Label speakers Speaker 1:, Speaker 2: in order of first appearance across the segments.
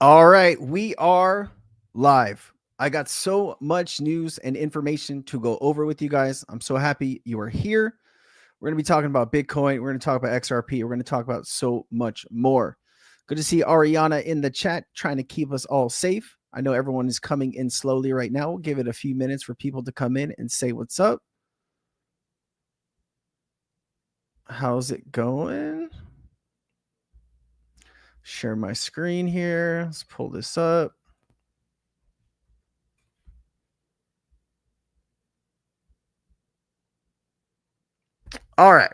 Speaker 1: All right, we are live. I got so much news and information to go over with you guys. I'm so happy you are here. We're going to be talking about Bitcoin. We're going to talk about XRP. We're going to talk about so much more. Good to see Ariana in the chat trying to keep us all safe. I know everyone is coming in slowly right now. We'll give it a few minutes for people to come in and say what's up. How's it going? Share my screen here. Let's pull this up. All right.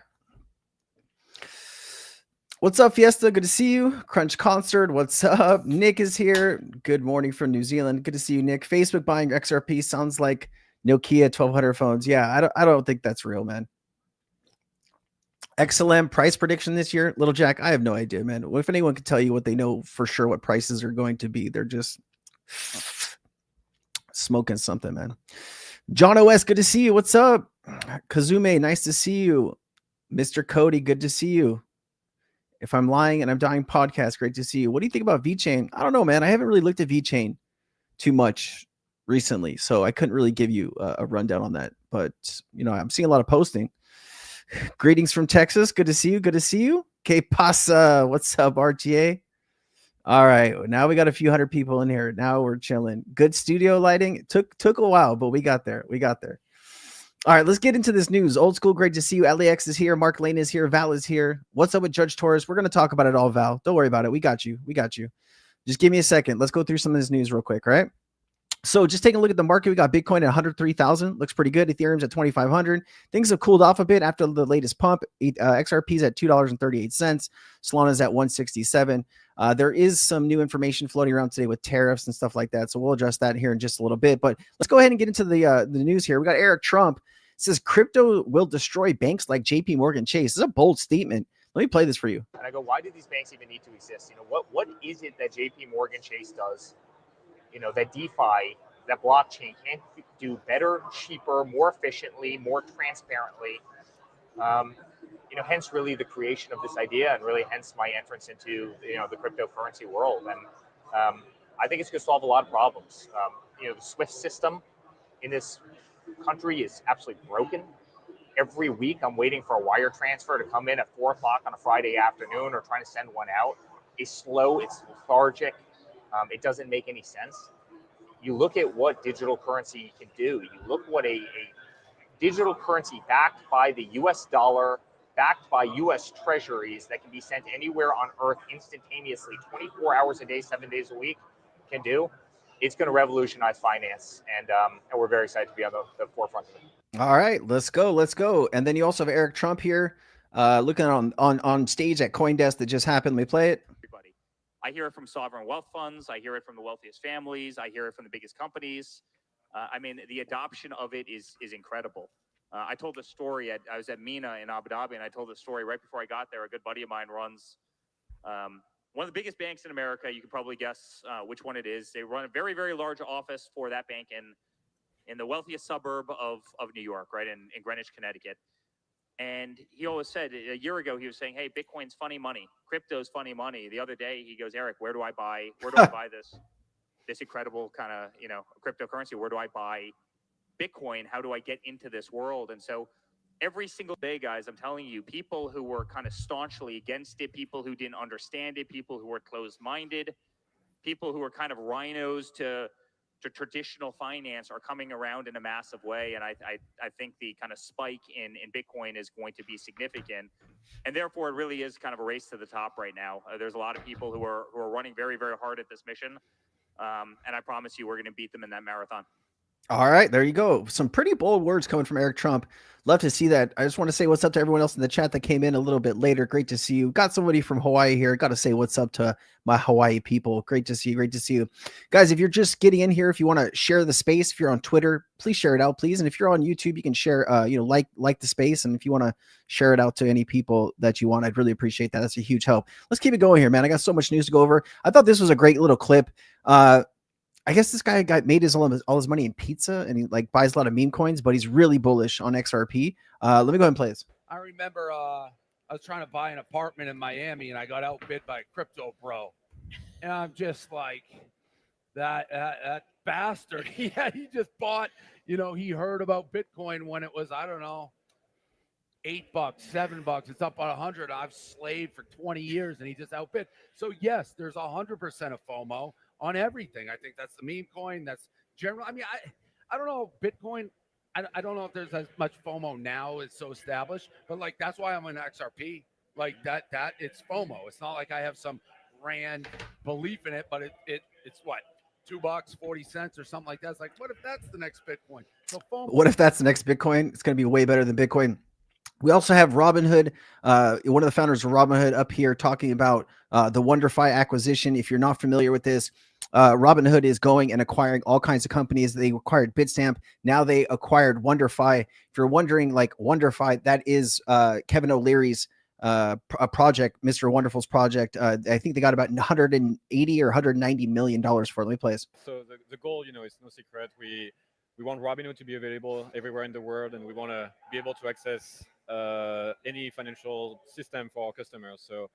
Speaker 1: What's up, Fiesta? Good to see you. Crunch Concert, what's up? Nick is here. Good morning from New Zealand. Good to see you, Nick. Facebook buying XRP sounds like Nokia 1200 phones. Yeah, I don't think that's real, man. XLM price prediction this year, Little Jack. I have no idea, man. What if anyone could tell you what they know for sure what prices are going to be? They're just smoking something, man. John OS, good to see you. What's up? Kazume, nice to see you. Mr. Cody, good to see you. If I'm lying and I'm dying podcast, great to see you. What do you think about VeChain? I don't know, man. I haven't really looked at VeChain too much recently, so I couldn't really give you a rundown on that. But, you know, I'm seeing a lot of posting. Greetings from Texas. Good to see you. Good to see you. Que pasa? What's up, RTA? All right. Now we got a few hundred people in here. Now we're chilling. Good studio lighting. It took a while, but we got there. We got there. All right, let's get into this news. Old school, great to see you. LAX is here. Mark Lane is here. Val is here. What's up with Judge Torres? We're going to talk about it all, Val. Don't worry about it. We got you. We got you. Just give me a second. Let's go through some of this news real quick, right? So just taking a look at the market, we got Bitcoin at 103,000. Looks pretty good. Ethereum's at 2,500. Things have cooled off a bit after the latest pump. XRP's at $2.38. Solana's at 167. There is some new information floating around today with tariffs and stuff like that. So we'll address that here in just a little bit. But let's go ahead and get into the news here. We got Eric Trump. It says crypto will destroy banks like JP Morgan Chase. This is a bold statement. Let me play this for you.
Speaker 2: And I go, why do these banks even need to exist? You know, what is it that JP Morgan Chase does? You know, that DeFi, that blockchain can't do better, cheaper, more efficiently, more transparently. You know, hence really the creation of this idea, and really hence my entrance into, you know, the cryptocurrency world. And I think it's going to solve a lot of problems. You know, the SWIFT system in this country is absolutely broken. Every week I'm waiting for a wire transfer to come in at 4 o'clock on a Friday afternoon, or trying to send one out. It's slow, it's lethargic. It doesn't make any sense. You look at what digital currency can do. You look what a digital currency backed by the US dollar, backed by US treasuries, that can be sent anywhere on earth instantaneously, 24 hours a day, 7 days a week, can do. It's going to revolutionize finance, and we're very excited to be on the forefront of it.
Speaker 1: All right, let's go. Let's go. And then you also have Eric Trump here looking on stage at CoinDesk that just happened. Let me play it.
Speaker 3: Everybody. I hear it from sovereign wealth funds. I hear it from the wealthiest families. I hear it from the biggest companies. I mean, the adoption of it is incredible. I told the story. I was at MENA in Abu Dhabi, and I told the story right before I got there. A good buddy of mine runs one of the biggest banks in America. You can probably guess which one it is. They run a very, very large office for that bank in the wealthiest suburb of New York, right, in Greenwich, Connecticut. And he always said, a year ago, he was saying, hey, Bitcoin's funny money. Crypto's funny money. The other day, he goes, Eric, where do I buy this incredible kind of, you know, cryptocurrency? Where do I buy Bitcoin? How do I get into this world? And so every single day, guys, I'm telling you, people who were kind of staunchly against it, people who didn't understand it, people who were closed-minded, people who were kind of rhinos to traditional finance are coming around in a massive way. And I think the kind of spike in Bitcoin is going to be significant. And therefore, it really is kind of a race to the top right now. There's a lot of people who are running very, very hard at this mission. And I promise you, we're going to beat them in that marathon.
Speaker 1: All right, there you go. Some pretty bold words coming from Eric Trump. Love to see that. I just want to say what's up to everyone else in the chat that came in a little bit later. Great to see you. Got somebody from Hawaii here. Got to say what's up to my Hawaii people. Great to see you. Great to see you. Guys, if you're just getting in here, if you want to share the space, if you're on Twitter, please share it out, please. And if you're on YouTube, you can share, like the space. And if you want to share it out to any people that you want, I'd really appreciate that. That's a huge help. Let's keep it going here, man. I got so much news to go over. I thought this was a great little clip. I guess this guy made all his money in pizza, and he like buys a lot of meme coins, but he's really bullish on XRP. Let me go ahead and play this.
Speaker 4: I remember I was trying to buy an apartment in Miami, and I got outbid by Crypto Bro. And I'm just like, that bastard. He just bought, he heard about Bitcoin when it was, I don't know, $8, $7. It's up on 100. I've slaved for 20 years and he just outbid. So yes, there's 100% of FOMO on everything. I think that's the meme coin. That's general. I mean, I don't know. Bitcoin, I don't know if there's as much FOMO now. It's so established, but like, that's why I'm an XRP. Like that it's FOMO. It's not like I have some grand belief in it, but it's what, $2, 40 cents or something like that. It's like, what if that's the next Bitcoin? So FOMO.
Speaker 1: What if that's the next Bitcoin? It's going to be way better than Bitcoin. We also have Robinhood, one of the founders of Robinhood, up here talking about the WonderFi acquisition. If you're not familiar with this, Robinhood is going and acquiring all kinds of companies. They acquired Bitstamp. Now they acquired WonderFi. If you're wondering, like, WonderFi, that is Kevin O'Leary's a project, Mr. Wonderful's project. I think they got about 180 or 190 million dollars for it. Let me play this.
Speaker 5: So the goal, is no secret. We want Robinhood to be available everywhere in the world, and we want to be able to access any financial system for our customers. So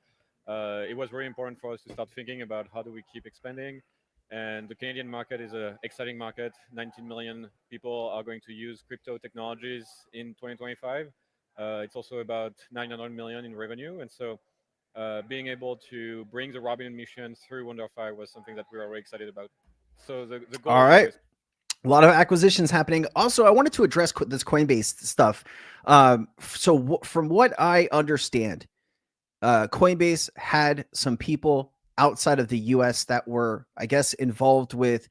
Speaker 5: it was very important for us to start thinking about how do we keep expanding. And the Canadian market is an exciting market. 19 million people are going to use crypto technologies in 2025. It's also about 900 million in revenue. And so being able to bring the Robinhood mission through WonderFi was something that we were very excited about. So the goal.
Speaker 1: All right. A lot of acquisitions happening. Also, I wanted to address this Coinbase stuff. From what I understand, Coinbase had some people outside of the US that were, I guess, involved with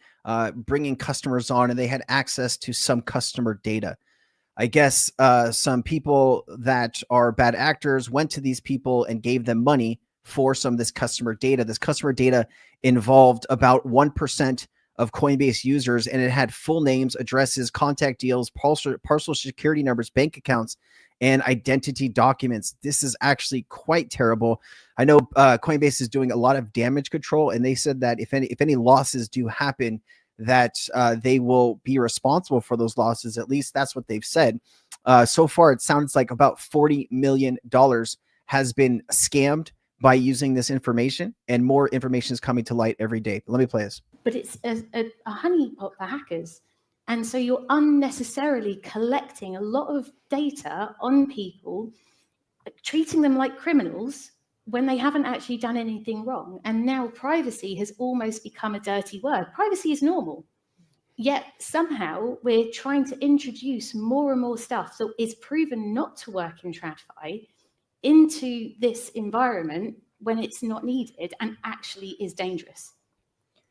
Speaker 1: bringing customers on, and they had access to some customer data. I guess some people that are bad actors went to these people and gave them money for some of this customer data. This customer data involved about 1% of Coinbase users, and it had full names, addresses, contact deals, parcel security numbers, bank accounts, and identity documents. This is actually quite terrible. I know Coinbase is doing a lot of damage control, and they said that if any losses do happen, that they will be responsible for those losses. At least that's what they've said. So far, it sounds like about $40 million has been scammed by using this information, and more information is coming to light every day. Let me play this.
Speaker 6: But it's a honeypot for hackers. And so you're unnecessarily collecting a lot of data on people, treating them like criminals when they haven't actually done anything wrong. And now privacy has almost become a dirty word. Privacy is normal. Yet somehow we're trying to introduce more and more stuff that is proven not to work in TradFi into this environment when it's not needed and actually is dangerous,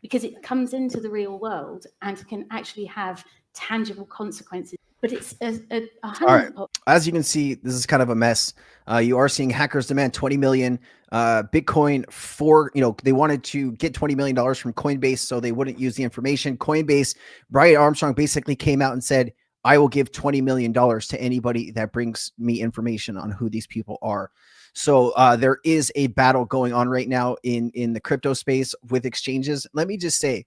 Speaker 6: because it comes into the real world and can actually have tangible consequences. But it's a
Speaker 1: all right. As you can see, this is kind of a mess. You are seeing hackers demand 20 million Bitcoin for, they wanted to get $20 million from Coinbase so they wouldn't use the information. Coinbase, Brian Armstrong basically came out and said, I will give $20 million to anybody that brings me information on who these people are. So there is a battle going on right now in the crypto space with exchanges. Let me just say,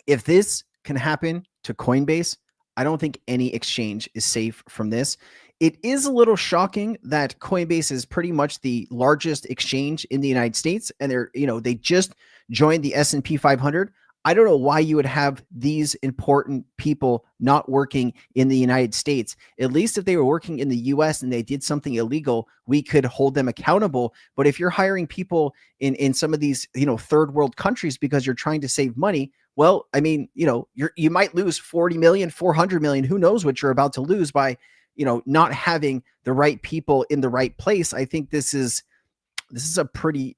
Speaker 1: if this can happen to Coinbase, I don't think any exchange is safe from this. It is a little shocking that Coinbase is pretty much the largest exchange in the United States, and they just joined the S&P 500. I don't know why you would have these important people not working in the United States. At least if they were working in the US and they did something illegal, we could hold them accountable. But if you're hiring people in some of these, third world countries because you're trying to save money, well, I mean, you might lose 40 million, 400 million. Who knows what you're about to lose by, not having the right people in the right place. I think this is a pretty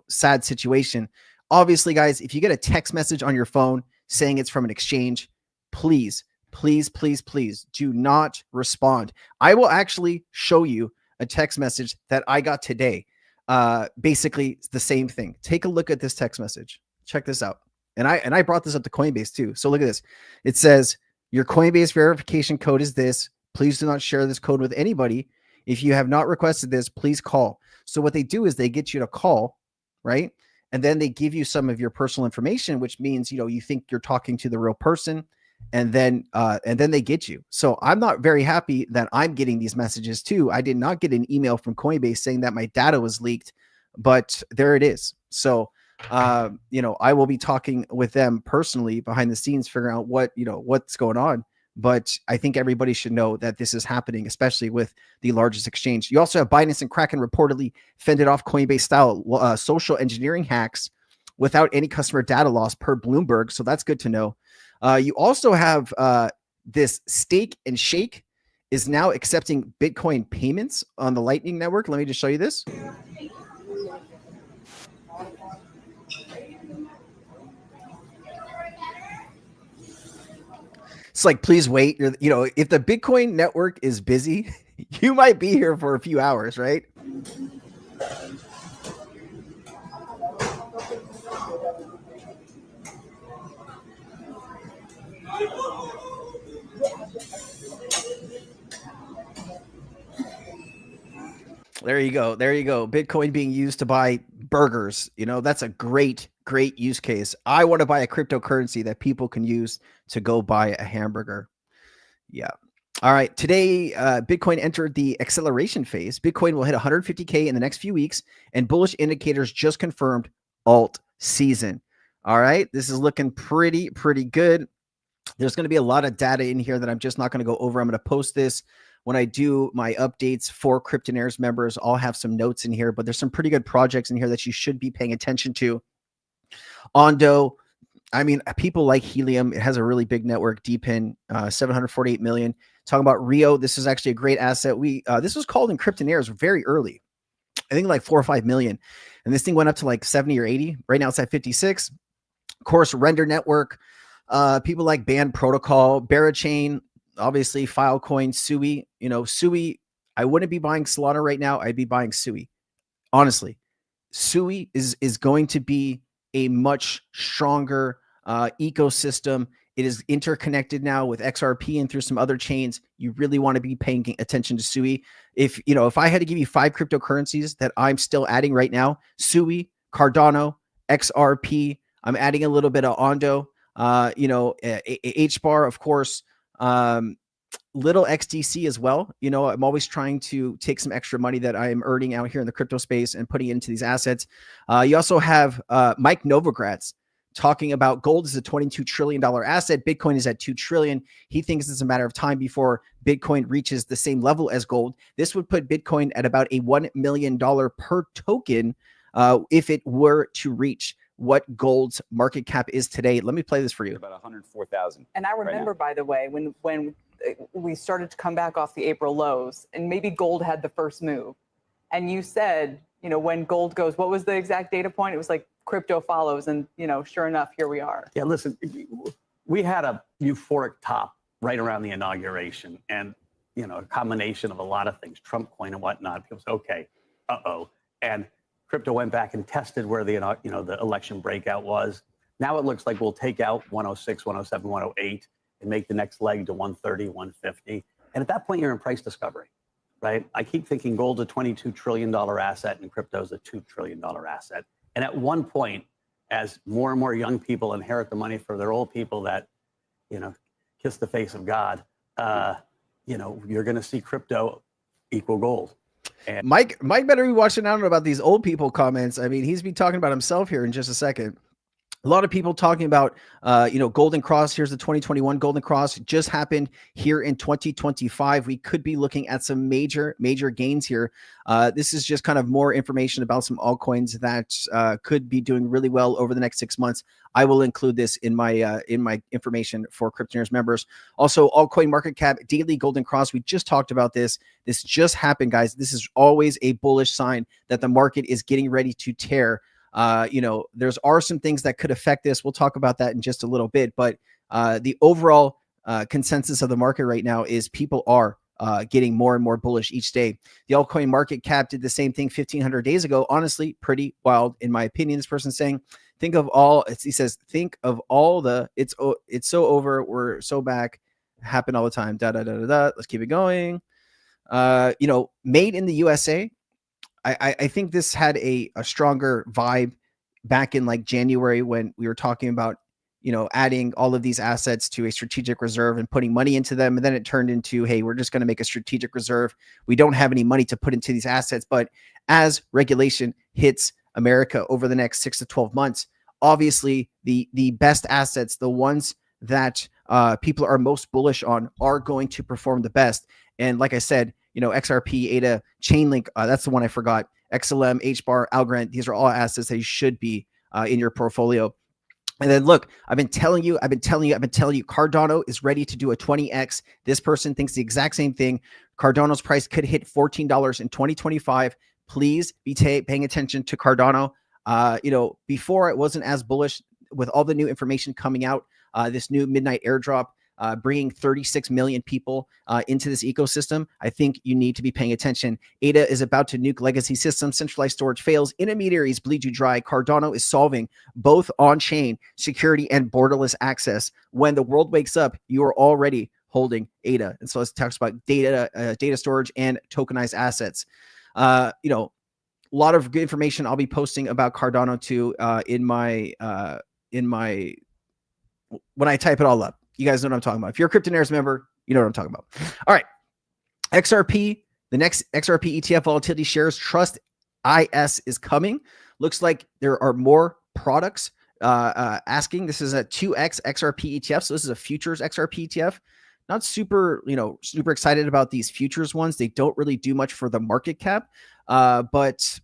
Speaker 1: sad situation. Obviously, guys, if you get a text message on your phone saying it's from an exchange, please do not respond. I will actually show you a text message that I got today. Basically, it's the same thing. Take a look at this text message. Check this out. And I brought this up to Coinbase too. So look at this. It says, your Coinbase verification code is this. Please do not share this code with anybody. If you have not requested this, please call. So what they do is they get you to call, right? And then they give you some of your personal information, which means, you think you're talking to the real person, and then they get you. So I'm not very happy that I'm getting these messages too. I did not get an email from Coinbase saying that my data was leaked. but there it is. So, you know, I will be talking with them personally behind the scenes, figuring out what, you know, what's going on. But I think everybody should know that this is happening, especially with the largest exchange. You also have Binance and Kraken reportedly fended off Coinbase style social engineering hacks without any customer data loss per Bloomberg. So that's good to know. You also have this Stake and Shake is now accepting Bitcoin payments on the Lightning Network. Let me just show you this. It's like, please wait. You know, if the Bitcoin network is busy, you might be here for a few hours, right? There you go. There you go. Bitcoin being used to buy burgers. You know, that's a great use case. I want to buy a cryptocurrency that people can use to go buy a hamburger. Yeah. All right. Today, Bitcoin entered the acceleration phase. Bitcoin will hit 150K in the next few weeks, and bullish indicators just confirmed alt season. All right. This is looking pretty good. There's going to be a lot of data in here that I'm just not going to go over. I'm going to post this when I do my updates for Cryptonaires members. I'll have some notes in here, but there's some pretty good projects in here that you should be paying attention to. Ondo, I mean, people like Helium. It has a really big network, DPIN, 748 million. Talking about Rio, this is actually a great asset. This was called in Cryptonaires very early. I think like 4 or 5 million. And this thing went up to like 70 or 80. Right now it's at 56. Of course, Render Network, people like Band Protocol, Barachain, obviously Filecoin, Sui. You know, Sui, I wouldn't be buying Solana right now. I'd be buying Sui. Honestly, Sui is going to be a much stronger ecosystem. It is interconnected now with XRP and through some other chains. You really want to be paying attention to Sui. If I had to give you 5 cryptocurrencies that I'm still adding right now, Sui, Cardano, XRP, I'm adding a little bit of Ondo, HBAR, of course, little XDC as well. You know, I'm always trying to take some extra money that I am earning out here in the crypto space and putting it into these assets. You also have Mike Novogratz talking about gold is a $22 trillion asset. Bitcoin is at 2 trillion. He thinks it's a matter of time before Bitcoin reaches the same level as gold. This would put Bitcoin at about a $1 million per token if it were to reach what gold's market cap is today. Let me play this for you.
Speaker 7: About 104,000.
Speaker 8: And I remember, by the way, when we started to come back off the April lows, and maybe gold had the first move, and you said, you know, when gold goes, what was the exact data point? It was like crypto follows, and you know, sure enough, here we are.
Speaker 9: Yeah, listen, we had a euphoric top right around the inauguration, and you know, a combination of a lot of things, Trump coin and whatnot. People say, okay, and crypto went back and tested where the election breakout was. Now it looks like we'll take out 106, 107, 108 and make the next leg to 130, 150. And at that point, you're in price discovery, right? I keep thinking gold's a $22 trillion asset and crypto's a $2 trillion asset. And at one point, as more and more young people inherit the money for their old people that, you know, kiss the face of God, you're going to see crypto equal gold. And
Speaker 1: Mike better be watching out about these old people comments. I mean, he's been talking about himself here in just a second. A lot of people talking about, Golden Cross. Here's the 2021 Golden Cross. It just happened here in 2025. We could be looking at some major gains here. This is just kind of more information about some altcoins that could be doing really well over the next 6 months. I will include this in my information for Cryptonaires members. Also, altcoin market cap daily Golden Cross. We just talked about this. This just happened, guys. This is always a bullish sign that the market is getting ready to tear. There's some things that could affect this. We'll talk about that in just a little bit, but the overall consensus of the market right now is people are getting more and more bullish each day. The altcoin market cap did the same thing 1,500 days ago. Honestly, pretty wild in my opinion. This person's saying, think of all the, it's so over. We're so back. Happen all the time. Let's keep it going. Made in the USA. I think this had a stronger vibe back in like January when we were talking about, adding all of these assets to a strategic reserve and putting money into them. And then it turned into, hey, we're just going to make a strategic reserve. We don't have any money to put into these assets. But as regulation hits America over the next 6 to 12 months. Obviously, the best assets, the ones that people are most bullish on, are going to perform the best. And like I said, XRP, ADA, Chainlink, that's the one I forgot. XLM, HBAR, Algorand, these are all assets that you should be in your portfolio. And then look, I've been telling you, Cardano is ready to do a 20x. This person thinks the exact same thing. Cardano's price could hit $14 in 2025. Please be paying attention to Cardano. Before it wasn't as bullish. With all the new information coming out, this new Midnight airdrop, bringing 36 million people into this ecosystem, I think you need to be paying attention. ADA is about to nuke legacy systems. Centralized storage fails. Intermediaries bleed you dry. Cardano is solving both on-chain security and borderless access. When the world wakes up, you are already holding ADA. And so let's talk about data storage and tokenized assets. A lot of good information I'll be posting about Cardano too in my when I type it all up. You guys know what I'm talking about. If you're a Cryptonaires member, you know what I'm talking about. All right. XRP, the next XRP ETF volatility shares trust IS is coming. Looks like there are more products asking. This is a 2x XRP ETF. So this is a futures XRP ETF. Not super excited about these futures ones. They don't really do much for the market cap. But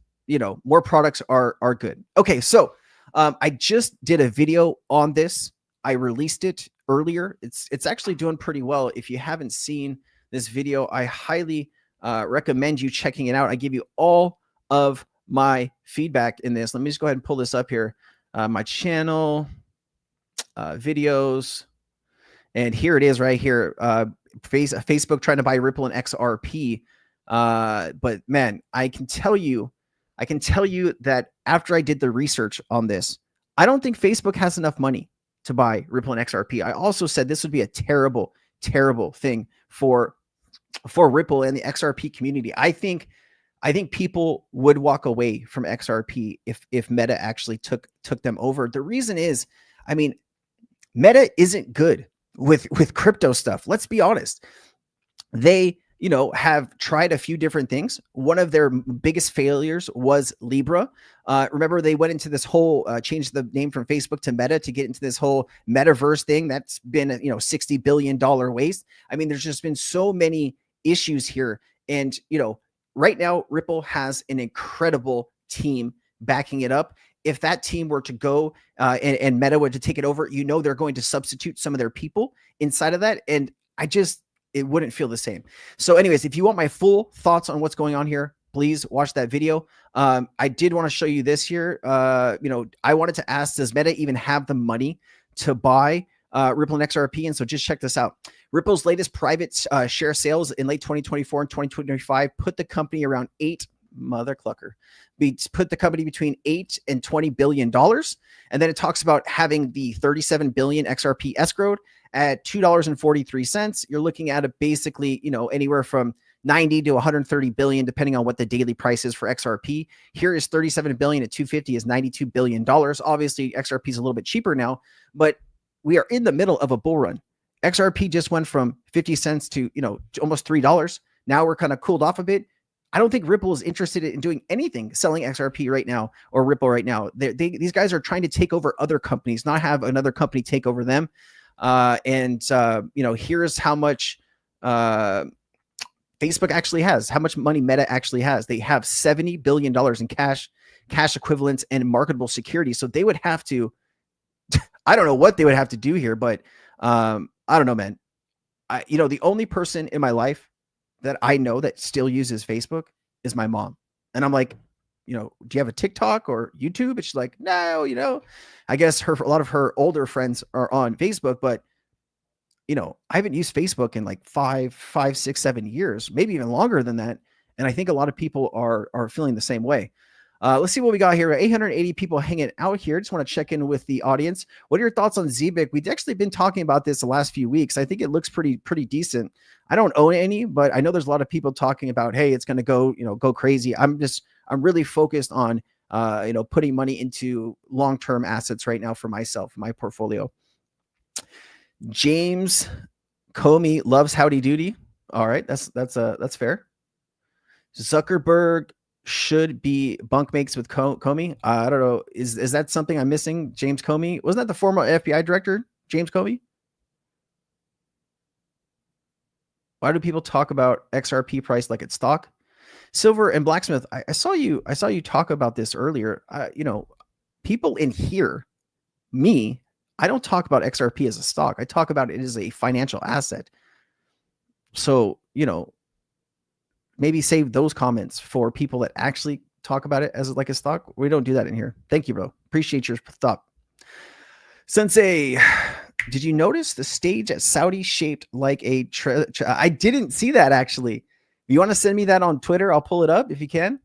Speaker 1: more products are good. Okay. So I just did a video on this. I released it earlier. It's actually doing pretty well. If you haven't seen this video, I highly recommend you checking it out. I give you all of my feedback in this. Let me just go ahead and pull this up here. My channel, videos, and here it is right here. Facebook trying to buy Ripple and XRP. But man, I can tell you that after I did the research on this, I don't think Facebook has enough money to buy Ripple and XRP. I also said this would be a terrible, terrible thing for Ripple and the XRP community. I think people would walk away from XRP if Meta actually took them over. The reason is, Meta isn't good with crypto stuff. Let's be honest. They have tried a few different things. One of their biggest failures was Libra. Remember, they went into this whole, changed the name from Facebook to Meta to get into this whole metaverse thing. That's been a, $60 billion waste. There's just been so many issues here. And, right now, Ripple has an incredible team backing it up. If that team were to go and Meta were to take it over, they're going to substitute some of their people inside of that. And it wouldn't feel the same. So anyways, if you want my full thoughts on what's going on here, please watch that video. I did want to show you this here. I wanted to ask, does Meta even have the money to buy Ripple and XRP? And so just check this out. Ripple's latest private share sales in late 2024 and 2025 put the company around put the company between $8 and $20 billion. And then it talks about having the 37 billion XRP escrowed at $2.43. You're looking at basically, anywhere from 90 to 130 billion, depending on what the daily price is for XRP. Here is 37 billion at 250 is $92 billion. Obviously, XRP is a little bit cheaper now, but we are in the middle of a bull run. XRP just went from 50 cents to, almost $3. Now we're kind of cooled off a bit. I don't think Ripple is interested in doing anything selling XRP right now or Ripple right now. These guys are trying to take over other companies, not have another company take over them. Here's how much Facebook actually has, how much money Meta actually has. They have $70 billion in cash equivalents, and marketable securities. So they would have to, I don't know what they would have to do here, but I don't know, man. The only person in my life that I know that still uses Facebook is my mom. And I'm like, do you have a TikTok or YouTube? And she's like, no, I guess a lot of her older friends are on Facebook, but I haven't used Facebook in like 5, 6, 7 years, maybe even longer than that. And I think a lot of people are feeling the same way. Let's see what we got here. 880 people hanging out here. Just want to check in with the audience. What are your thoughts on ZBIC? We've actually been talking about this the last few weeks. I think it looks pretty decent. I don't own any, but I know there's a lot of people talking about, hey, it's going to go crazy. I'm really focused on, putting money into long-term assets right now for myself, my portfolio. James Comey loves Howdy Doody. All right. That's fair. Zuckerberg should be bunkmates with Comey. I don't know. Is that something I'm missing? James Comey, wasn't that the former FBI director, James Comey? Why do people talk about XRP price like it's stock? Silver and Blacksmith, I saw you talk about this earlier. You know, people in here, me, I don't talk about XRP as a stock. I talk about it as a financial asset. So, you know, maybe save those comments for people that actually talk about it as like a stock. We don't do that in here. Thank you, bro. Appreciate your thought. Sensei, did you notice the stage at Saudi shaped like a I didn't see that actually. You want to send me that on Twitter? I'll pull it up if you can.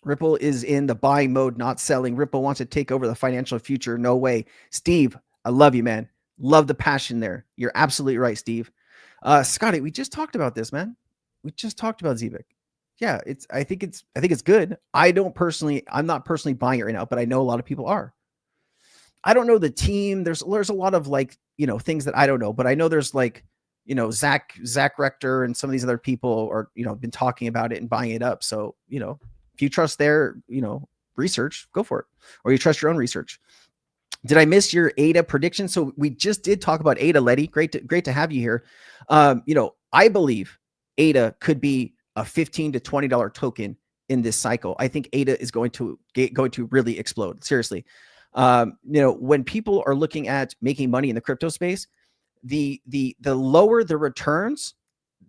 Speaker 1: Ripple is in the buying mode, not selling. Ripple wants to take over the financial future. No way. Steve, I love you, man. Love the passion there. You're absolutely right, Steve. Scotty, we just talked about this, man. We just talked about ZBIC. Yeah, I think it's good. I'm not personally buying it right now, but I know a lot of people are. I don't know the team. There's a lot of like, you know, things that I don't know, but I know there's like, you know, Zach Rector and some of these other people are, you know, been talking about it and buying it up. So, you know, if you trust their, you know, research, go for it. Or you trust your own research. Did I miss your ADA prediction? So we just did talk about ADA, Letty. Great to have you here. You know, I believe ADA could be a $15 to $20 token in this cycle. I think ADA is going to really explode. Seriously. You know, when people are looking at making money in the crypto space, the lower the returns,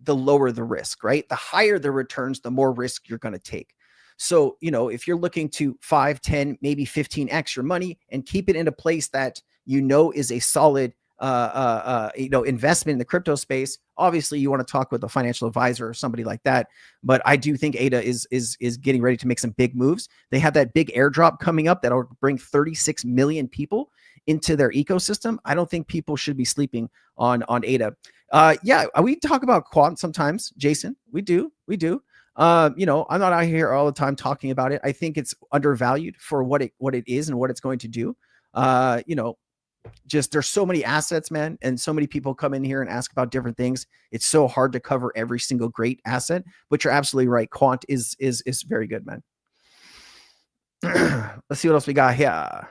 Speaker 1: the lower the risk, right? The higher the returns, the more risk you're going to take. So, you know, if you're looking to 5, 10, maybe 15x your money and keep it in a place that you know is a solid, you know, investment in the crypto space, obviously you want to talk with a financial advisor or somebody like that. But I do think ADA is getting ready to make some big moves. They have that big airdrop coming up that'll bring 36 million people into their ecosystem. I don't think people should be sleeping on ADA. Yeah, we talk about quant sometimes, Jason. We do. You know, I'm not out here all the time talking about it. I think it's undervalued for what it is and what it's going to do. You know, just there's so many assets, man, and so many people come in here and ask about different things. It's so hard to cover every single great asset, but you're absolutely right. Quant is very good, man. Let's see what else we got here.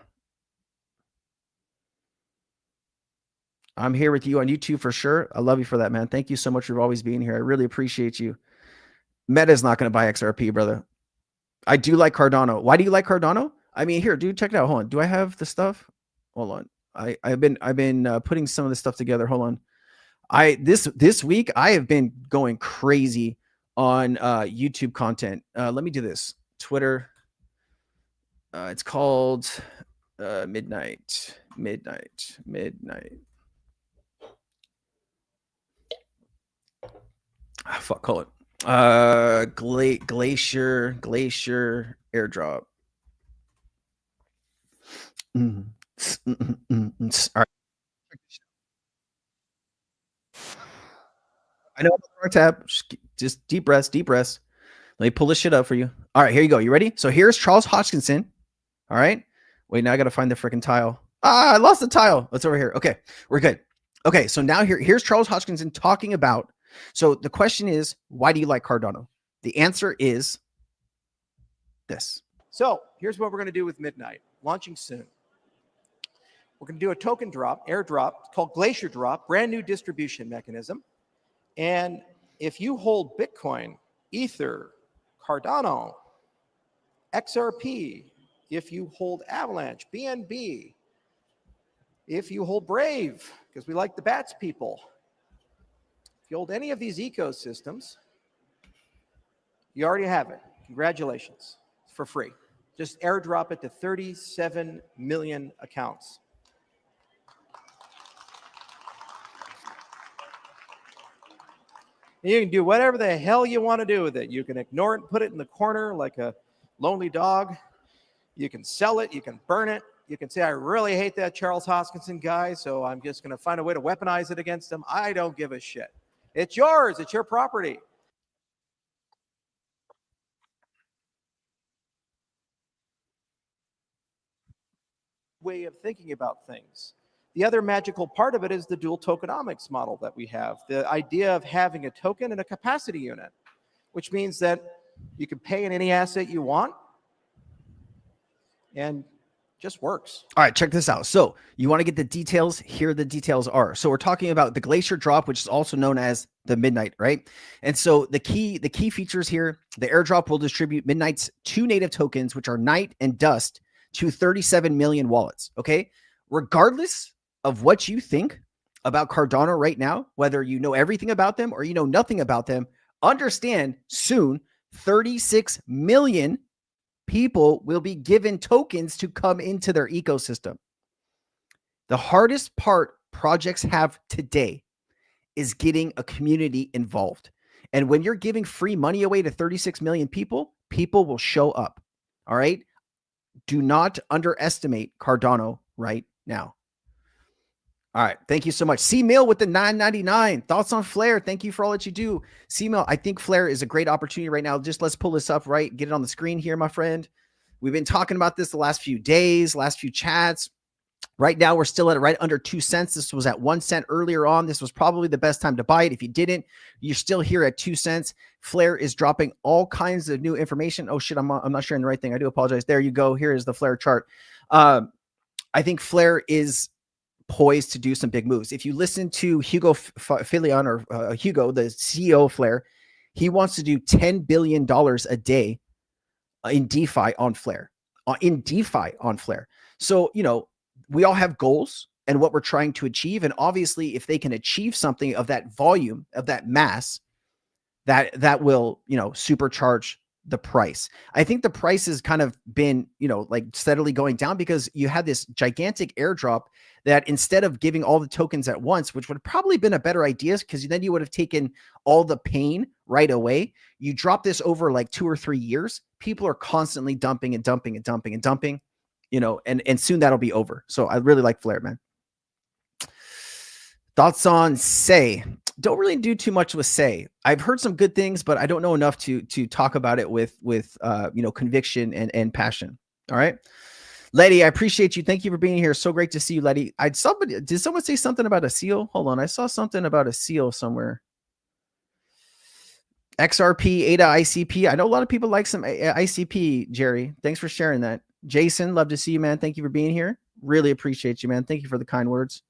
Speaker 1: I'm here with you on YouTube for sure. I love you for that, man. Thank you so much for always being here. I really appreciate you. Meta's not going to buy XRP, brother. I do like Cardano. Why do you like Cardano? I mean, here, dude, check it out. Hold on. Do I have the stuff? Hold on. I've been putting some of this stuff together. Hold on. This week I have been going crazy on YouTube content. Let me do this. Twitter. It's called Midnight. Fuck, call it glacier airdrop. All right. I know our tab. Just deep breaths. Let me pull this shit up for you. All right, here you go. You ready? So here's Charles Hodgkinson. All right. Wait, now I got to find the freaking tile. I lost the tile. It's over here. Okay, we're good. Okay, so now here's Charles Hodgkinson talking about. So the question is, why do you like Cardano? The answer is this.
Speaker 7: So here's what we're going to do with Midnight, launching soon. We're going to do a token drop, airdrop, called Glacier Drop, brand new distribution mechanism. And if you hold Bitcoin, Ether, Cardano, XRP, if you hold Avalanche, BNB, if you hold Brave, because we like the bats people, if you hold any of these ecosystems, you already have it. Congratulations. It's for free. Just airdrop it to 37 million accounts. You can do whatever the hell you want to do with it. You can ignore it and put it in the corner like a lonely dog. You can sell it. You can burn it. You can say, I really hate that Charles Hoskinson guy, so I'm just going to find a way to weaponize it against him. I don't give a shit. It's yours. It's your property. Way of thinking about things. The other magical part of it is the dual tokenomics model that we have. The idea of having a token and a capacity unit. which means that you can pay in any asset you want and just works.
Speaker 1: All right, check this out. So you want to get the details? Here the details are. So we're talking about the Glacier drop, which is also known as the Midnight, right? And so the key features here, the airdrop will distribute Midnight's 2 native tokens, which are Night and Dust, to 37 million wallets, okay? Regardless of what you think about Cardano right now, whether you know everything about them or you know nothing about them, understand soon 36 million people will be given tokens to come into their ecosystem. The hardest part projects have today is getting a community involved. And when you're giving free money away to 36 million people, people will show up. All right. Do not underestimate Cardano right now. All right. Thank you so much. C-Mill with the $9.99. Thoughts on Flare? Thank you for all that you do. C-Mill, I think Flare is a great opportunity right now. Just let's pull this up, right? Get it on the screen here, my friend. We've been talking about this the last few days, last few chats. Right now, we're still at right under 2 cents. This was at 1 cent earlier on. This was probably the best time to buy it. If you didn't, you're still here at 2 cents. Flare is dropping all kinds of new information. Oh, shit, I'm not sharing the right thing. I do apologize. There you go. Here is the Flare chart. I think Flare is poised to do some big moves. If you listen to Hugo Filion or Hugo, the CEO of Flare, he wants to do $10 billion a day in DeFi on Flare. So, you know, we all have goals and what we're trying to achieve. And obviously, if they can achieve something of that volume, of that mass, that will, you know, supercharge the price. I think the price has kind of been, you know, like steadily going down because you had this gigantic airdrop that instead of giving all the tokens at once, which would have probably been a better idea because then you would have taken all the pain right away. You drop this over like 2 or 3 years. People are constantly dumping and dumping and dumping and dumping, you know, and soon that'll be over. So I really like Flare, man. Thoughts on Say? Don't really do too much with Say. I've heard some good things, but I don't know enough to talk about it with you know, conviction and passion. All right. Letty, I appreciate you. Thank you for being here. So great to see you, Letty. Did someone say something about a seal? Hold on. I saw something about a seal somewhere. XRP, ADA, ICP. I know a lot of people like some ICP, Jerry. Thanks for sharing that. Jason, love to see you, man. Thank you for being here. Really appreciate you, man. Thank you for the kind words.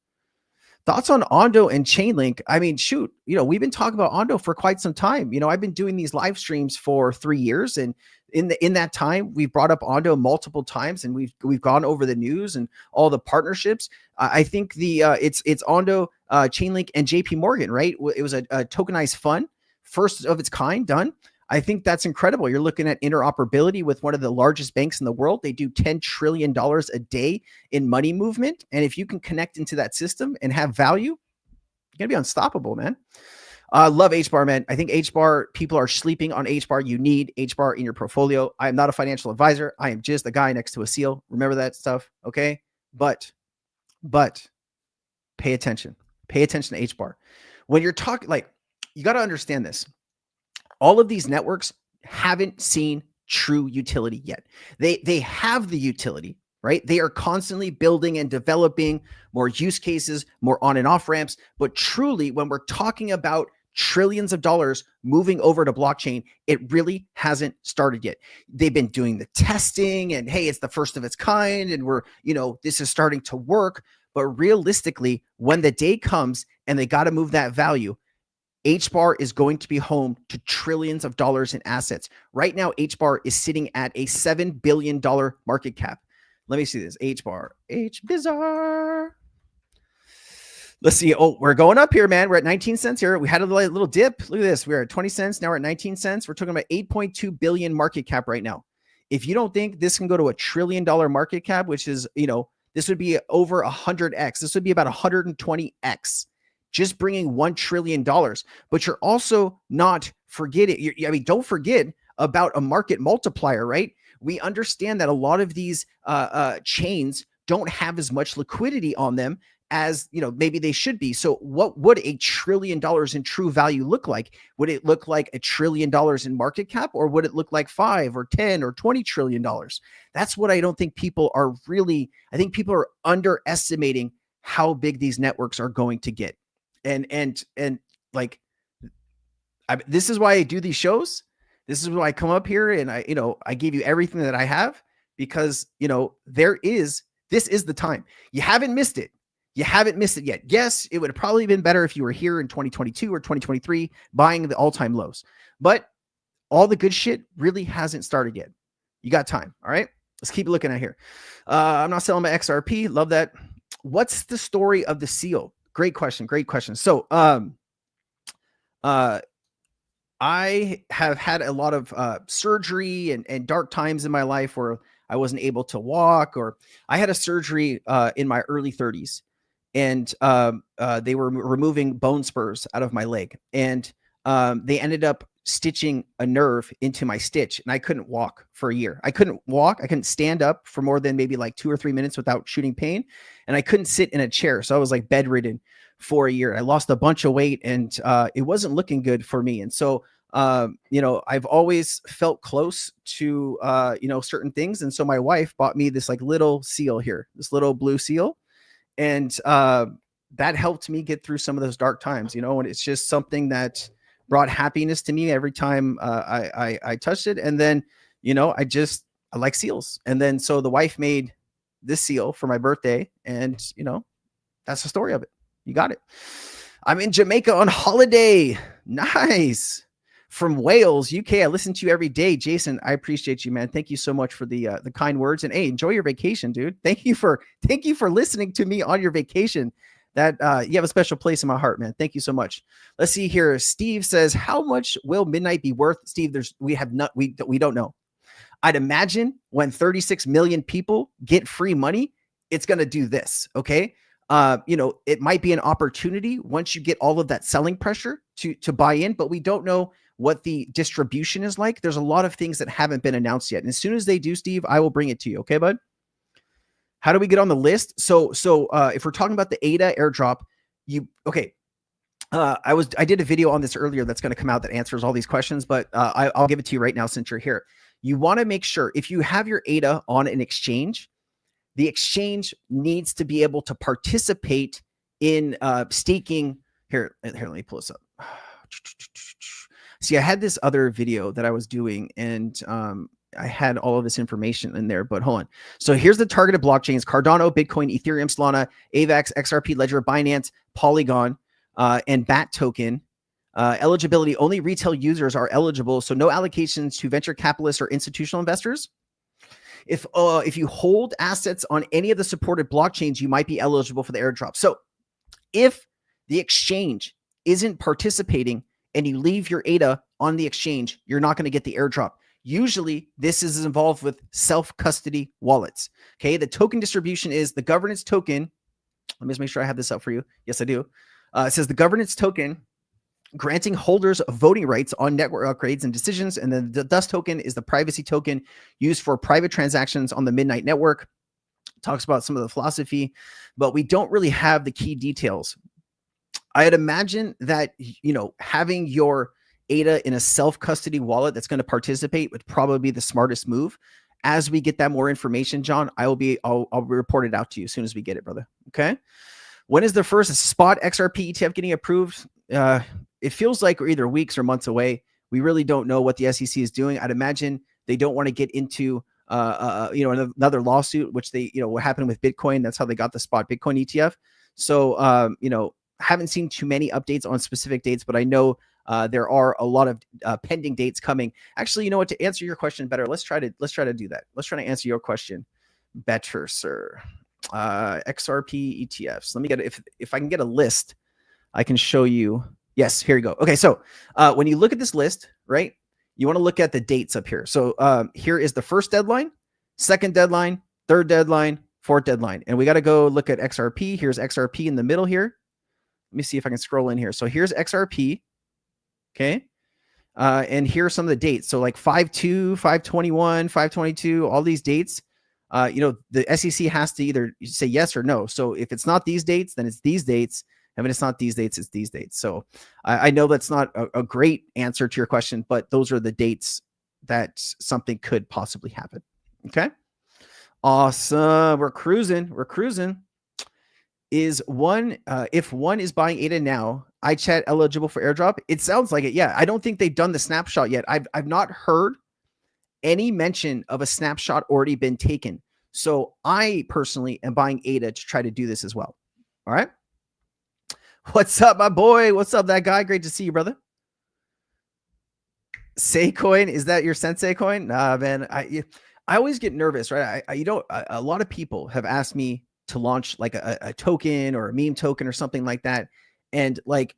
Speaker 1: Thoughts on Ondo and Chainlink? I mean, shoot, you know, we've been talking about Ondo for quite some time. You know, I've been doing these live streams for 3 years, and in that time, we've brought up Ondo multiple times, and we've gone over the news and all the partnerships. I think it's Ondo, Chainlink, and JP Morgan, right? It was a tokenized fund, first of its kind done. I think that's incredible. You're looking at interoperability with one of the largest banks in the world. They do $10 trillion a day in money movement. And if you can connect into that system and have value, you're going to be unstoppable, man. Love HBAR, man. I think HBAR, people are sleeping on HBAR. You need HBAR in your portfolio. I am not a financial advisor. I am just a guy next to a seal. Remember that stuff, okay? But pay attention. Pay attention to HBAR. When you're talking, like, you got to understand this. All of these networks haven't seen true utility yet. They have the utility, right? They are constantly building and developing more use cases, more on and off ramps. But truly, when we're talking about trillions of dollars moving over to blockchain, it really hasn't started yet. They've been doing the testing and, hey, it's the first of its kind. And we're, you know, this is starting to work. But realistically, when the day comes and they got to move that value, HBAR is going to be home to trillions of dollars in assets. Right now, HBAR is sitting at a $7 billion market cap. Let me see this. HBAR. HBizarre. Let's see. Oh, we're going up here, man. We're at 19 cents here. We had a little dip. Look at this. We're at 20 cents. Now we're at 19 cents. We're talking about 8.2 billion market cap right now. If you don't think this can go to a $1 trillion market cap, which is, you know, this would be over 100x. This would be about 120x. Just bringing $1 trillion. But you're also not forgetting. I mean, don't forget about a market multiplier, right? We understand that a lot of these chains don't have as much liquidity on them as, you know, maybe they should be. So what would $1 trillion in true value look like? Would it look like $1 trillion in market cap, or would it look like 5 or 10 or $20 trillion? That's what I don't think people are really, I think people are underestimating how big these networks are going to get. And like, this is why I do these shows. This is why I come up here and I gave you everything that I have because, this is the time. You haven't missed it. You haven't missed it yet. Yes, it would have probably been better if you were here in 2022 or 2023 buying the all-time lows, but all the good shit really hasn't started yet. You got time. All right. Let's keep looking at here. I'm not selling my XRP. Love that. What's the story of the seal? Great question. Great question. So, I have had a lot of surgery and dark times in my life where I wasn't able to walk, or I had a surgery in my early 30s, and they were removing bone spurs out of my leg, and they ended up stitching a nerve into my stitch, and I couldn't walk for a year. I couldn't walk. I couldn't stand up for more than maybe like 2 or 3 minutes without shooting pain, and I couldn't sit in a chair. So I was like bedridden for a year. I lost a bunch of weight, and it wasn't looking good for me. And so, I've always felt close to, certain things. And so my wife bought me this like little seal here, this little blue seal. And that helped me get through some of those dark times, and it's just something that brought happiness to me every time I touched it. And then, I like seals. And then, so the wife made this seal for my birthday, and, that's the story of it. You got it. I'm in Jamaica on holiday. Nice. From Wales, UK. I listen to you every day. Jason, I appreciate you, man. Thank you so much for the kind words. And hey, enjoy your vacation, dude. Thank you for listening to me on your vacation. That you have a special place in my heart, man. Thank you so much. Let's see here. Steve says, how much will Midnight be worth? Steve, we don't know. I'd imagine when 36 million people get free money, it's going to do this. Okay. It might be an opportunity once you get all of that selling pressure to buy in, but we don't know what the distribution is like. There's a lot of things that haven't been announced yet. And as soon as they do, Steve, I will bring it to you. Okay, bud? How do we get on the list? So if we're talking about the ADA airdrop, I did a video on this earlier that's going to come out that answers all these questions, but I'll give it to you right now since you're here. You want to make sure if you have your ADA on an exchange, the exchange needs to be able to participate in staking. Here, let me pull this up. See, I had this other video that I was doing, and I had all of this information in there, but hold on. So here's the targeted blockchains: Cardano, Bitcoin, Ethereum, Solana, AVAX, XRP, Ledger, Binance, Polygon, and BAT token. Eligibility: only retail users are eligible, so no allocations to venture capitalists or institutional investors. If you hold assets on any of the supported blockchains, you might be eligible for the airdrop. So if the exchange isn't participating and you leave your ADA on the exchange, you're not going to get the airdrop. Usually this is involved with self-custody wallets. Okay. The token distribution is the governance token. Let me just make sure I have this up for you. Yes, I do. It says the governance token granting holders of voting rights on network upgrades and decisions. And then the dust token is the privacy token used for private transactions on the Midnight network. Talks about some of the philosophy, but we don't really have the key details. I'd imagine that, having your ADA in a self-custody wallet that's going to participate would probably be the smartest move. As we get that more information, John, I'll report it out to you as soon as we get it, brother. Okay. When is the first spot XRP ETF getting approved? It feels like we're either weeks or months away. We really don't know what the SEC is doing. I'd imagine they don't want to get into, another lawsuit, which what happened with Bitcoin. That's how they got the spot Bitcoin ETF. So, haven't seen too many updates on specific dates, but I know there are a lot of pending dates coming. Actually, you know what? To answer your question better, let's try to do that. Let's try to answer your question better, sir. XRP ETFs. Let me get if I can get a list, I can show you. Yes, here you go. Okay, so when you look at this list, right, you want to look at the dates up here. So here is the first deadline, second deadline, third deadline, fourth deadline, and we got to go look at XRP. Here's XRP in the middle here. Let me see if I can scroll in here. So here's XRP. Okay. And here are some of the dates. So like 5/2, 5/21, 5/22, all these dates, the SEC has to either say yes or no. So if it's not these dates, then it's these dates. And when it's not these dates, it's these dates. So I know that's not a great answer to your question, but those are the dates that something could possibly happen. Okay. Awesome. We're cruising. If one is buying ADA now, iChat eligible for airdrop? It sounds like it. Yeah. I don't think they've done the snapshot yet. I've not heard any mention of a snapshot already been taken. So I personally am buying ADA to try to do this as well. All right. What's up, my boy? What's up, that guy? Great to see you, brother. Say coin, is that your sensei coin? Nah, man. I always get nervous, right? A lot of people have asked me to launch like a token or a meme token or something like that. And like,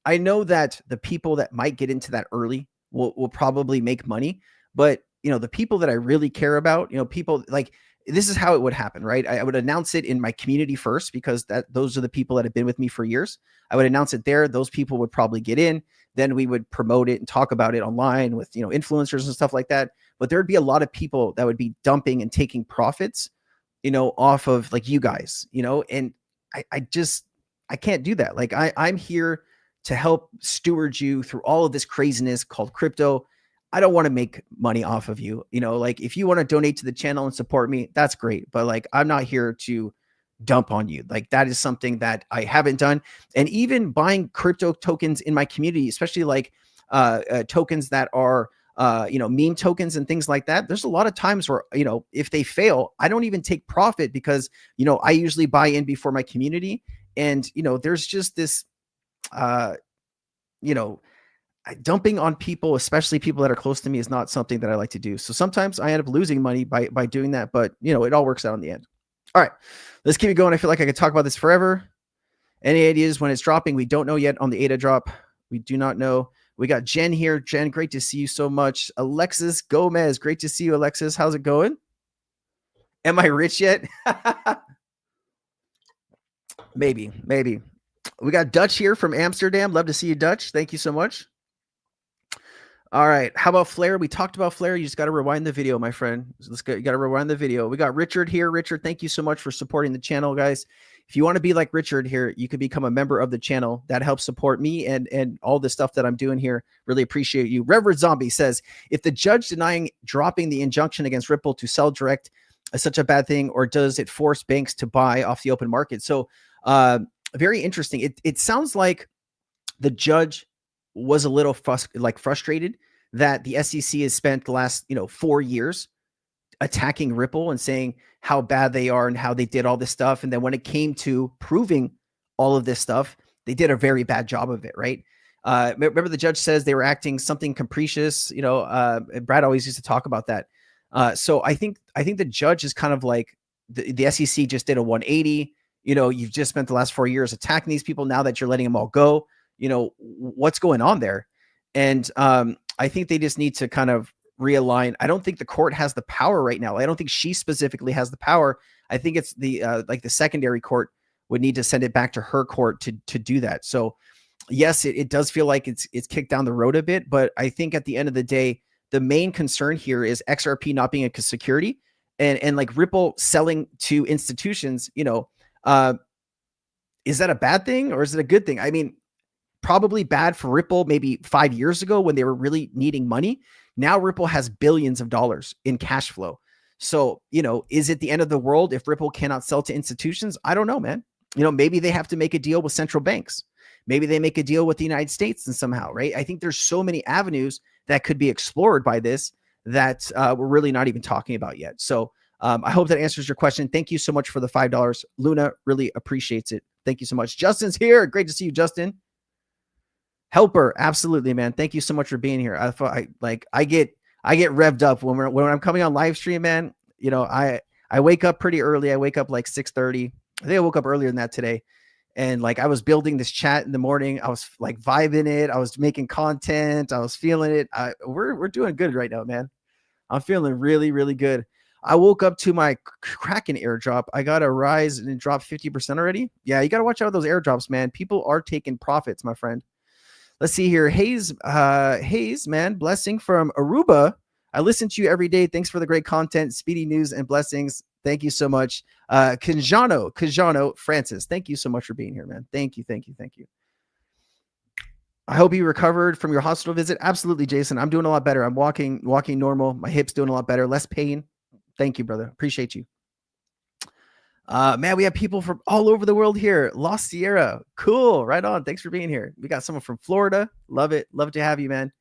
Speaker 1: I know that the people that might get into that early will probably make money, but the people that I really care about, people like, this is how it would happen, right? I would announce it in my community first, because those are the people that have been with me for years. I would announce it there. Those people would probably get in. Then we would promote it and talk about it online with, influencers and stuff like that. But there'd be a lot of people that would be dumping and taking profits, off of like you guys, and I can't do that. Like I'm here to help steward you through all of this craziness called crypto. I don't want to make money off of you. Like if you want to donate to the channel and support me, that's great. But like, I'm not here to dump on you. Like that is something that I haven't done. And even buying crypto tokens in my community, especially like tokens that are, meme tokens and things like that. There's a lot of times where, if they fail, I don't even take profit because, I usually buy in before my community. And, there's just this, dumping on people, especially people that are close to me, is not something that I like to do. So sometimes I end up losing money by doing that, but it all works out in the end. All right, let's keep it going. I feel like I could talk about this forever. Any ideas when it's dropping? We don't know yet on the ADA drop. We do not know. We got Jen here. Jen, great to see you so much. Alexis Gomez, great to see you, Alexis. How's it going? Am I rich yet? Maybe. We got Dutch here from Amsterdam. Love to see you, Dutch. Thank you so much. All right. How about Flare? We talked about Flare. You just got to rewind the video, my friend. Let's go. You got to rewind the video. We got Richard here. Richard, thank you so much for supporting the channel, guys. If you want to be like Richard here, you can become a member of the channel. That helps support me and all the stuff that I'm doing here. Really appreciate you. Reverend Zombie says, if the judge denying dropping the injunction against Ripple to sell direct is such a bad thing, or does it force banks to buy off the open market? So very interesting. It sounds like the judge was a little frustrated that the SEC has spent the last 4 years attacking Ripple and saying how bad they are and how they did all this stuff. And then when it came to proving all of this stuff, they did a very bad job of it, right? Remember the judge says they were acting something capricious, Brad always used to talk about that. So I think the judge is kind of like the SEC just did a 180. You've just spent the last 4 years attacking these people. Now that you're letting them all go, what's going on there? And I think they just need to kind of realign. I don't think the court has the power right now. I don't think she specifically has the power. I think it's the the secondary court would need to send it back to her court to do that. So yes, it does feel like it's kicked down the road a bit, but I think at the end of the day, the main concern here is XRP not being a security and like Ripple selling to institutions, is that a bad thing or is it a good thing? I mean, probably bad for Ripple maybe 5 years ago when they were really needing money. Now Ripple has billions of dollars in cash flow. So, is it the end of the world if Ripple cannot sell to institutions? I don't know, man. Maybe they have to make a deal with central banks. Maybe they make a deal with the United States and somehow, right? I think there's so many avenues that could be explored by this that we're really not even talking about yet. So I hope that answers your question. Thank you so much for the $5. Luna really appreciates it. Thank you so much. Justin's here. Great to see you, Justin. Helper, absolutely, man. Thank you so much for being here. I get revved up when I'm coming on live stream, man. I wake up pretty early. I wake up like 6:30. I think I woke up earlier than that today. And like I was building this chat in the morning. I was like vibing it. I was making content. I was feeling it. We're doing good right now, man. I'm feeling really, really good. I woke up to my Kraken airdrop. I got a rise and it dropped 50% already. Yeah, you got to watch out those airdrops, man. People are taking profits, my friend. Let's see here. Hayes, man, blessing from Aruba. I listen to you every day. Thanks for the great content, speedy news, and blessings. Thank you so much. Kajano, Francis, thank you so much for being here, man. Thank you. I hope you recovered from your hospital visit. Absolutely, Jason. I'm doing a lot better. I'm walking normal. My hip's doing a lot better. Less pain. Thank you, brother. Appreciate you. Man, we have people from all over the world here. Lost Sierra. Cool. Right on. Thanks for being here. We got someone from Florida. Love it. Love to have you, man.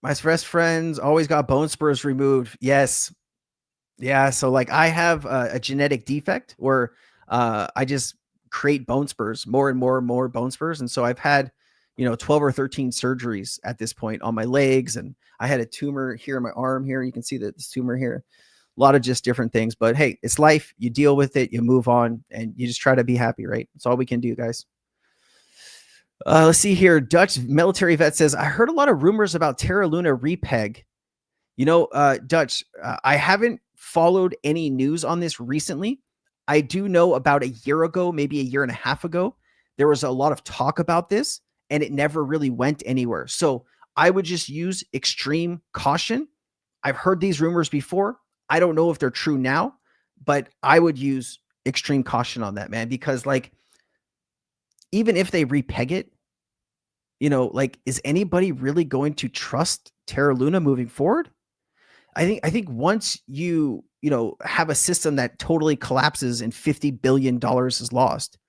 Speaker 1: My best friends always got bone spurs removed. Yes. Yeah. So like I have a genetic defect where I just create bone spurs, more and more bone spurs. And so I've had, 12 or 13 surgeries at this point on my legs. And I had a tumor here in my arm here. You can see that this tumor here. A lot of just different things, but hey, it's life. You deal with it, you move on, and you just try to be happy, right? That's all we can do, guys. Let's see here. Dutch military vet says, I heard a lot of rumors about Terra Luna repeg. Dutch, I haven't followed any news on this recently. I do know about a year ago, maybe a year and a half ago, there was a lot of talk about this, and it never really went anywhere. So I would just use extreme caution. I've heard these rumors before. I don't know if they're true now, but I would use extreme caution on that, man, because like, even if they repeg it, is anybody really going to trust Terra Luna moving forward? I think once you have a system that totally collapses and $50 billion is lost,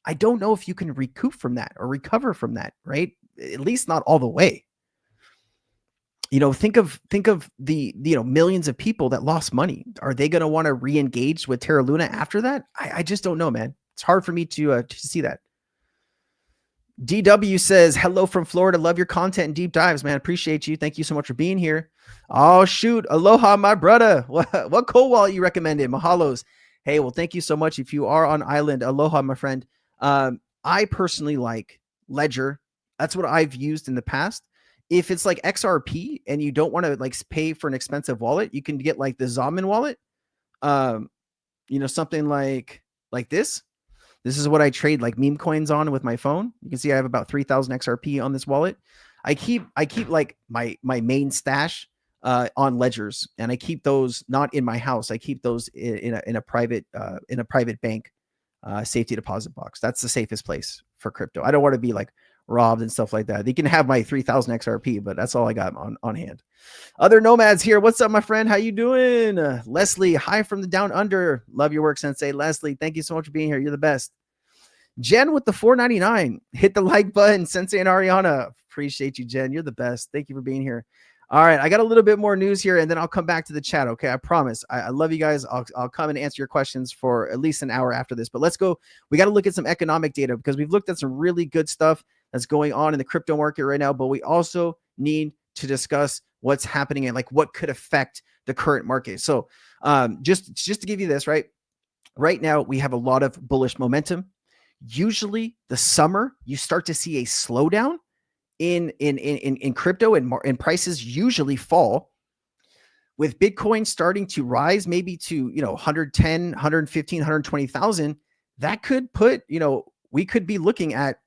Speaker 1: I don't know if you can recoup from that or recover from that, right? At least not all the way. Think of the millions of people that lost money. Are they going to want to re-engage with Terra Luna after that? I just don't know, man. It's hard for me to see that. DW says, hello from Florida. Love your content and deep dives, man. Appreciate you. Thank you so much for being here. Oh, shoot. Aloha, my brother. What cold wallet you recommended? Mahalos. Hey, well, thank you so much. If you are on island, aloha, my friend. I personally like Ledger. That's what I've used in the past. If it's like XRP and you don't want to like pay for an expensive wallet, you can get like the Zaman wallet. Something like this. This is what I trade like meme coins on with my phone. You can see I have about 3,000 XRP on this wallet. I keep like my main stash on ledgers, and I keep those not in my house. I keep those in a private bank safety deposit box. That's the safest place for crypto. I don't want to be like robbed and stuff like that. They can have my 3,000 XRP, but that's all I got on hand. Other nomads here. What's up, my friend? How you doing? Leslie, hi from the down under. Love your work, Sensei. Leslie, thank you so much for being here. You're the best. Jen with the $4.99. Hit the like button, Sensei and Ariana. Appreciate you, Jen. You're the best. Thank you for being here. All right, I got a little bit more news here, and then I'll come back to the chat. Okay, I promise. I love you guys. I'll come and answer your questions for at least an hour after this. But let's go. We got to look at some economic data because we've looked at some really good stuff that's going on in the crypto market right now. But we also need to discuss what's happening and like what could affect the current market. So just to give you this, right now we have a lot of bullish momentum. Usually the summer you start to see a slowdown in crypto, and prices usually fall. With Bitcoin starting to rise maybe to 110, 115, 120,000, that could put, we could be looking at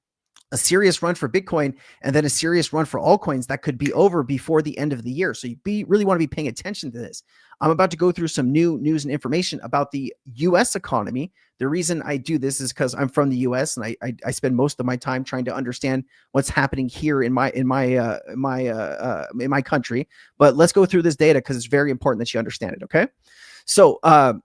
Speaker 1: a serious run for Bitcoin and then a serious run for altcoins that could be over before the end of the year. So you really want to be paying attention to this. I'm about to go through some new news and information about the U.S. economy. The reason I do this is because I'm from the U.S. and I spend most of my time trying to understand what's happening here in my country. But let's go through this data because it's very important that you understand it. Okay. So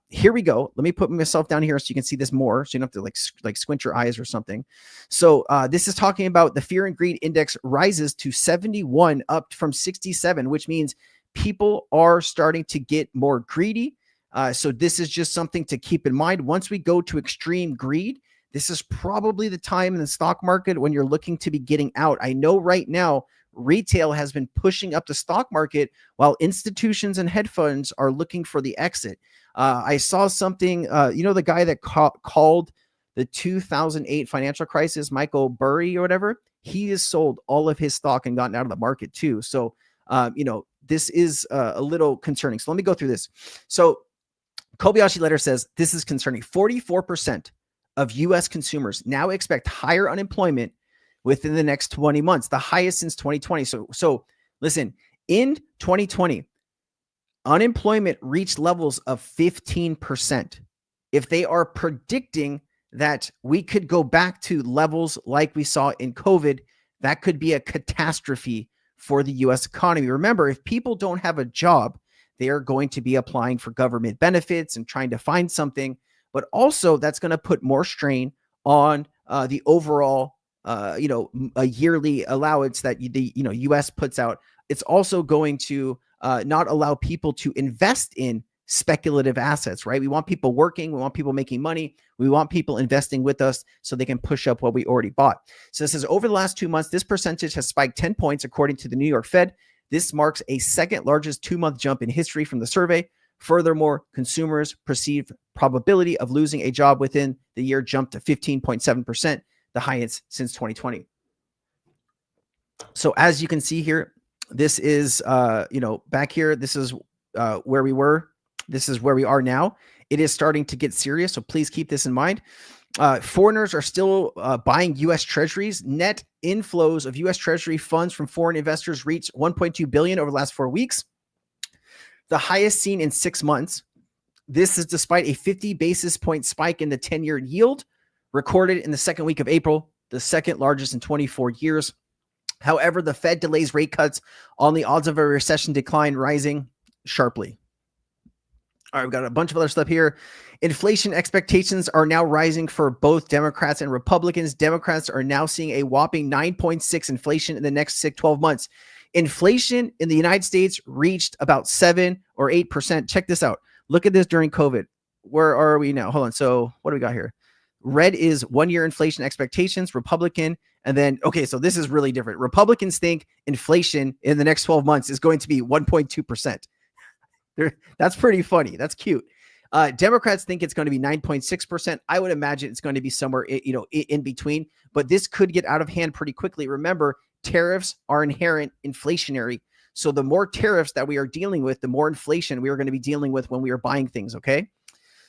Speaker 1: here we go. Let me put myself down here so you can see this more. So you don't have to like squint your eyes or something. So this is talking about the fear and greed index rises to 71 up from 67, which means people are starting to get more greedy. So this is just something to keep in mind. Once we go to extreme greed, this is probably the time in the stock market when you're looking to be getting out. I know right now, retail has been pushing up the stock market while institutions and hedge funds are looking for the exit. I saw something, the guy that called the 2008 financial crisis, Michael Burry or whatever, he has sold all of his stock and gotten out of the market too. So, this is a little concerning. So let me go through this. So Kobayashi letter says this is concerning. 44% of U.S. consumers now expect higher unemployment within the next 20 months, the highest since 2020. So listen, in 2020, unemployment reached levels of 15%. If they are predicting that we could go back to levels like we saw in COVID, that could be a catastrophe for the U.S. economy. Remember, if people don't have a job, they are going to be applying for government benefits and trying to find something. but also that's going to put more strain on the overall, a yearly allowance that the U.S. puts out. It's also going to not allow people to invest in speculative assets, right? We want people working. We want people making money. We want people investing with us so they can push up what we already bought. So it says over the last 2 months, this percentage has spiked 10 points, according to the New York Fed. This marks a second largest 2-month jump in history from the survey. Furthermore, consumers' perceived probability of losing a job within the year jumped to 15.7%, the highest since 2020. So as you can see here, this is, back here, this is where we were. This is where we are now. It is starting to get serious, so please keep this in mind. Foreigners are still buying U.S. Treasuries. Net inflows of U.S. Treasury funds from foreign investors reached $1.2 billion over the last 4 weeks, the highest seen in 6 months. This is despite a 50 basis point spike in the 10-year yield recorded in the second week of April, the second largest in 24 years. However, the Fed delays rate cuts on the odds of a recession decline rising sharply. All right, we've got a bunch of other stuff here. Inflation expectations are now rising for both Democrats and Republicans. Democrats are now seeing a whopping 9.6 inflation in the next 12 months. Inflation in the United States reached about 7 or 8%. Check this out. Look at this during COVID. Where are we now? Hold on. So what do we got here? Red is 1-year inflation expectations, Republican. And then, okay, so this is really different. Republicans think inflation in the next 12 months is going to be 1.2%. That's pretty funny. That's cute. Democrats think it's going to be 9.6%. I would imagine it's going to be somewhere, in between, but this could get out of hand pretty quickly. Remember, tariffs are inherent inflationary. So the more tariffs that we are dealing with, the more inflation we are going to be dealing with when we are buying things. Okay.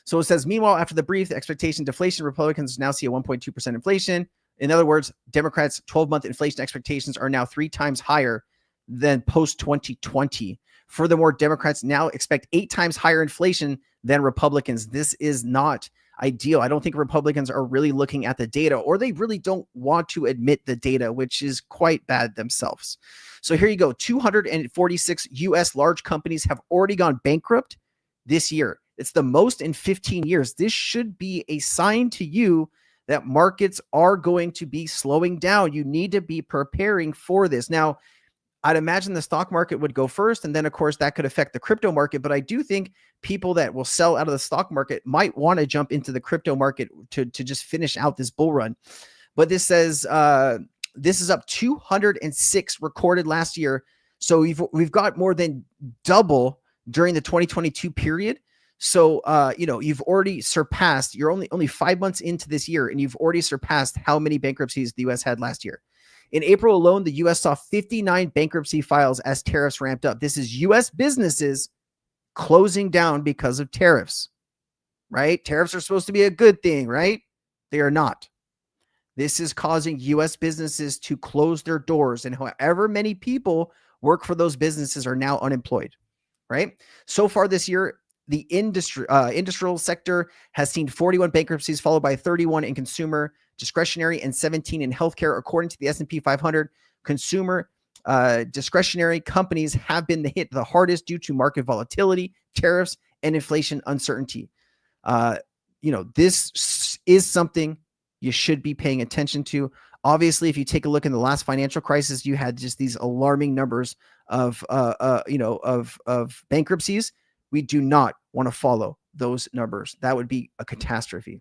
Speaker 1: So it says, meanwhile, after the brief expectation deflation, Republicans now see a 1.2% inflation. In other words, Democrats' 12-month inflation expectations are now 3 times higher than post 2020. Furthermore, Democrats now expect 8 times higher inflation than Republicans. This is not ideal. I don't think Republicans are really looking at the data, or they really don't want to admit the data, which is quite bad themselves. So here you go. 246 U.S. large companies have already gone bankrupt this year. It's the most in 15 years. This should be a sign to you that markets are going to be slowing down. You need to be preparing for this. Now, I'd imagine the stock market would go first, and then, of course, that could affect the crypto market. But I do think people that will sell out of the stock market might want to jump into the crypto market to just finish out this bull run. But this says this is up 206 recorded last year. So we've got more than double during the 2022 period. So, you've already surpassed, you're only 5 months into this year, and you've already surpassed how many bankruptcies the U.S. had last year. In April alone, the U.S. saw 59 bankruptcy files as tariffs ramped up. This is U.S. businesses closing down because of tariffs, right? Tariffs are supposed to be a good thing, right? They are not. This is causing U.S. businesses to close their doors, and however many people work for those businesses are now unemployed, right? So far this year, the industrial sector has seen 41 bankruptcies, followed by 31 in consumer discretionary and 17 in healthcare. According to the S&P 500, consumer discretionary companies have been hit the hardest due to market volatility, tariffs, and inflation uncertainty. This is something you should be paying attention to. Obviously, if you take a look in the last financial crisis, you had just these alarming numbers of bankruptcies. We do not want to follow those numbers. That would be a catastrophe.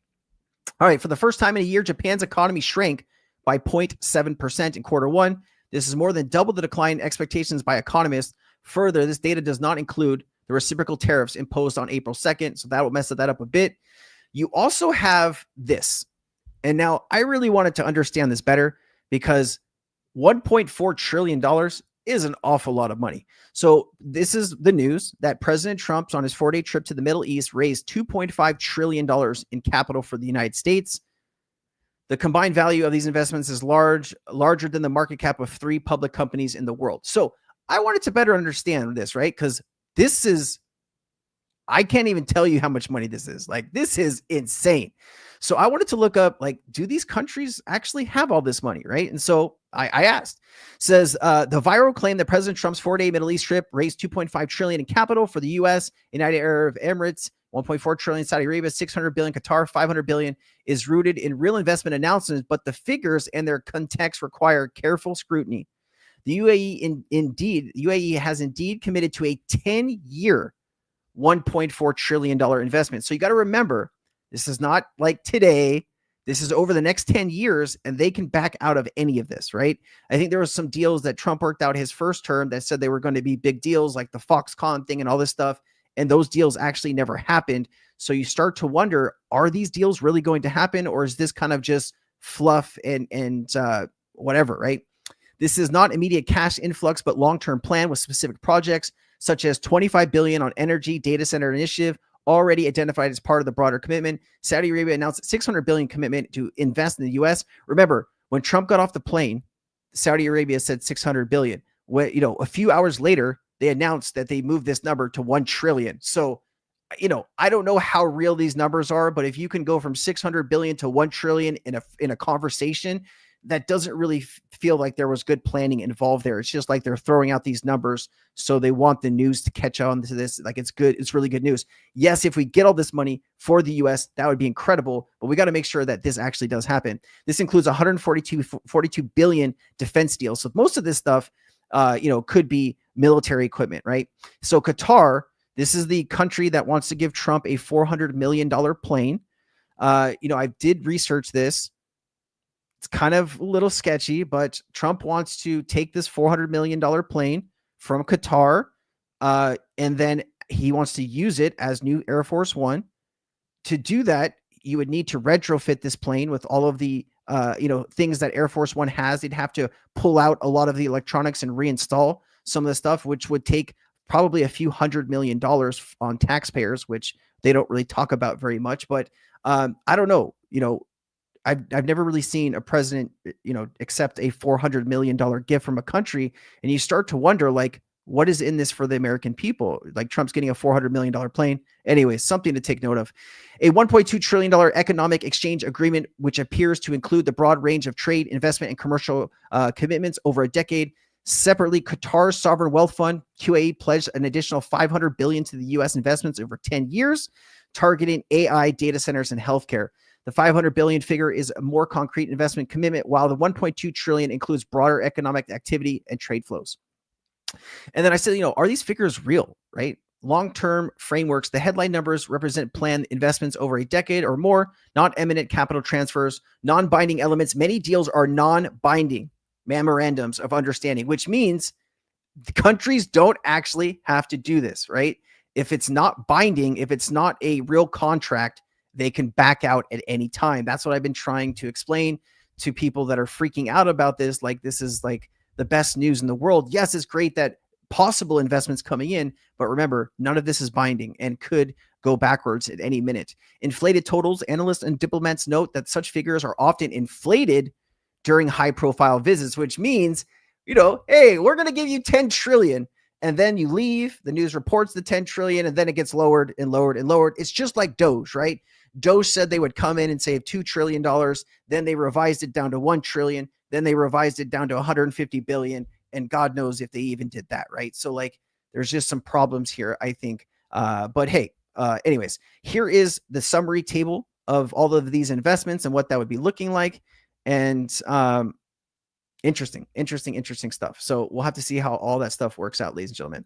Speaker 1: All right, for the first time in a year, Japan's economy shrank by 0.7% in quarter one. This is more than double the decline in expectations by economists. Further, this data does not include the reciprocal tariffs imposed on April 2nd, so that will mess that up a bit. You also have this. And now I really wanted to understand this better, because $1.4 trillion is an awful lot of money. So this is the news that President Trump's on his 4-day trip to the Middle East raised $2.5 trillion in capital for the United States. The combined value of these investments is larger than the market cap of 3 public companies in the world. So I wanted to better understand this, right? Because this is, I can't even tell you how much money this is. Like, this is insane. So I wanted to look up, like, do these countries actually have all this money, right? And so I asked. Says the viral claim that President Trump's 4-day Middle East trip raised $2.5 trillion in capital for the U.S., United Arab Emirates, 1.4 trillion Saudi Arabia, 600 billion Qatar, 500 billion is rooted in real investment announcements, but the figures and their context require careful scrutiny. The UAE has indeed committed to a 10-year, $1.4 trillion investment. So you got to remember, this is not like today. This is over the next 10 years, and they can back out of any of this, right? I think there was some deals that Trump worked out his first term that said they were going to be big deals, like the Foxconn thing and all this stuff, and those deals actually never happened. So you start to wonder, are these deals really going to happen, or is this kind of just fluff and whatever, right? This is not immediate cash influx, but long-term plan with specific projects, such as $25 billion on energy data center initiative, already identified as part of the broader commitment. Saudi Arabia announced $600 billion commitment to invest in the U.S. Remember, when Trump got off the plane, Saudi Arabia said $600 billion. When, a few hours later, they announced that they moved this number to $1 trillion. So, I don't know how real these numbers are, but if you can go from $600 billion to $1 trillion in a conversation, that doesn't really feel like there was good planning involved there. It's just like they're throwing out these numbers so they want the news to catch on to this. Like, it's good. It's really good news. Yes, if we get all this money for the U.S., that would be incredible, but we got to make sure that this actually does happen. This includes 42 billion defense deals. So most of this stuff, could be military equipment, right? So Qatar, this is the country that wants to give Trump a $400 million plane. I did research this. It's kind of a little sketchy, but Trump wants to take this $400 million plane from Qatar, and then he wants to use it as new Air Force One. To do that, you would need to retrofit this plane with all of the things that Air Force One has. They'd have to pull out a lot of the electronics and reinstall some of the stuff, which would take probably a few $100 million on taxpayers, which they don't really talk about very much. But I don't know, I've never really seen a president, accept a $400 million gift from a country. And you start to wonder, like, what is in this for the American people? Like, Trump's getting a $400 million plane. Anyway, something to take note of. A $1.2 trillion economic exchange agreement, which appears to include the broad range of trade, investment, and commercial commitments over a decade. Separately, Qatar's sovereign wealth fund, QAE, pledged an additional $500 billion to the U.S. investments over 10 years, targeting AI, data centers, and healthcare. The $500 billion figure is a more concrete investment commitment, while the $1.2 trillion includes broader economic activity and trade flows. And then I said, are these figures real, right? Long-term frameworks, the headline numbers represent planned investments over a decade or more, not imminent capital transfers, non-binding elements. Many deals are non-binding memorandums of understanding, which means the countries don't actually have to do this, right? If it's not binding, if it's not a real contract, they can back out at any time. That's what I've been trying to explain to people that are freaking out about this. Like, this is like the best news in the world. Yes, it's great that possible investments coming in, but remember, none of this is binding and could go backwards at any minute. Inflated totals. Analysts and diplomats note that such figures are often inflated during high-profile visits, which means, hey, we're going to give you 10 trillion. And then you leave, the news reports the 10 trillion, and then it gets lowered and lowered and lowered. It's just like Doge, right? Doge said they would come in and save $2 trillion. Then they revised it down to 1 trillion. Then they revised it down to 150 billion. And God knows if they even did that, right? So, like, there's just some problems here, I think. But hey, anyways, here is the summary table of all of these investments and what that would be looking like. And interesting stuff. So we'll have to see how all that stuff works out, ladies and gentlemen.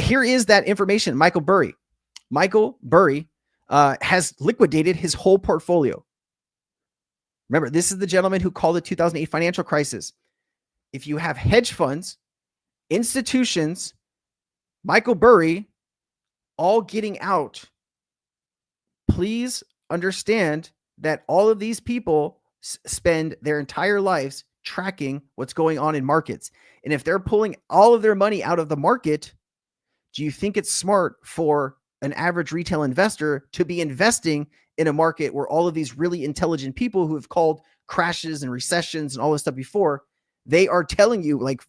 Speaker 1: Here is that information. Michael Burry has liquidated his whole portfolio. Remember, this is the gentleman who called the 2008 financial crisis. If you have hedge funds, institutions, Michael Burry, all getting out, please understand that all of these people spend their entire lives tracking what's going on in markets. And if they're pulling all of their money out of the market, do you think it's smart for an average retail investor to be investing in a market where all of these really intelligent people who have called crashes and recessions and all this stuff before, they are telling you like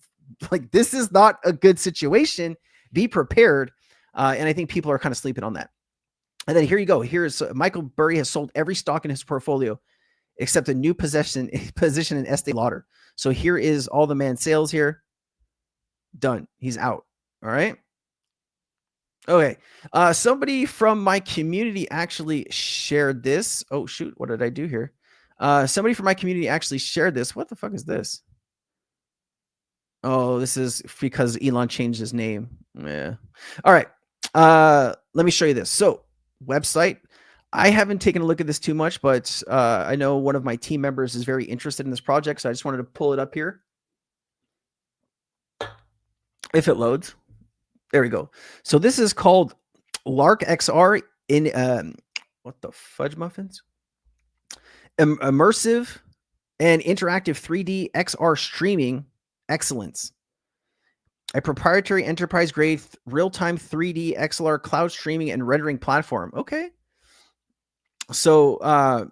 Speaker 1: this is not a good situation. Be prepared. And I think people are kind of sleeping on that. And then here you go. Here's Michael Burry has sold every stock in his portfolio except a new position in Estee Lauder. So here is all the man sales here. Done. He's out. All right. Okay. Somebody from my community actually shared this. Oh, shoot. What did I do here? Somebody from my community actually shared this. What the fuck is this? Oh, this is because Elon changed his name. Yeah. All right. Let me show you this. So, website. I haven't taken a look at this too much, but I know one of my team members is very interested in this project, so I just wanted to pull it up here. If it loads. There we go. So this is called Lark XR in what the fudge muffins? Immersive and interactive 3D XR streaming excellence. A proprietary enterprise-grade real-time 3D XLR cloud streaming and rendering platform. Okay. So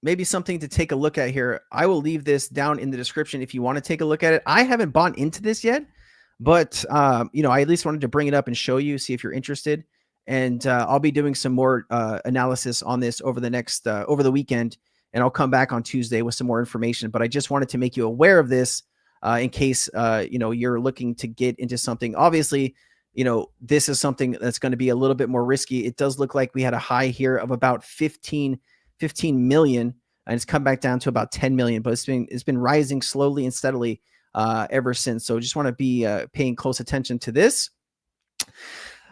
Speaker 1: maybe something to take a look at here. I will leave this down in the description if you want to take a look at it. I haven't bought into this yet, but you know, I at least wanted to bring it up and show you, see if you're interested. And I'll be doing some more analysis on this over the next over the weekend, and I'll come back on Tuesday with some more information. But I just wanted to make you aware of this in case you know, you're looking to get into something. Obviously, you know, this is something that's going to be a little bit more risky. It does look like we had a high here of about 15 million, and it's come back down to about 10 million, but it's been rising slowly and steadily ever since. So just want to be paying close attention to this.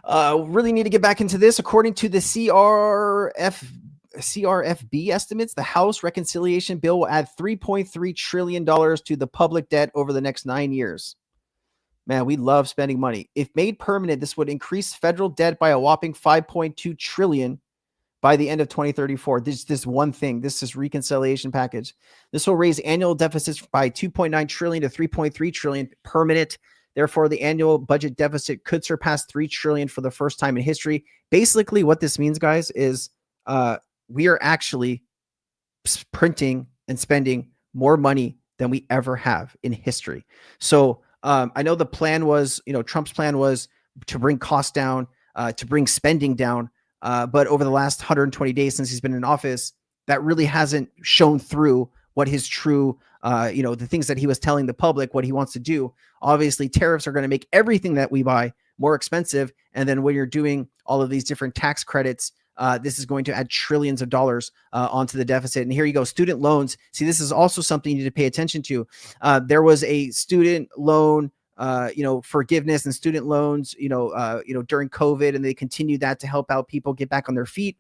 Speaker 1: Really need to get back into this. According to the CRFB estimates, the House reconciliation bill will add $3.3 trillion to the public debt over the next 9 years. Man, we love spending money. If made permanent, this would increase federal debt by a whopping $5.2 trillion by the end of 2034. This one thing, this reconciliation package. This will raise annual deficits by 2.9 trillion to 3.3 trillion permanent. Therefore, the annual budget deficit could surpass 3 trillion for the first time in history. Basically, what this means, guys, is we are actually printing and spending more money than we ever have in history. So I know the plan was, you know, Trump's plan was to bring costs down, to bring spending down. But over the last 120 days since he's been in office, that really hasn't shown through what his true, you know, the things that he was telling the public, what he wants to do. Obviously, tariffs are going to make everything that we buy more expensive. And then when you're doing all of these different tax credits, this is going to add trillions of dollars onto the deficit. And here you go, student loans. See, this is also something you need to pay attention to. There was a student loan you know, forgiveness and student loans, you know, during COVID, and they continued that to help out people get back on their feet.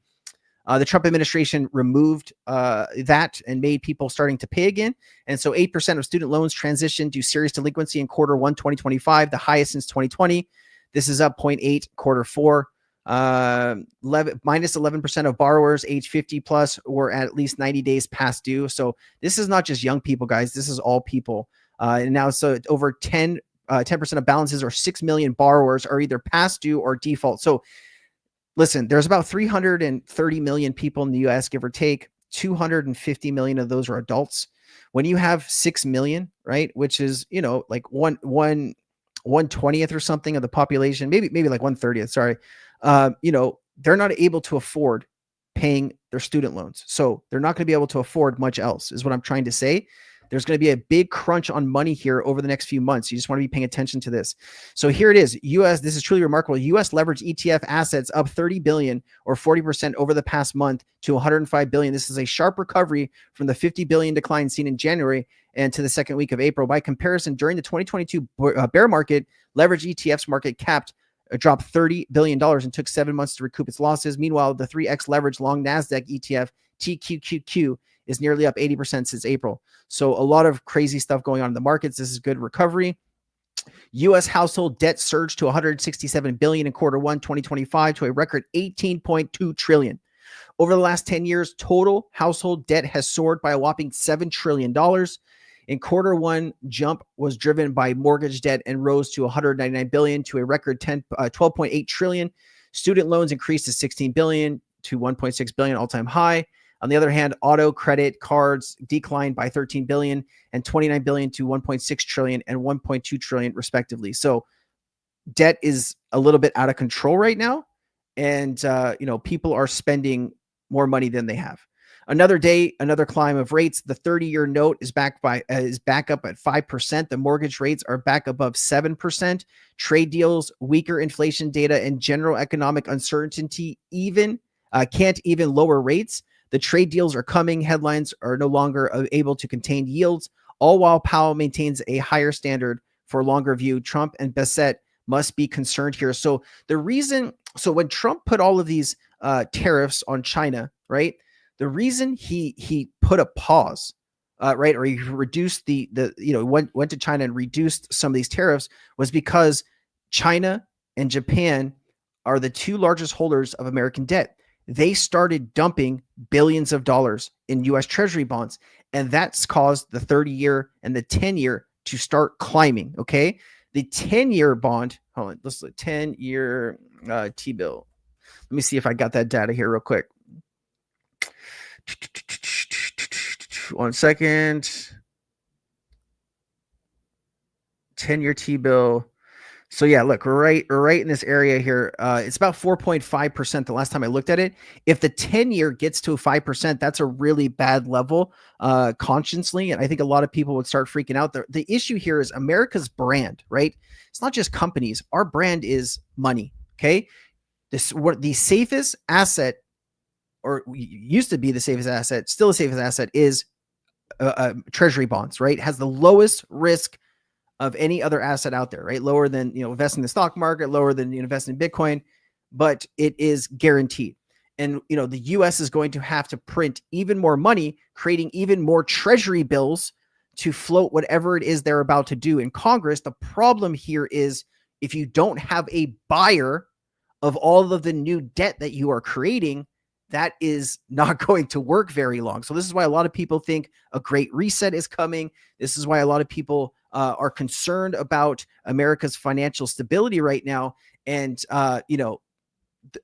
Speaker 1: The Trump administration removed that and made people starting to pay again. And so 8% of student loans transitioned to serious delinquency in Q1 2025, the highest since 2020. This is up 0.8 Q4. Minus 11% of borrowers age 50 plus were at least 90 days past due. So this is not just young people, guys. This is all people. And now so over 10% of balances, or 6 million borrowers, are either past due or default. So listen, there's about 330 million people in the US, give or take. 250 million of those are adults. When you have 6 million, right, which is, you know, like 1/20th or something of the population, maybe like 1/30th, sorry. You know, they're not able to afford paying their student loans. So they're not going to be able to afford much else, is what I'm trying to say. There's going to be a big crunch on money here over the next few months. You just want to be paying attention to this. So here it is. This is truly remarkable. US leveraged ETF assets up 30 billion or 40% over the past month to 105 billion. This is a sharp recovery from the 50 billion decline seen in January and to the second week of April. By comparison, during the 2022 bear market, leveraged ETFs market dropped $30 billion and took 7 months to recoup its losses. Meanwhile, the 3X leveraged long NASDAQ ETF TQQQ is nearly up 80% since April. So a lot of crazy stuff going on in the markets. This is good recovery. U.S. household debt surged to $167 billion in Q1 2025 to a record $18.2 trillion. Over the last 10 years, total household debt has soared by a whopping $7 trillion. In Q1, jump was driven by mortgage debt and rose to $199 billion to a record 12.8 trillion. Student loans increased to $16 billion to $1.6 billion, all-time high. On the other hand, auto credit cards declined by 13 billion and 29 billion to 1.6 trillion and 1.2 trillion respectively. So debt is a little bit out of control right now. And, you know, people are spending more money than they have. Another day, another climb of rates. The 30-year note is back up at 5%. The mortgage rates are back above 7%. Trade deals, weaker inflation data, and general economic uncertainty can't even lower rates. The trade deals are coming. Headlines are no longer able to contain yields, all while Powell maintains a higher standard for longer view. Trump and Bassett must be concerned here. So when Trump put all of these tariffs on China, right? The reason he put a pause, right, or he reduced went to China and reduced some of these tariffs was because China and Japan are the two largest holders of American debt. They started dumping billions of dollars in U.S. Treasury bonds, and that's caused the 30-year and the 10-year to start climbing. Okay, the 10-year bond. Hold on, let's look. 10-year T-bill. Let me see if I got that data here real quick. 1 second. 10-year T-bill. So yeah, look, we're right in this area here. It's about 4.5% the last time I looked at it. If the 10-year gets to 5%, that's a really bad level consciously. And I think a lot of people would start freaking out. The issue here is America's brand, right? It's not just companies. Our brand is money, okay? The safest asset, or used to be the safest asset, still the safest asset, is treasury bonds, right? It has the lowest risk of any other asset out there, right? Lower than, investing in the stock market, lower than investing in Bitcoin, but it is guaranteed. And, the US is going to have to print even more money, creating even more treasury bills to float whatever it is they're about to do in Congress. The problem here is if you don't have a buyer of all of the new debt that you are creating, that is not going to work very long. So this is why a lot of people think a great reset is coming. This is why a lot of people are concerned about America's financial stability right now. And,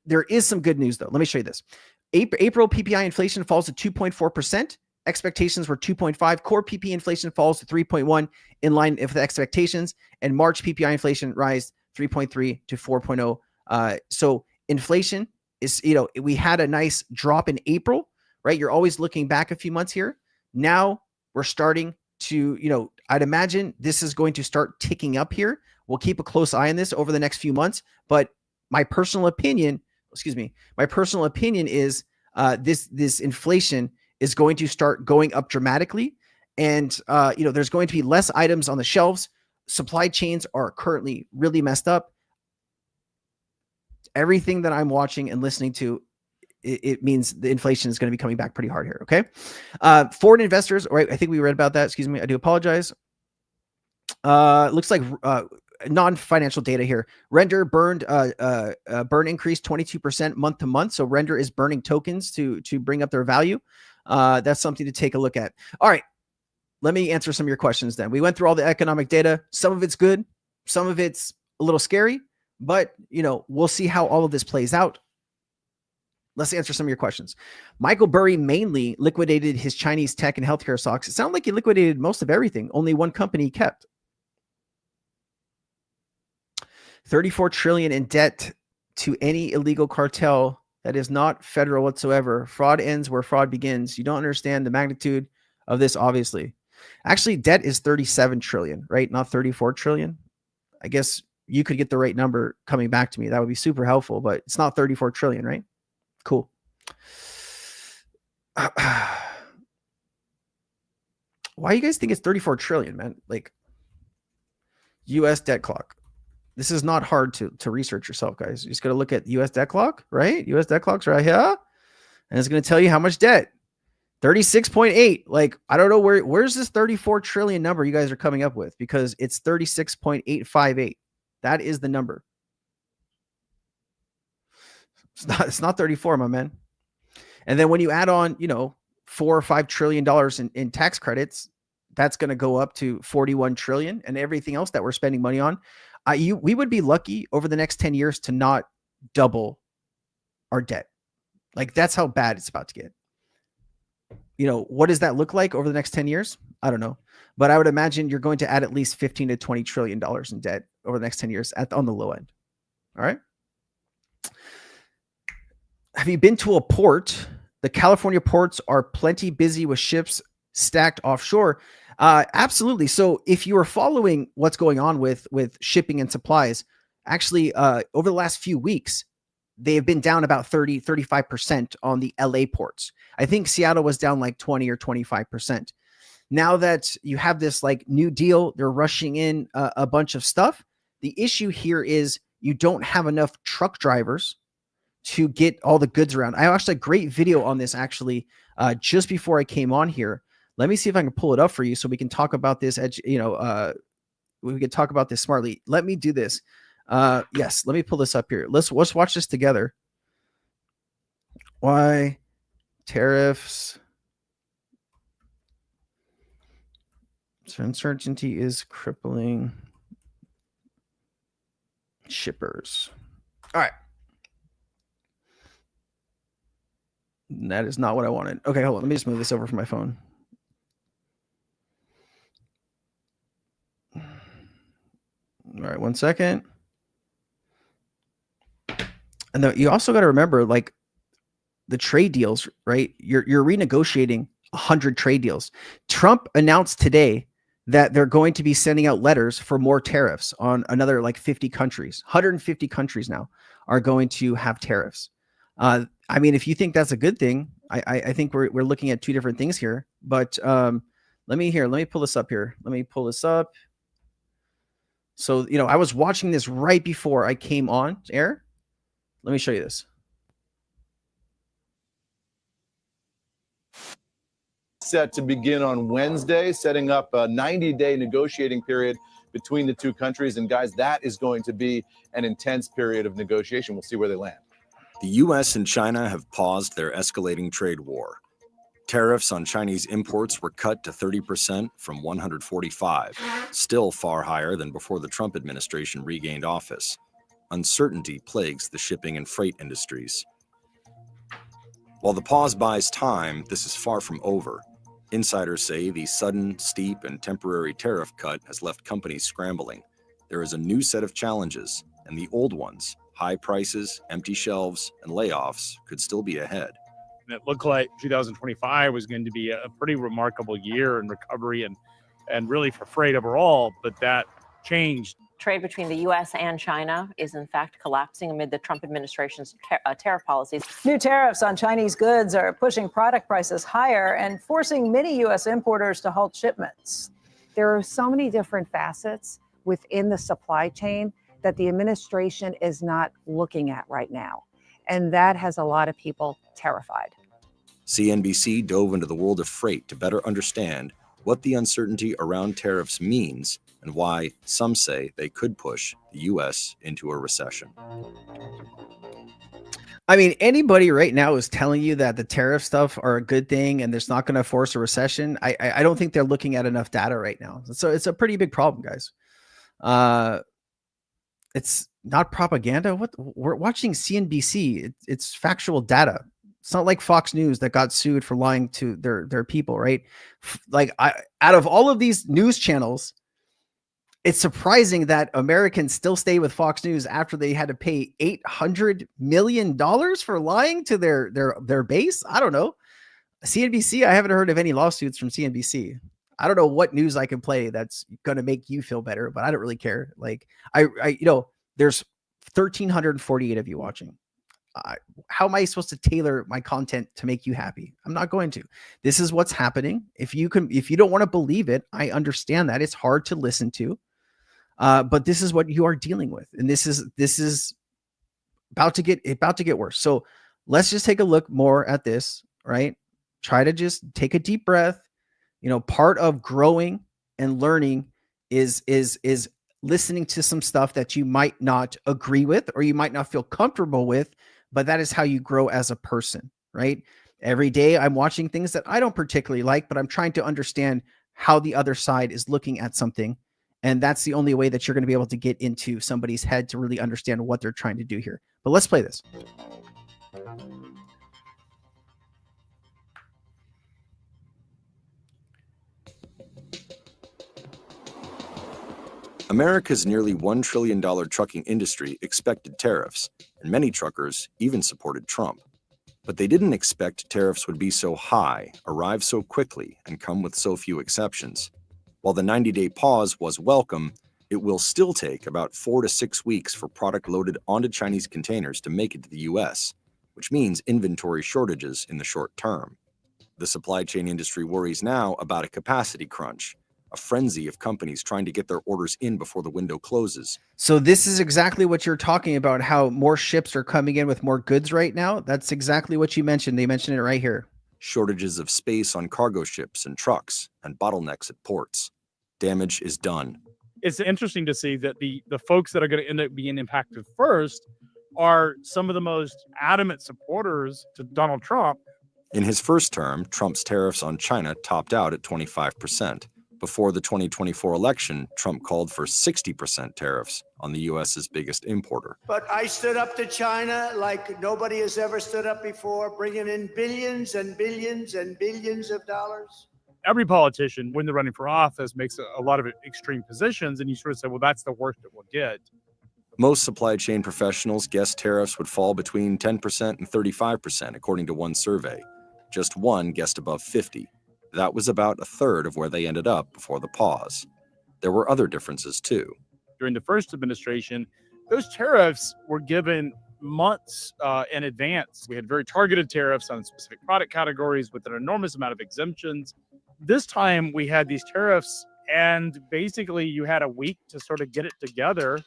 Speaker 1: there is some good news, though. Let me show you this. April PPI inflation falls to 2.4%. Expectations were 2.5. Core PPI inflation falls to 3.1, in line with the expectations. And March PPI inflation rise 3.3 to 4.0. So inflation is, we had a nice drop in April, right? You're always looking back a few months here. Now we're starting to, I'd imagine this is going to start ticking up here. We'll keep a close eye on this over the next few months. But my personal opinion is this inflation is going to start going up dramatically. And, there's going to be less items on the shelves. Supply chains are currently really messed up. Everything that I'm watching and listening to, it means the inflation is going to be coming back pretty hard here. Okay. Foreign investors, right? I think we read about that. Excuse me. I do apologize. Looks like non-financial data here. Render burn increased 22% month to month. So Render is burning tokens to bring up their value. That's something to take a look at. All right. Let me answer some of your questions then. We went through all the economic data. Some of it's good. Some of it's a little scary, but we'll see how all of this plays out. Let's answer some of your questions. Michael Burry mainly liquidated his Chinese tech and healthcare stocks. It sounded like he liquidated most of everything. Only one company kept. 34 trillion in debt to any illegal cartel that is not federal whatsoever. Fraud ends where fraud begins. You don't understand the magnitude of this, obviously. Actually, debt is 37 trillion, right? Not 34 trillion. I guess you could get the right number coming back to me. That would be super helpful, but it's not 34 trillion, right? Cool. Why you guys think it's 34 trillion, man? Like US debt clock. This is not hard to research yourself, guys. You just got to look at US debt clock, right? US debt clock's right here. And it's going to tell you how much debt. 36.8. Like, I don't know where's this 34 trillion number you guys are coming up with, because it's 36.858. That is the number. It's not 34, my man. And then when you add on, $4 or $5 trillion in tax credits, that's going to go up to 41 trillion, and everything else that we're spending money on. We would be lucky over the next 10 years to not double our debt. Like, that's how bad it's about to get. What does that look like over the next 10 years? I don't know. But I would imagine you're going to add at least $15 to $20 trillion in debt over the next 10 years on the low end. All right. Have you been to a port The California ports are plenty busy with ships stacked offshore. Absolutely. So if you are following what's going on with shipping and supplies, actually over the last few weeks, they have been down about 35% on the LA ports. I think Seattle was down like 20 or 25%. Now that you have this like new deal, they're rushing in a bunch of stuff. The issue here is you don't have enough truck drivers to get all the goods around. I watched a great video on this actually just before I came on here. Let me see if I can pull it up for you so we can talk about this. We can talk about this smartly. Let me do this. Yes, let me pull this up here. Let's watch this together. Why tariffs? So uncertainty is crippling shippers. All right. That is not what I wanted. Okay, hold on. Let me just move this over from my phone. All right, 1 second. And then you also got to remember, like, the trade deals, right? You're renegotiating 100 trade deals. Trump announced today that they're going to be sending out letters for more tariffs on another like 50 countries. 150 countries now are going to have tariffs. I mean, if you think that's a good thing, I think we're looking at two different things here. But let me pull this up here. Let me pull this up. So, I was watching this right before I came on air. Let me show you this.
Speaker 10: Set to begin on Wednesday, setting up a 90-day negotiating period between the two countries. And guys, that is going to be an intense period of negotiation. We'll see where they land.
Speaker 11: The U.S. and China have paused their escalating trade war. Tariffs on Chinese imports were cut to 30% from 145%, still far higher than before the Trump administration regained office. Uncertainty plagues the shipping and freight industries. While the pause buys time, this is far from over. Insiders say the sudden, steep, and temporary tariff cut has left companies scrambling. There is a new set of challenges, and the old ones, high prices, empty shelves, and layoffs, could still be ahead.
Speaker 12: It looked like 2025 was going to be a pretty remarkable year in recovery and really for freight overall, but that changed.
Speaker 13: Trade between the U.S. and China is in fact collapsing amid the Trump administration's tariff policies.
Speaker 14: New tariffs on Chinese goods are pushing product prices higher and forcing many U.S. importers to halt shipments.
Speaker 15: There are so many different facets within the supply chain that the administration is not looking at right now. And that has a lot of people terrified.
Speaker 11: CNBC dove into the world of freight to better understand what the uncertainty around tariffs means and why some say they could push the U.S. into a recession.
Speaker 1: I mean, anybody right now is telling you that the tariff stuff are a good thing and it's not going to force a recession. I don't think they're looking at enough data right now. So it's a pretty big problem, guys. It's not propaganda. What we're watching CNBC. It's factual data. It's not like Fox News that got sued for lying to their people, right? Like out of all of these news channels, it's surprising that Americans still stay with Fox News after they had to pay $800 million for lying to their base. I don't know. CNBC, I haven't heard of any lawsuits from CNBC. I don't know what news I can play that's going to make you feel better, but I don't really care. Like there's 1,348 of you watching. How am I supposed to tailor my content to make you happy? I'm not going to. This is what's happening. If you don't want to believe it, I understand that it's hard to listen to. But this is what you are dealing with. And this is about to get worse. So let's just take a look more at this, right? Try to just take a deep breath. Part of growing and learning is listening to some stuff that you might not agree with or you might not feel comfortable with, but that is how you grow as a person, right? Every day I'm watching things that I don't particularly like, but I'm trying to understand how the other side is looking at something. And that's the only way that you're going to be able to get into somebody's head to really understand what they're trying to do here. But let's play this.
Speaker 11: America's nearly $1 trillion trucking industry expected tariffs, and many truckers even supported Trump. But they didn't expect tariffs would be so high, arrive so quickly, and come with so few exceptions. While the 90-day pause was welcome, it will still take about 4 to 6 weeks for product loaded onto Chinese containers to make it to the US, which means inventory shortages in the short term. The supply chain industry worries now about a capacity crunch, a frenzy of companies trying to get their orders in before the window closes.
Speaker 1: So this is exactly what you're talking about, how more ships are coming in with more goods right now. That's exactly what you mentioned. They mentioned it right here.
Speaker 11: Shortages of space on cargo ships and trucks, and bottlenecks at ports. Damage is done.
Speaker 12: It's interesting to see that the folks that are going to end up being impacted first are some of the most adamant supporters to Donald Trump.
Speaker 11: In his first term, Trump's tariffs on China topped out at 25%. Before the 2024 election, Trump called for 60% tariffs on the US's biggest importer.
Speaker 16: But I stood up to China like nobody has ever stood up before, bringing in billions and billions and billions of dollars.
Speaker 12: Every politician, when they're running for office, makes a lot of extreme positions, and you sort of say, well, that's the worst it will get.
Speaker 11: Most supply chain professionals guessed tariffs would fall between 10% and 35%, according to one survey. Just one guessed above 50. That was about a third of where they ended up before the pause. There were other differences, too.
Speaker 12: During the first administration, those tariffs were given months in advance. We had very targeted tariffs on specific product categories with an enormous amount of exemptions. This time we had these tariffs, and basically you had a week to sort of get it together.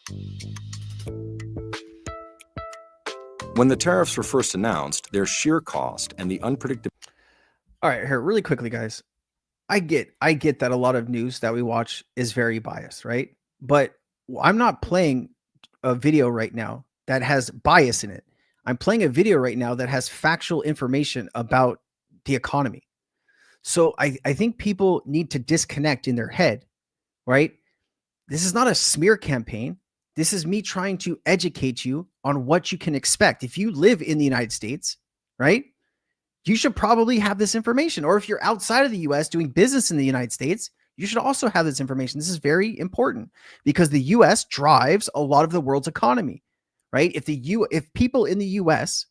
Speaker 11: When the tariffs were first announced, their sheer cost and the unpredictability.
Speaker 1: All right, here, really quickly, guys. I get that a lot of news that we watch is very biased, right? But I'm not playing a video right now that has bias in it. I'm playing a video right now that has factual information about the economy. So I think people need to disconnect in their head, right? This is not a smear campaign. This is me trying to educate you on what you can expect. If you live in the United States, right, you should probably have this information. Or if you're outside of the US doing business in the United States, you should also have this information. This is very important because the US drives a lot of the world's economy, right? If people in the US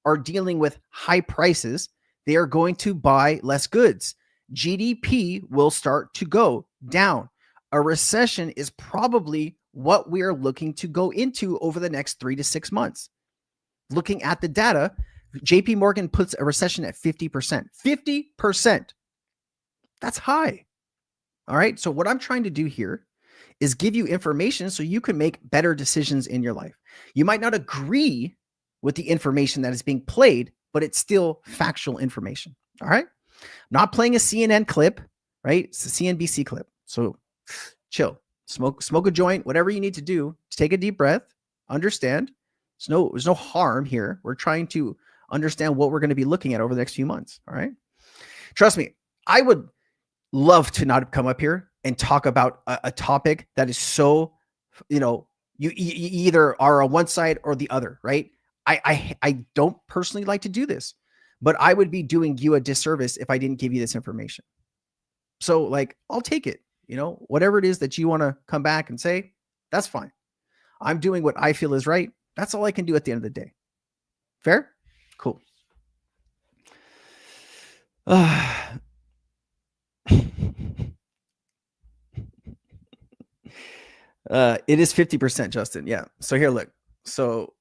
Speaker 1: are dealing with high prices, they are going to buy less goods. GDP will start to go down. A recession is probably what we are looking to go into over the next 3 to 6 months. Looking at the data, JP Morgan puts a recession at 50%. 50%. That's high. All right. So what I'm trying to do here is give you information so you can make better decisions in your life. You might not agree with the information that is being played, but it's still factual information. All right. I'm not playing a CNN clip, right? It's a CNBC clip. So chill, smoke a joint, whatever you need to do to take a deep breath, understand. There's no harm here. We're trying to understand what we're going to be looking at over the next few months. All right. Trust me, I would love to not come up here and talk about a topic that is so, you either are on one side or the other, right? I don't personally like to do this, but I would be doing you a disservice if I didn't give you this information. So like, I'll take it, whatever it is that you want to come back and say, that's fine. I'm doing what I feel is right. That's all I can do at the end of the day. Fair? Cool. It is 50%, Justin. Yeah. So here, look. So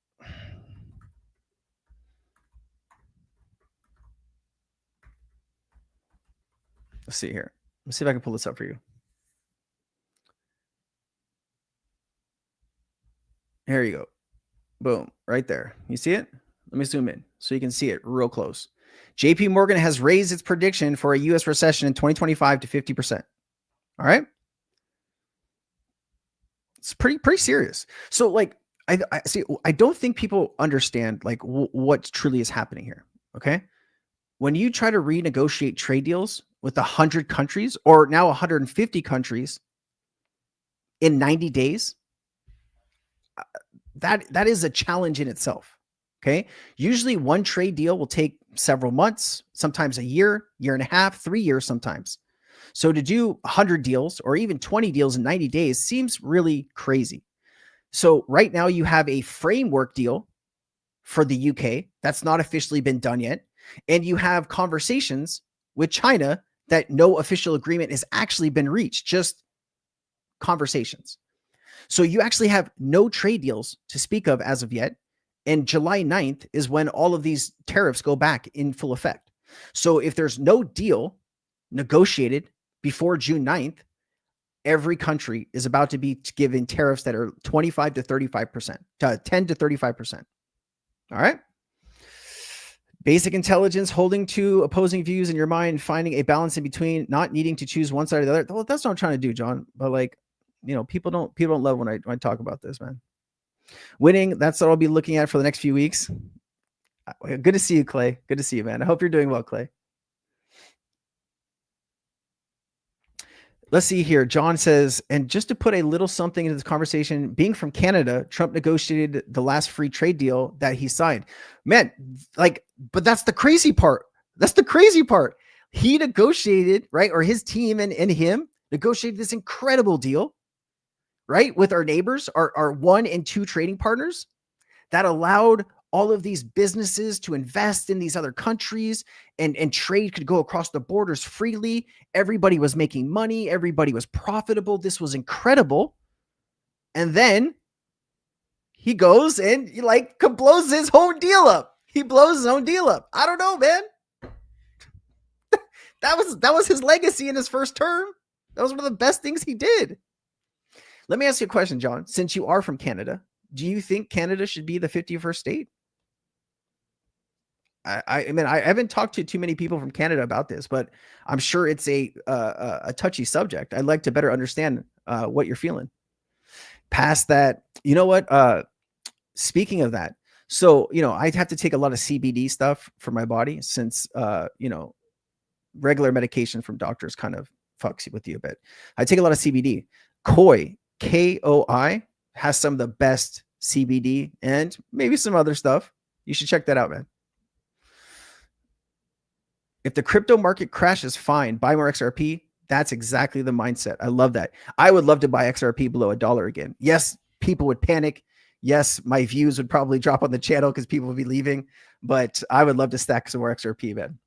Speaker 1: let's see here. Let's see if I can pull this up for you. Here you go. Boom. Right there. You see it? Let me zoom in so you can see it real close. JP Morgan has raised its prediction for a US recession in 2025 to 50%. All right. It's pretty serious. So like, I see, I don't think people understand like what truly is happening here. Okay. When you try to renegotiate trade deals with 100 countries or now 150 countries in 90 days, that is a challenge in itself. Okay. Usually one trade deal will take several months, sometimes a year and a half, 3 years sometimes. So to do 100 deals or even 20 deals in 90 days seems really crazy. So right now you have a framework deal for the UK. That's not officially been done yet. And you have conversations with China that no official agreement has actually been reached, just conversations. So you actually have no trade deals to speak of as of yet. And July 9th is when all of these tariffs go back in full effect. So if there's no deal negotiated before June 9th, every country is about to be given tariffs that are 25 to 35%, 10 to 35%. All right. Basic intelligence, holding to opposing views in your mind, finding a balance in between, not needing to choose one side or the other. Well, that's what I'm trying to do, John. But like, you know, people don't love when I talk about this, man. Winning, that's what I'll be looking at for the next few weeks. Good to see you, Clay. Good to see you, man. I hope you're doing well, Clay. Let's see here. John says, and just to put a little something into this conversation, being from Canada, Trump negotiated the last free trade deal that he signed. Man, like, but that's the crazy part. That's the crazy part. He negotiated, right? Or his team and him negotiated this incredible deal, right? With our neighbors, our 1 and 2 trading partners that allowed all of these businesses to invest in these other countries and trade could go across the borders freely. Everybody was making money. Everybody was profitable. This was incredible. And then he goes and he like blows his own deal up. He blows his own deal up. I don't know, man. That was his legacy in his first term. That was one of the best things he did. Let me ask you a question, John. Since you are from Canada, do you think Canada should be the 51st state? I mean, I haven't talked to too many people from Canada about this, but I'm sure it's a touchy subject. I'd like to better understand what you're feeling. Past that, you know what? Speaking of that, so, you know, I'd have to take a lot of CBD stuff for my body since, you know, regular medication from doctors kind of fucks with you a bit. I take a lot of CBD. Koi, KOI, has some of the best CBD and maybe some other stuff. You should check that out, man. If the crypto market crashes, fine, buy more XRP. That's exactly the mindset. I love that. I would love to buy XRP below $1 again. Yes, people would panic. Yes, my views would probably drop on the channel because people would be leaving, but I would love to stack some more XRP, man.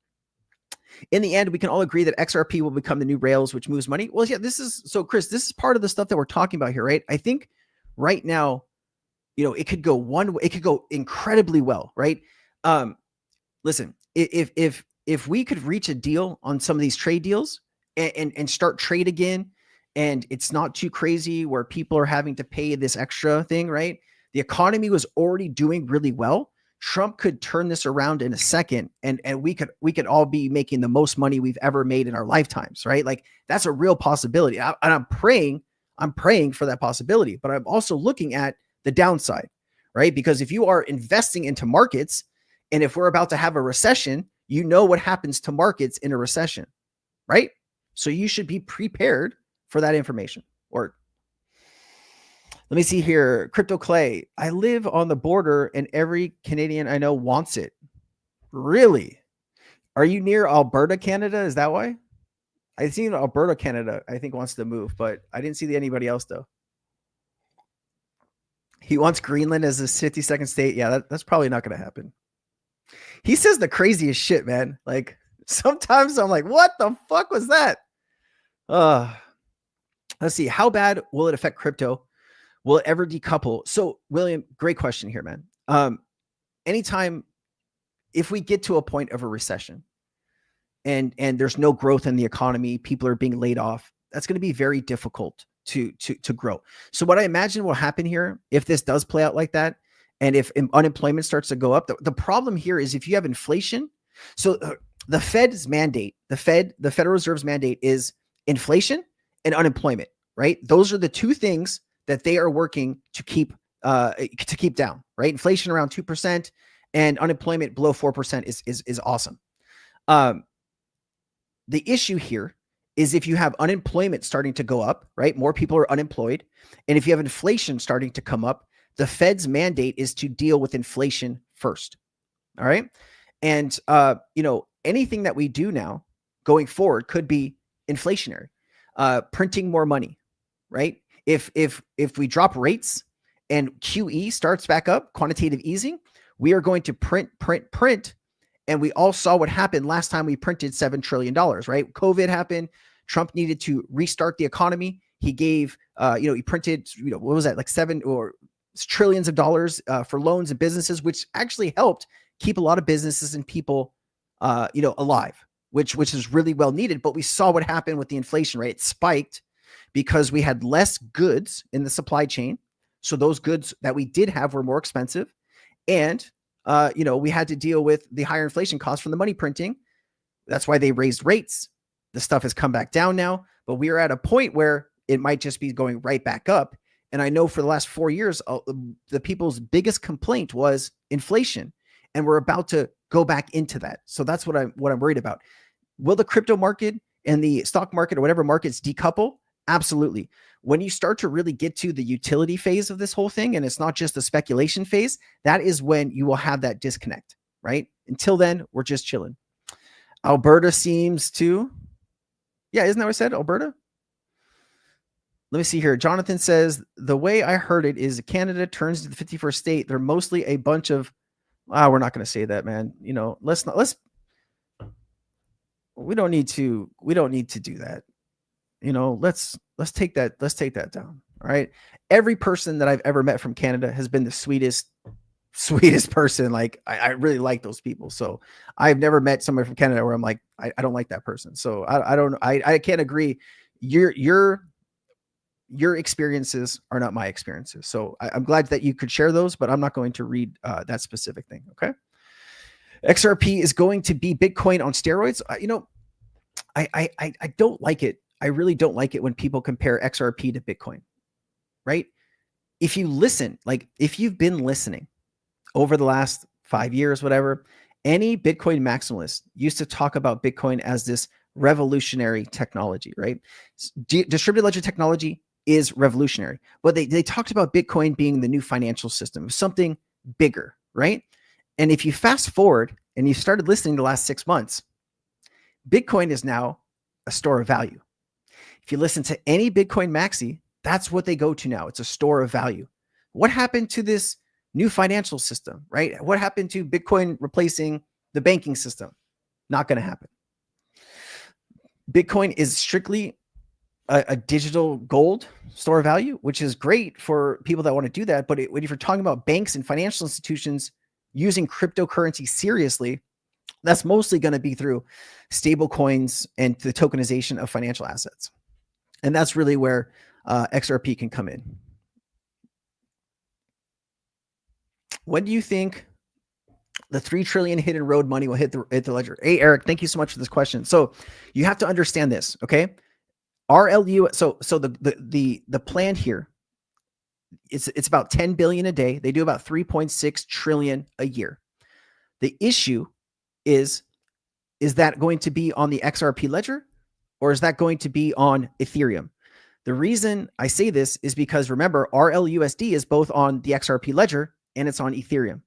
Speaker 1: In the end, we can all agree that XRP will become the new rails, which moves money. Well, yeah, so Chris, this is part of the stuff that we're talking about here, right? I think right now, you know, it could go one way, it could go incredibly well, right? Listen, if we could reach a deal on some of these trade deals and start trade again, and it's not too crazy where people are having to pay this extra thing, right? The economy was already doing really well. Trump could turn this around in a second, and we could all be making the most money we've ever made in our lifetimes, right? Like that's a real possibility. And I'm praying for that possibility, but I'm also looking at the downside, right? Because if you are investing into markets, and if we're about to have a recession, you know what happens to markets in a recession, right? So you should be prepared for that information. Or let me see here. Crypto Clay. I live on the border and every Canadian I know wants it. Really? Are you near Alberta, Canada? Is that why? I've seen Alberta, Canada, I think wants to move, but I didn't see anybody else though. He wants Greenland as a 52nd state. Yeah, that's probably not going to happen. He says the craziest shit, man. Like sometimes I'm like, what the fuck was that? Let's see. How bad will it affect crypto? Will it ever decouple? So William, great question here, man. Anytime, if we get to a point of a recession and there's no growth in the economy, people are being laid off, that's going to be very difficult to grow. So what I imagine will happen here, if this does play out like that, and if unemployment starts to go up, the problem here is if you have inflation. So the Fed's mandate, the Federal Reserve's mandate is inflation and unemployment, right? Those are the two things that they are working to keep down, right? Inflation around 2% and unemployment below 4% is awesome. The issue here is if you have unemployment starting to go up, right? More people are unemployed. And if you have inflation starting to come up, the Fed's mandate is to deal with inflation first. All right. And, you know, anything that we do now going forward could be inflationary, printing more money, right? If we drop rates and QE starts back up, quantitative easing, We are going to print. And we all saw what happened last time we printed $7 trillion, right? COVID happened. Trump needed to restart the economy. He gave, he printed, what was that, like $7 or trillions of dollars for loans and businesses, which actually helped keep a lot of businesses and people, alive, which is really well needed. But we saw what happened with the inflation rate. It spiked because we had less goods in the supply chain. So those goods that we did have were more expensive. And we had to deal with the higher inflation costs from the money printing. That's why they raised rates. The stuff has come back down now, but we are at a point where it might just be going right back up. And I know for the last 4 years, the people's biggest complaint was inflation, and we're about to go back into that. So that's what I'm worried about. Will the crypto market and the stock market or whatever markets decouple? Absolutely. When you start to really get to the utility phase of this whole thing, and it's not just the speculation phase, that is when you will have that disconnect, right? Until then, we're just chilling. Alberta seems to, yeah, isn't that what I said, Alberta? Let me see here. Jonathan says, the way I heard it is Canada turns to the 51st state. They're mostly a bunch of, we're not going to say that, man. We don't need to do that. Let's take that down. All right. Every person that I've ever met from Canada has been the sweetest person. Like I really like those people. So I've never met somebody from Canada where I'm like, I don't like that person. So I can't agree. Your experiences are not my experiences. So I'm glad that you could share those, but I'm not going to read that specific thing. Okay. XRP is going to be Bitcoin on steroids. I don't like it. I really don't like it when people compare XRP to Bitcoin, right? If you listen, like if you've been listening over the last 5 years, whatever, any Bitcoin maximalist used to talk about Bitcoin as this revolutionary technology, right? Distributed ledger technology is revolutionary, but they talked about Bitcoin being the new financial system, something bigger, right? And if you fast forward and you started listening the last 6 months, Bitcoin is now a store of value. If you listen to any Bitcoin maxi, that's what they go to now. It's a store of value. What happened to this new financial system, right? What happened to Bitcoin replacing the banking system? Not going to happen. Bitcoin is strictly a digital gold store of value, which is great for people that want to do that. But if you're talking about banks and financial institutions using cryptocurrency seriously, that's mostly going to be through stable coins and the tokenization of financial assets. And that's really where XRP can come in. When do you think the 3 trillion hidden road money will hit the ledger? Hey, Eric, thank you so much for this question. So you have to understand this, okay? RLU, so the plan here, it's about 10 billion a day. They do about 3.6 trillion a year. The issue is that going to be on the XRP ledger, or is that going to be on Ethereum? The reason I say this is because remember, RLUSD is both on the XRP ledger and it's on Ethereum.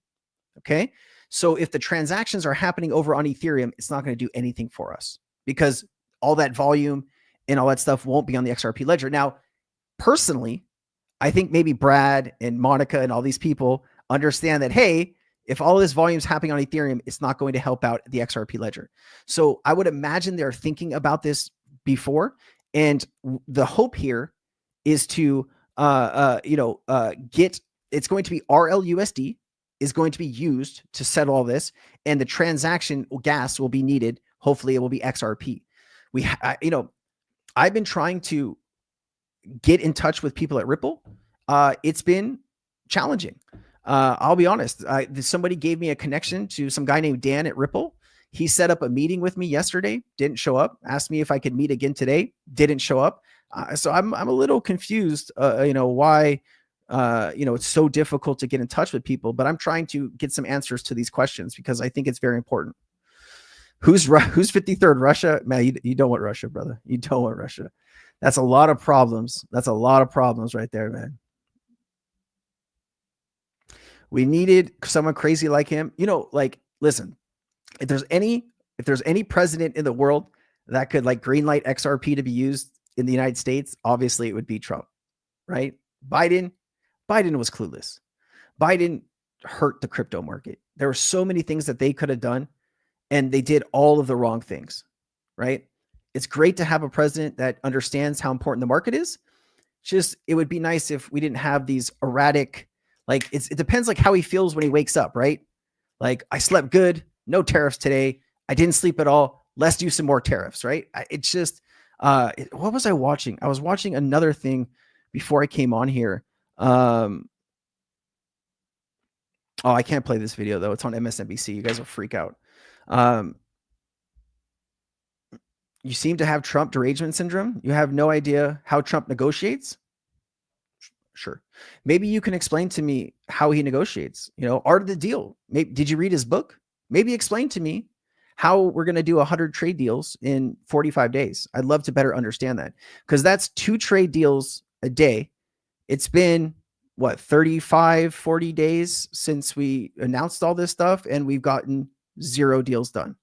Speaker 1: Okay. So if the transactions are happening over on Ethereum, it's not going to do anything for us because all that volume and all that stuff won't be on the XRP ledger. Now, personally, I think maybe Brad and Monica and all these people understand that, hey, if all of this volume is happening on Ethereum, it's not going to help out the XRP ledger. So I would imagine they're thinking about this before. And the hope here is to, it's going to be RLUSD is going to be used to settle all this. And the transaction gas will be needed. Hopefully it will be XRP. I've been trying to get in touch with people at Ripple. It's been challenging. I'll be honest. Somebody gave me a connection to some guy named Dan at Ripple. He set up a meeting with me yesterday, didn't show up, asked me if I could meet again today, didn't show up. So I'm a little confused, why, it's so difficult to get in touch with people, but I'm trying to get some answers to these questions because I think it's very important. Who's 53rd? Russia? Man, you don't want Russia, brother. You don't want Russia. That's a lot of problems. That's a lot of problems right there, man. We needed someone crazy like him. Listen, if there's any president in the world that could greenlight XRP to be used in the United States, obviously it would be Trump, right? Biden was clueless. Biden hurt the crypto market. There were so many things that they could have done, and they did all of the wrong things, right? It's great to have a president that understands how important the market is. Just, it would be nice if we didn't have these erratic, like it depends like how he feels when he wakes up, right? Like, I slept good, no tariffs today. I didn't sleep at all. Let's do some more tariffs, right? It's just, what was I watching? I was watching another thing before I came on here. Oh, I can't play this video though. It's on MSNBC. You guys will freak out. You seem to have Trump derangement syndrome. You have no idea how Trump negotiates. Sure. Maybe you can explain to me how he negotiates, art of the deal. Maybe, did you read his book? Maybe explain to me how we're going to do 100 trade deals in 45 days. I'd love to better understand that, because that's 2 trade deals a day. It's been what, 35, 40 days since we announced all this stuff, and we've gotten 0 deals done.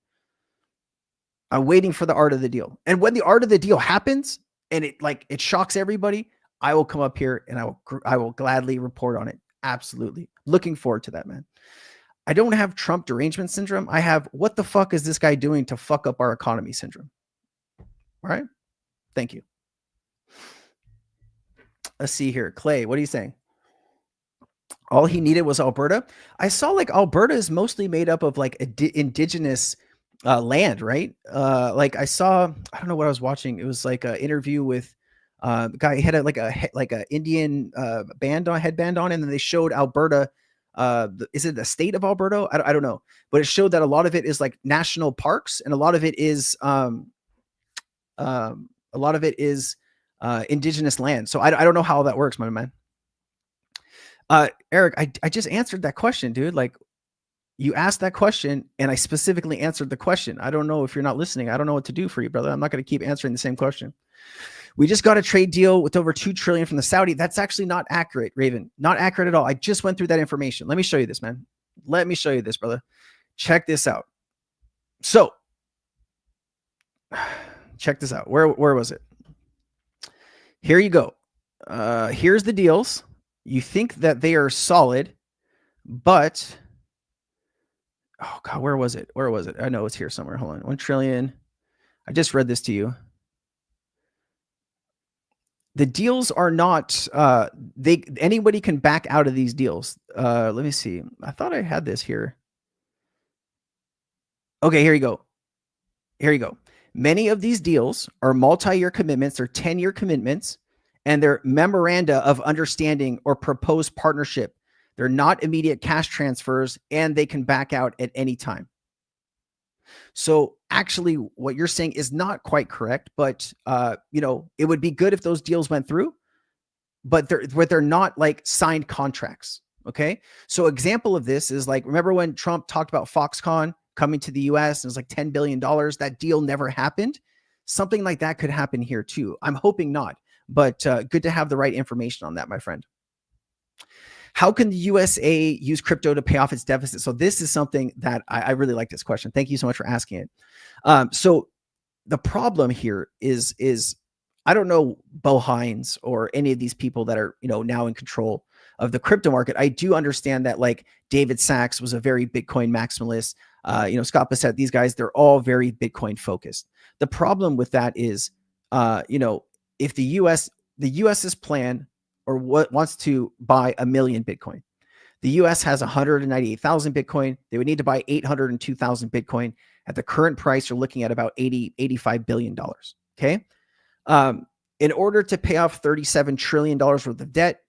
Speaker 1: I'm waiting for the art of the deal. And when the art of the deal happens and it shocks everybody, I will come up here and I will gladly report on it. Absolutely. Looking forward to that, man. I don't have Trump derangement syndrome. I have, what the fuck is this guy doing to fuck up our economy syndrome. All right. Thank you. Let's see here. Clay, what are you saying? All he needed was Alberta. I saw like Alberta is mostly made up of like indigenous land, right? Like I saw, I don't know what I was watching. It was like an interview with the guy. He had like a Indian headband on, and then they showed Alberta. Is it the state of Alberta? I don't know, but it showed that a lot of it is like national parks, and a lot of it is indigenous land. So I don't know how that works, my man. Eric, I just answered that question, dude. Like, you asked that question and I specifically answered the question. I don't know if you're not listening. I don't know what to do for you, brother. I'm not going to keep answering the same question. We just got a trade deal with over $2 trillion from the Saudi. That's actually not accurate, Raven. Not accurate at all. I just went through that information. Let me show you this, man. Let me show you this, brother. Check this out. So check this out. Where was it? Here you go. Here's the deals. You think that they are solid, but oh God, where was it? Where was it? I know it's here somewhere. Hold on. 1 trillion. I just read this to you. The deals are not, anybody can back out of these deals. Let me see. I thought I had this here. Okay, here you go. Here you go. Many of these deals are multi-year commitments or 10-year commitments, and they're memoranda of understanding or proposed partnership. They're not immediate cash transfers, and they can back out at any time. So actually what you're saying is not quite correct, but it would be good if those deals went through, but they're not like signed contracts. Okay. So example of this is like, remember when Trump talked about Foxconn coming to the US and it was like $10 billion, that deal never happened. Something like that could happen here too. I'm hoping not, but good to have the right information on that, my friend. How can the USA use crypto to pay off its deficit? So this is something that I really like this question. Thank you so much for asking it. So the problem here is I don't know Bo Hines or any of these people that are, now in control of the crypto market. I do understand that like David Sachs was a very Bitcoin maximalist. Scott Bassett, these guys, they're all very Bitcoin focused. The problem with that is, if the US's plan or what wants to buy 1 million Bitcoin. The US has 198,000 Bitcoin. They would need to buy 802,000 Bitcoin. At the current price, you're looking at about $85 billion. Okay. In order to pay off $37 trillion worth of debt,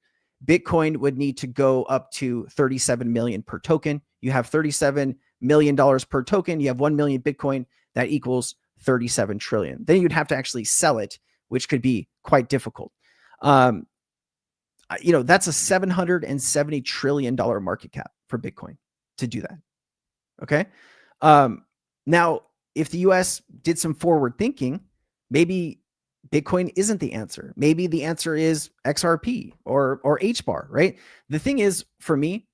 Speaker 1: Bitcoin would need to go up to 37 million per token. You have $37 million per token. You have 1 million Bitcoin. That equals 37 trillion. Then you'd have to actually sell it, which could be quite difficult. That's a $770 trillion market cap for Bitcoin to do that. Okay. Now, if the US did some forward thinking, maybe Bitcoin isn't the answer. Maybe the answer is XRP or HBAR, right? The thing is, for me,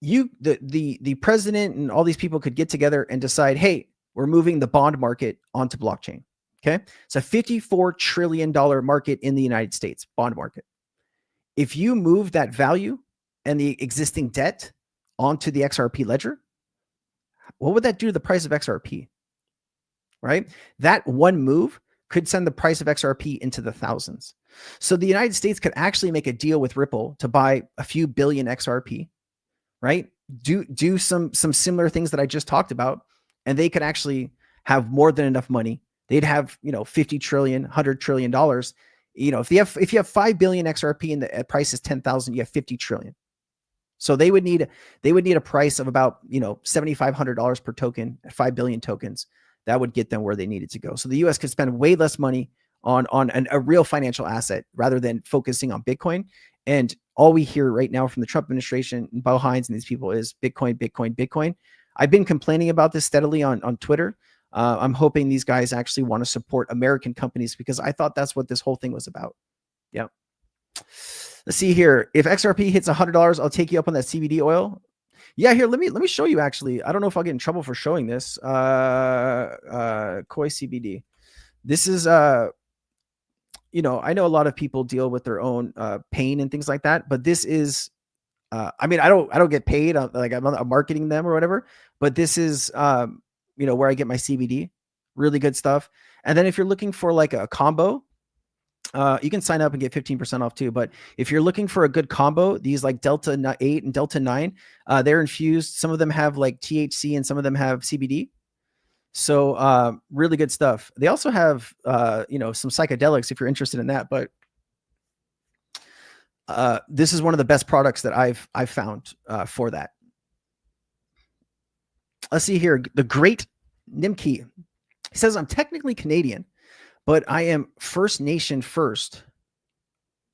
Speaker 1: the president and all these people could get together and decide, hey, we're moving the bond market onto blockchain. Okay. It's a $54 trillion market in the United States, bond market. If you move that value and the existing debt onto the XRP ledger, what would that do to the price of XRP? Right? That one move could send the price of XRP into the thousands. So the United States could actually make a deal with Ripple to buy a few billion XRP, right? Do some similar things that I just talked about, and they could actually have more than enough money. They'd have, 50 trillion, $100 trillion. If you have 5 billion XRP and the price is 10,000, you have 50 trillion. So they would need a price of about, $7,500 per token, 5 billion tokens. That would get them where they needed to go. So the US could spend way less money on a real financial asset rather than focusing on Bitcoin. And all we hear right now from the Trump administration and Bo Hines and these people is Bitcoin, Bitcoin, Bitcoin. I've been complaining about this steadily on Twitter. I'm hoping these guys actually want to support American companies, because I thought that's what this whole thing was about. Yeah. Let's see here. If XRP hits $100, I'll take you up on that CBD oil. Yeah, here, let me show you actually. I don't know if I'll get in trouble for showing this. Koi CBD. This is I know a lot of people deal with their own pain and things like that, but this is I don't get paid, like I'm marketing them or whatever, but this is where I get my CBD. Really good stuff. And then if you're looking for like a combo, you can sign up and get 15% off too. But if you're looking for a good combo, these like Delta 8 and Delta 9, they're infused. Some of them have like THC and some of them have CBD. So really good stuff. They also have, some psychedelics if you're interested in that. But this is one of the best products that I've found for that. Let's see here. The great Nimki. He says, I'm technically Canadian, but I am First Nation first,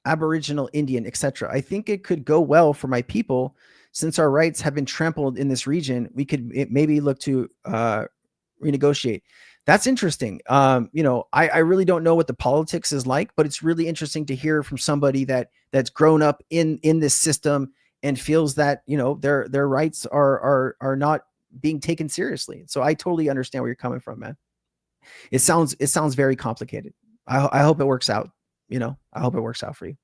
Speaker 1: Aboriginal, Indian, etc. I think it could go well for my people. Since our rights have been trampled in this region, we could maybe look to renegotiate. That's interesting. I really don't know what the politics is like, but it's really interesting to hear from somebody that's grown up in this system and feels that, their rights are not being taken seriously. So I totally understand where you're coming from, man. It sounds very complicated. I hope it works out. I hope it works out for you.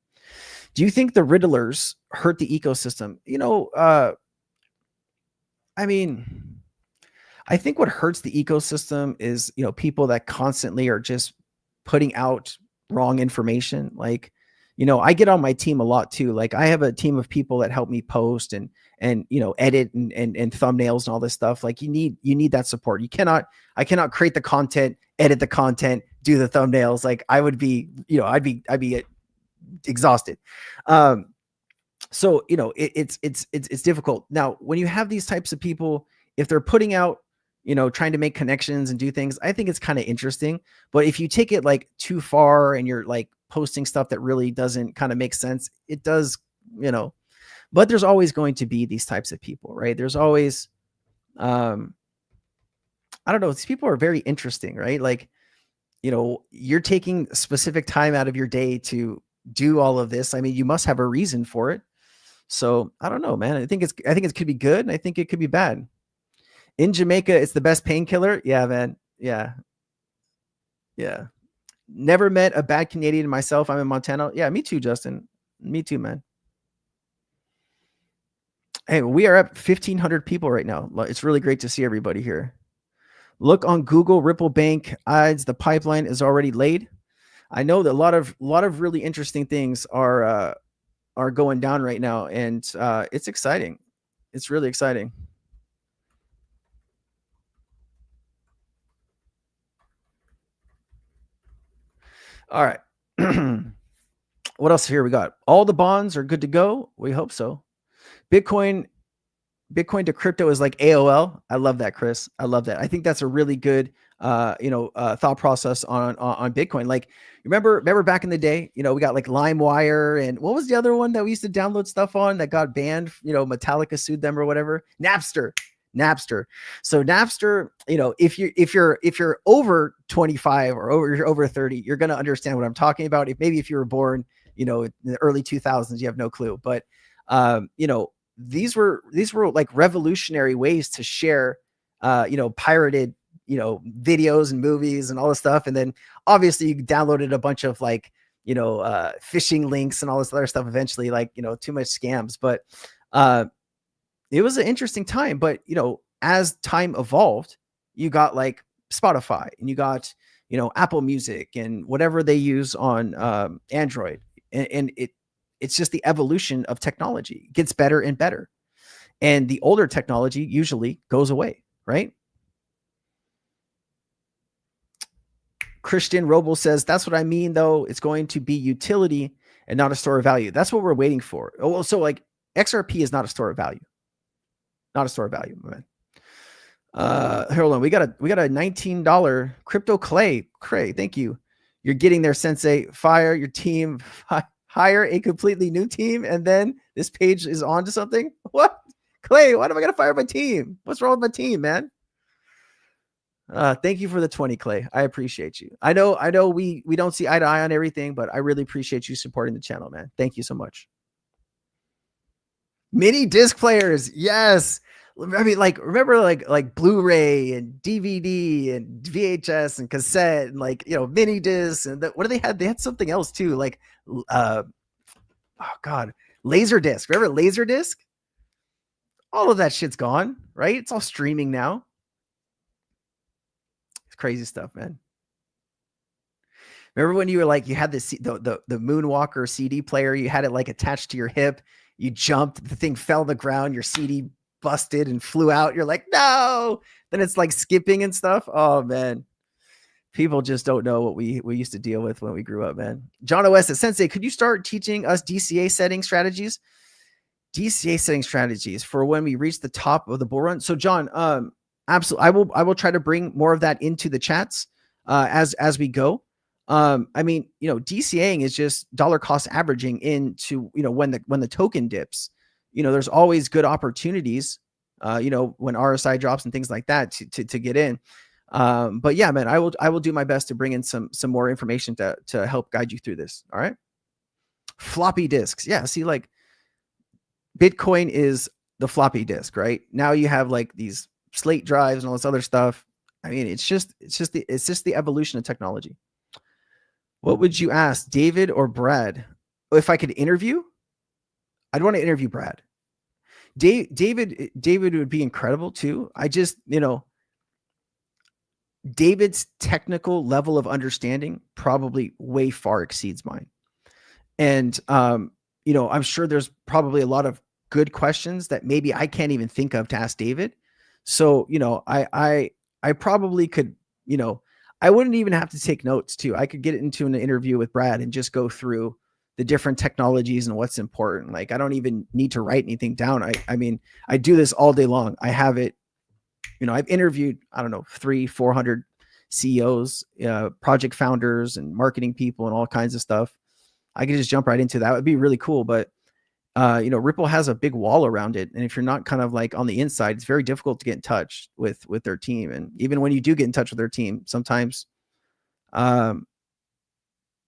Speaker 1: Do you think the Riddlers hurt the ecosystem? I think what hurts the ecosystem is, people that constantly are just putting out wrong information. Like, I get on my team a lot too. Like I have a team of people that help me post and edit and thumbnails and all this stuff. Like you need that support. I cannot create the content, edit the content, do the thumbnails. Like I would be, I'd be exhausted. So, it's difficult. Now, when you have these types of people, if they're putting out, trying to make connections and do things, I think it's kind of interesting. But if you take it like too far and you're like posting stuff that really doesn't kind of make sense, it does, but there's always going to be these types of people, right? There's always, I don't know. These people are very interesting, right? Like, you're taking specific time out of your day to do all of this. I mean, you must have a reason for it. So I don't know, man. I think it could be good. And I think it could be bad. In Jamaica, it's the best painkiller. Yeah, man. Yeah. Never met a bad Canadian myself. I'm in Montana. Yeah, me too, Justin. Me too, man. Hey, we are at 1,500 people right now. It's really great to see everybody here. Look on Google, Ripple Bank odds. The pipeline is already laid. I know that a lot of really interesting things are going down right now, and it's exciting. It's really exciting. All right. What else here we got? All the bonds are good to go. We hope so. Bitcoin to crypto is like AOL. I love that, Chris. I love that. I think that's a really good, thought process on Bitcoin. Like, remember back in the day, we got like LimeWire, and what was the other one that we used to download stuff on that got banned? Metallica sued them or whatever. Napster. So Napster, if you're over 25 or you're over 30, you're going to understand what I'm talking about. If you were born, in the early 2000s, you have no clue. But, these were like revolutionary ways to share, pirated, videos and movies and all this stuff. And then obviously you downloaded a bunch of like, phishing links and all this other stuff eventually, like, too much scams. But, it was an interesting time, but as time evolved, you got like Spotify and you got, you know, Apple Music and whatever they use on Android. And it's just the evolution of technology. It gets better and better. And the older technology usually goes away, right? Christian Roble says, that's what I mean, though. It's going to be utility and not a store of value. That's what we're waiting for. Oh, so like XRP is not a store of value. Not a store of value, man. Hold on. We got a $19 crypto Clay. Thank you. You're getting there, Sensei. Fire your team. Hire a completely new team. And then this page is on to something. What? Clay, why am I going to fire my team? What's wrong with my team, man? Thank you for the 20, Clay. I appreciate you. I know we don't see eye to eye on everything, but I really appreciate you supporting the channel, man. Thank you so much. Mini disc players. Yes. I mean, like, remember like Blu-ray and DVD and VHS and cassette and like, you know, mini discs and what do they have? They had something else too. Like, oh God, Laserdisc. Remember Laserdisc? All of that shit's gone, right? It's all streaming now. It's crazy stuff, man. Remember when you were like, you had the Moonwalker CD player, you had it like attached to your hip, you jumped, the thing fell on the ground, your CD busted and flew out. You're like, no. Then it's like skipping and stuff. Oh man. People just don't know what we used to deal with when we grew up, man. John OS says, Sensei, could you start teaching us DCA setting strategies? DCA setting strategies for when we reach the top of the bull run. So John, absolutely. I will try to bring more of that into the chats as we go. I mean, you know, DCAing is just dollar cost averaging into, you know, when the token dips, you know, there's always good opportunities, you know, when RSI drops and things like that to get in. But yeah, man, I will do my best to bring in some more information to help guide you through this. All right. Floppy disks. Yeah. See, like Bitcoin is the floppy disk, right? Now you have like these slate drives and all this other stuff. I mean, it's just the evolution of technology. What would you ask, David or Brad? If I could interview, I'd want to interview Brad. David would be incredible too. I just, you know, David's technical level of understanding probably way far exceeds mine. And, you know, I'm sure there's probably a lot of good questions that maybe I can't even think of to ask David. So, you know, I probably could, you know, I wouldn't even have to take notes too. I could get into an interview with Brad and just go through the different technologies and what's important. Like, I don't even need to write anything down. I mean, I do this all day long. I have it, you know, I've interviewed, I don't know, 300-400 CEOs, project founders and marketing people and all kinds of stuff. I could just jump right into that. It would be really cool. But, you know, Ripple has a big wall around it. And if you're not kind of like on the inside, it's very difficult to get in touch with their team. And even when you do get in touch with their team, sometimes I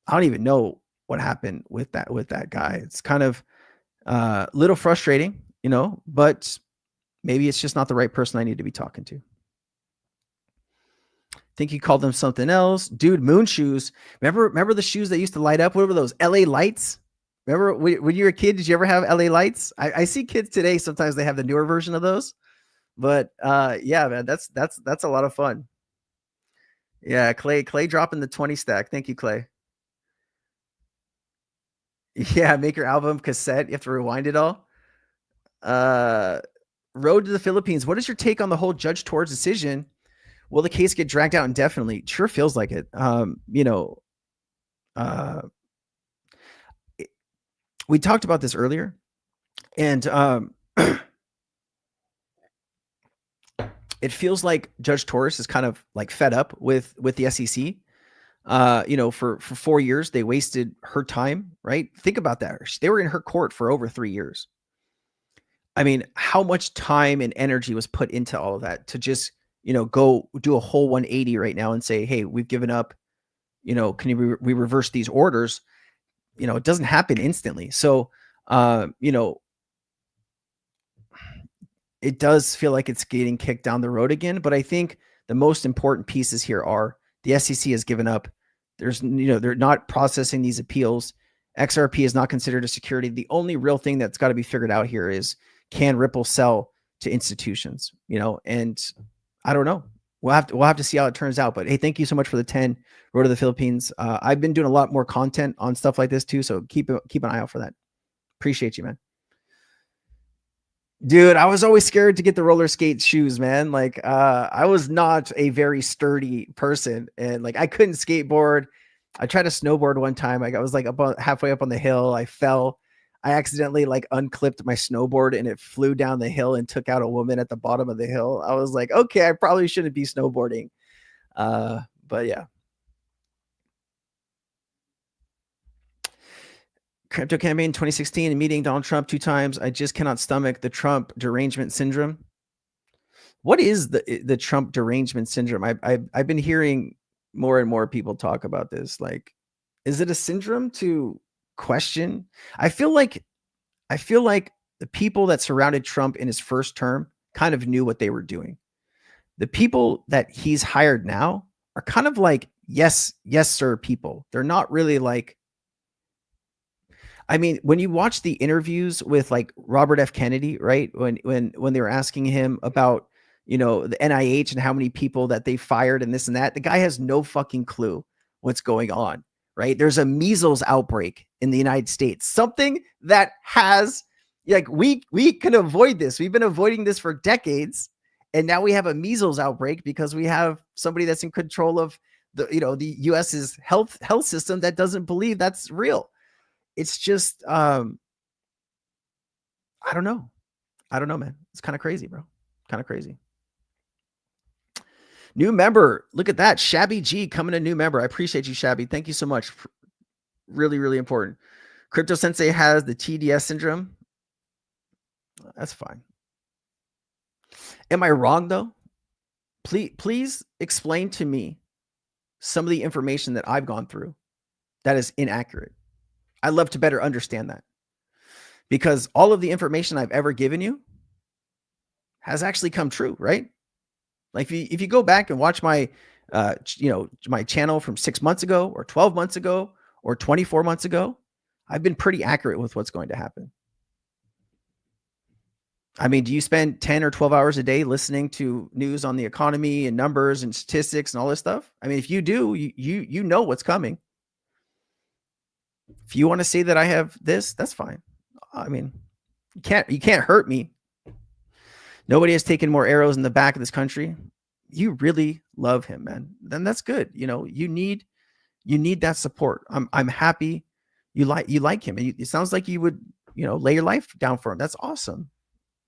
Speaker 1: don't even know what happened with that guy. It's kind of a little frustrating, you know, but maybe it's just not the right person I need to be talking to. I think you called them something else. Dude, moon shoes. Remember the shoes that used to light up? What were those? LA lights? Remember when you were a kid, did you ever have LA lights? I see kids today, sometimes they have the newer version of those. But yeah, man, that's a lot of fun. Yeah, Clay dropping the 20 stack. Thank you, Clay. Yeah, make your album cassette. You have to rewind it all. Road to the Philippines. What is your take on the whole Judge Torres decision? Will the case get dragged out indefinitely? It sure feels like it. You know, we talked about this earlier, and it feels like Judge Torres is kind of like fed up with the SEC. You know, for 4 years, they wasted her time, right? Think about that. They were in her court for over 3 years. I mean, how much time and energy was put into all of that to just, you know, go do a whole 180 right now and say, hey, we've given up, you know, can we reverse these orders? You know, it doesn't happen instantly. So, you know, it does feel like it's getting kicked down the road again. But I think the most important pieces here are the SEC has given up. There's, you know, they're not processing these appeals. XRP is not considered a security. The only real thing that's got to be figured out here is, can Ripple sell to institutions, you know, and I don't know. We'll have to see how it turns out. But hey, thank you so much for the 10 Road to the Philippines. I've been doing a lot more content on stuff like this too, so keep an eye out for that. Appreciate you, man. Dude, I was always scared to get the roller skate shoes, man. Like, I was not a very sturdy person, and like I couldn't skateboard. I tried to snowboard one time. I was like halfway up on the hill. I fell. I accidentally like unclipped my snowboard and it flew down the hill and took out a woman at the bottom of the hill. I was like, okay, I probably shouldn't be snowboarding. But yeah. Crypto campaign 2016 and meeting Donald Trump 2 times. I just cannot stomach the Trump derangement syndrome. What is the Trump derangement syndrome? I've been hearing more and more people talk about this. Like, is it a syndrome to question? I feel like the people that surrounded Trump in his first term kind of knew what they were doing. The people that he's hired now are kind of like, yes, sir, people. They're not really like, I mean, when you watch the interviews with like Robert F. Kennedy, right? When they were asking him about, you know, the NIH and how many people that they fired and this and that, the guy has no fucking clue what's going on, right? There's a measles outbreak in the United States, something that has like, we can avoid this. We've been avoiding this for decades. And now we have a measles outbreak because we have somebody that's in control of the, you know, the US's health system that doesn't believe that's real. It's just, I don't know, man. It's kind of crazy, bro. Kind of crazy. New member. Look at that. Shabby G coming a new member. I appreciate you, Shabby. Thank you so much. Really, really important. Crypto Sensei has the TDS syndrome. That's fine. Am I wrong though? Please explain to me some of the information that I've gone through that is inaccurate. I'd love to better understand that, because all of the information I've ever given you has actually come true, right? Like if you go back and watch my, my channel from 6 months ago or 12 months ago or 24 months ago, I've been pretty accurate with what's going to happen. I mean, do you spend 10 or 12 hours a day listening to news on the economy and numbers and statistics and all this stuff? I mean, if you do, you know what's coming. If you want to say that I have this, that's fine. I mean, you can't hurt me. Nobody has taken more arrows in the back of this country. You really love him, man. Then that's good. You know, you need that support. I'm happy you like him. And it sounds like you would, lay your life down for him. That's awesome.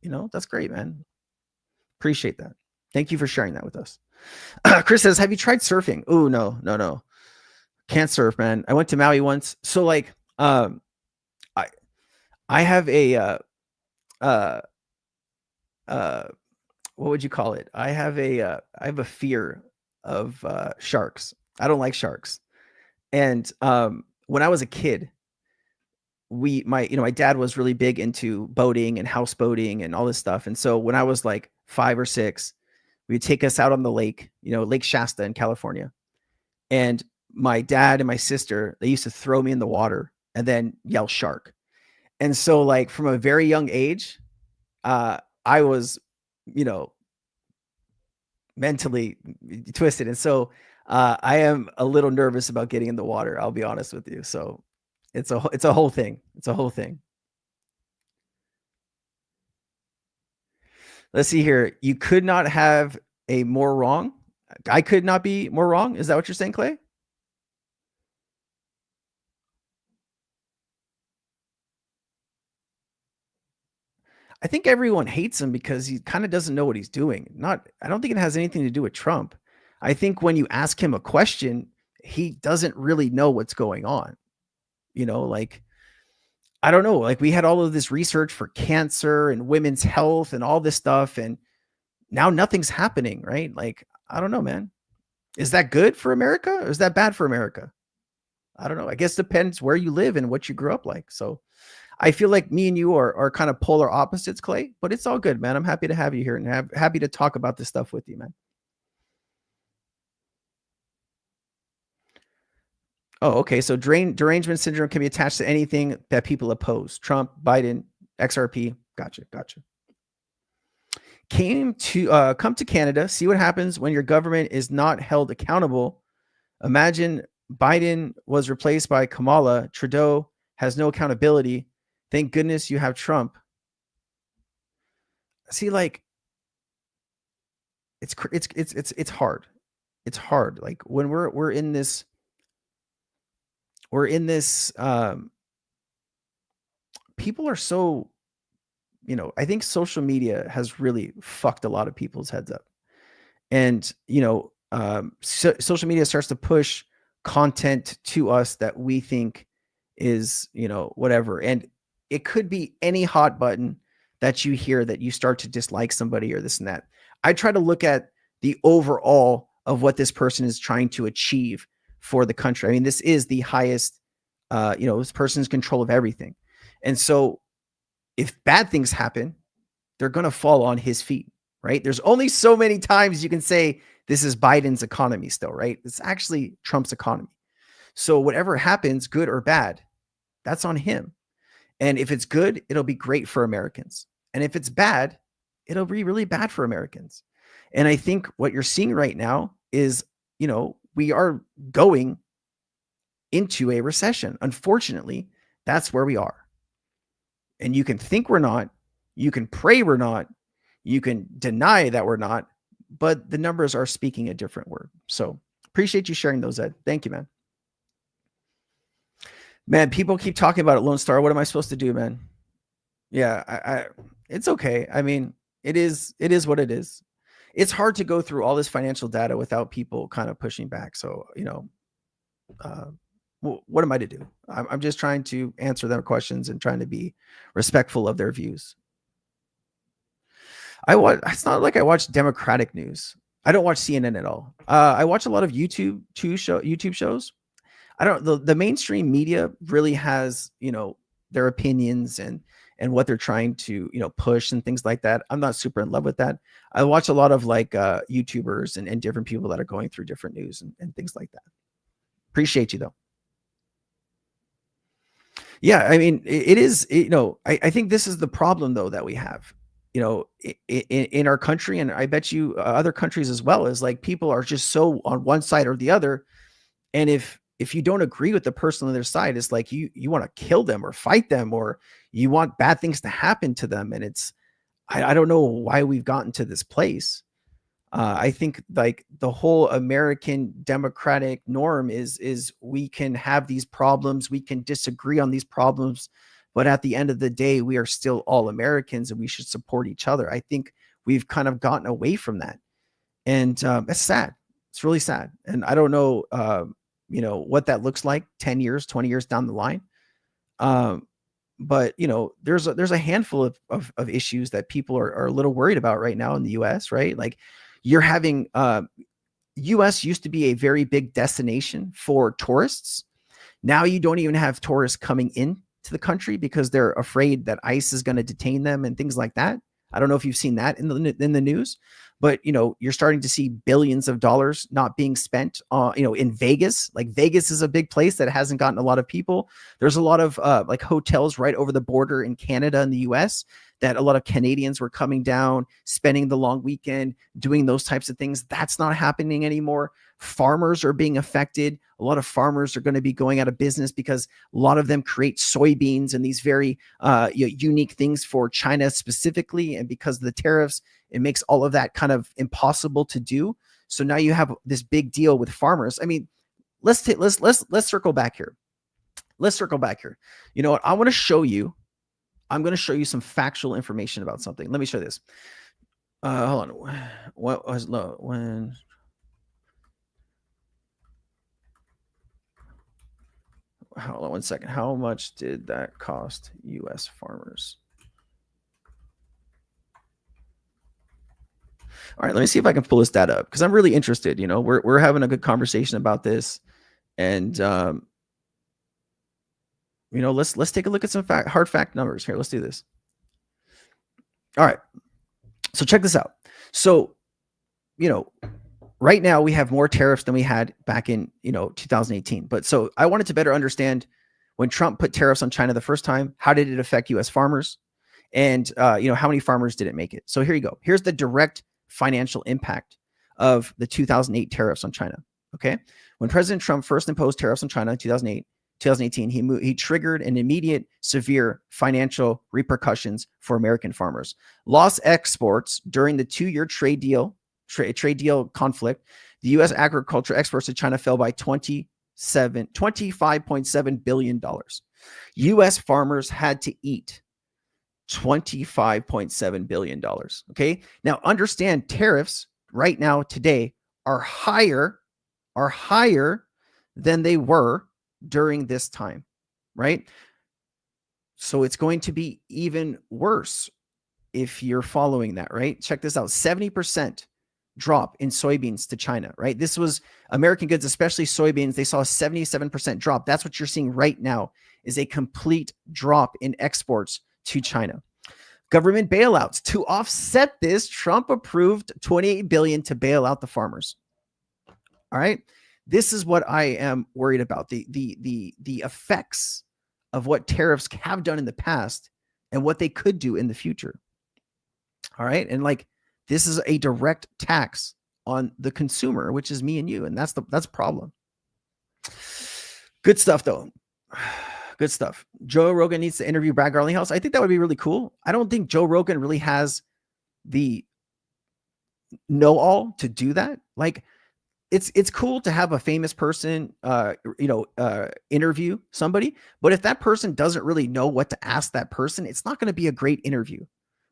Speaker 1: That's great, man. Appreciate that. Thank you for sharing that with us. Chris says, have you tried surfing? Oh, no. Can't surf, man. I went to Maui once. So like, I have a, what would you call it? I have a fear of sharks. I don't like sharks. And when I was a kid, my dad was really big into boating and houseboating and all this stuff. And so when I was like 5 or 6, we would take us out on the lake, Lake Shasta in California. And my dad and my sister, they used to throw me in the water and then yell shark. And so like from a very young age, I was, mentally twisted. And so I am a little nervous about getting in the water. I'll be honest with you. So it's a whole thing. It's a whole thing. Let's see here. You could not have a more wrong. I could not be more wrong. Is that what you're saying, Clay? I think everyone hates him because he kind of doesn't know what he's doing. I don't think it has anything to do with Trump. I think when you ask him a question, he doesn't really know what's going on. Like, I don't know, like we had all of this research for cancer and women's health and all this stuff. And now nothing's happening, right? Like, I don't know, man. Is that good for America or is that bad for America? I don't know. I guess it depends where you live and what you grew up like. So I feel like me and you are kind of polar opposites, Clay, but it's all good, man. I'm happy to have you here and happy to talk about this stuff with you, man. Oh, okay. So derangement syndrome can be attached to anything that people oppose. Trump, Biden, XRP. Gotcha. come to Canada, see what happens when your government is not held accountable. Imagine Biden was replaced by Kamala. Trudeau has no accountability. Thank goodness you have Trump. See, like, it's hard. It's hard. Like when we're in this people are so, I think social media has really fucked a lot of people's heads up. And, social media starts to push content to us that we think is, whatever. And it could be any hot button that you hear that you start to dislike somebody or this and that. I try to look at the overall of what this person is trying to achieve for the country. I mean, this is the highest, this person's control of everything. And so if bad things happen, they're going to fall on his feet, right? There's only so many times you can say this is Biden's economy still, right? It's actually Trump's economy. So whatever happens, good or bad, that's on him. And if it's good, it'll be great for Americans. And if it's bad, it'll be really bad for Americans. And I think what you're seeing right now is, we are going into a recession. Unfortunately, that's where we are. And you can think we're not, you can pray we're not, you can deny that we're not, but the numbers are speaking a different word. So appreciate you sharing those, Ed. Thank you, man. Man, people keep talking about it, Lone Star. What am I supposed to do, man? Yeah, it's okay. I mean, it is what it is. It's hard to go through all this financial data without people kind of pushing back. So, what am I to do? I'm just trying to answer their questions and trying to be respectful of their views. It's not like I watch Democratic news. I don't watch CNN at all. I watch a lot of YouTube shows. The mainstream media really has, their opinions and what they're trying to, push and things like that. I'm not super in love with that. I watch a lot of like YouTubers and different people that are going through different news and things like that. Appreciate you though. Yeah, I mean, it is, I think this is the problem though that we have, in our country, and I bet you other countries as well, is like people are just so on one side or the other. And if you don't agree with the person on their side, it's like you want to kill them or fight them, or you want bad things to happen to them. And I don't know why we've gotten to this place. I think like the whole American democratic norm is we can have these problems, we can disagree on these problems, but at the end of the day, we are still all Americans and we should support each other. I think we've kind of gotten away from that. And it's sad. It's really sad. And I don't know, what that looks like 10 years, 20 years down the line. But there's a handful of issues that people are a little worried about right now in the US, right? Like you're having, US used to be a very big destination for tourists. Now you don't even have tourists coming in to the country because they're afraid that ICE is going to detain them and things like that. I don't know if you've seen that in the news, but you're starting to see billions of dollars not being spent in Vegas. Like Vegas is a big place that hasn't gotten a lot of people. There's a lot of like hotels right over the border in Canada and the US that a lot of Canadians were coming down, spending the long weekend, doing those types of things. That's not happening anymore. Farmers are being affected. A lot of farmers are going to be going out of business because a lot of them create soybeans and these very unique things for China specifically. And because of the tariffs, it makes all of that kind of impossible to do. So now you have this big deal with farmers. I mean, let's circle back here. Let's circle back here. You know what? I'm going to show you some factual information about something. Let me show this. Hold on. What was low when? Hold on one second. How much did that cost U.S. farmers? All right, let me see if I can pull this data up because I'm really interested. We're having a good conversation about this, and let's take a look at some hard fact numbers here. Let's do this. All right, so check this out. So, right now we have more tariffs than we had back in 2018. But so I wanted to better understand when Trump put tariffs on China the first time, how did it affect U.S. farmers? And how many farmers didn't make it? So here you go. Here's the direct financial impact of the 2008 tariffs on China. Okay, when President Trump first imposed tariffs on China in 2018, he triggered an immediate severe financial repercussions for American farmers. Lost exports during the 2-year trade deal conflict. The U.S. agriculture exports to China fell by $25.7 billion. U.S. farmers had to eat $25.7 billion. Okay. Now understand, tariffs right now today are higher than they were during this time, right? So it's going to be even worse if you're following that, right? Check this out. 70% drop in soybeans to China, right? This was American goods, especially soybeans. They saw a 77% drop. That's what you're seeing right now, is a complete drop in exports to China. Government bailouts. To offset this, Trump approved $28 billion to bail out the farmers. All right. This is what I am worried about. The effects of what tariffs have done in the past and what they could do in the future. All right. And like, this is a direct tax on the consumer, which is me and you. And that's a problem. Good stuff though. Good stuff. Joe Rogan needs to interview Brad Garlinghouse. I think that would be really cool. I don't think Joe Rogan really has the know-all to do that. Like, it's cool to have a famous person, interview somebody, but if that person doesn't really know what to ask that person, it's not going to be a great interview,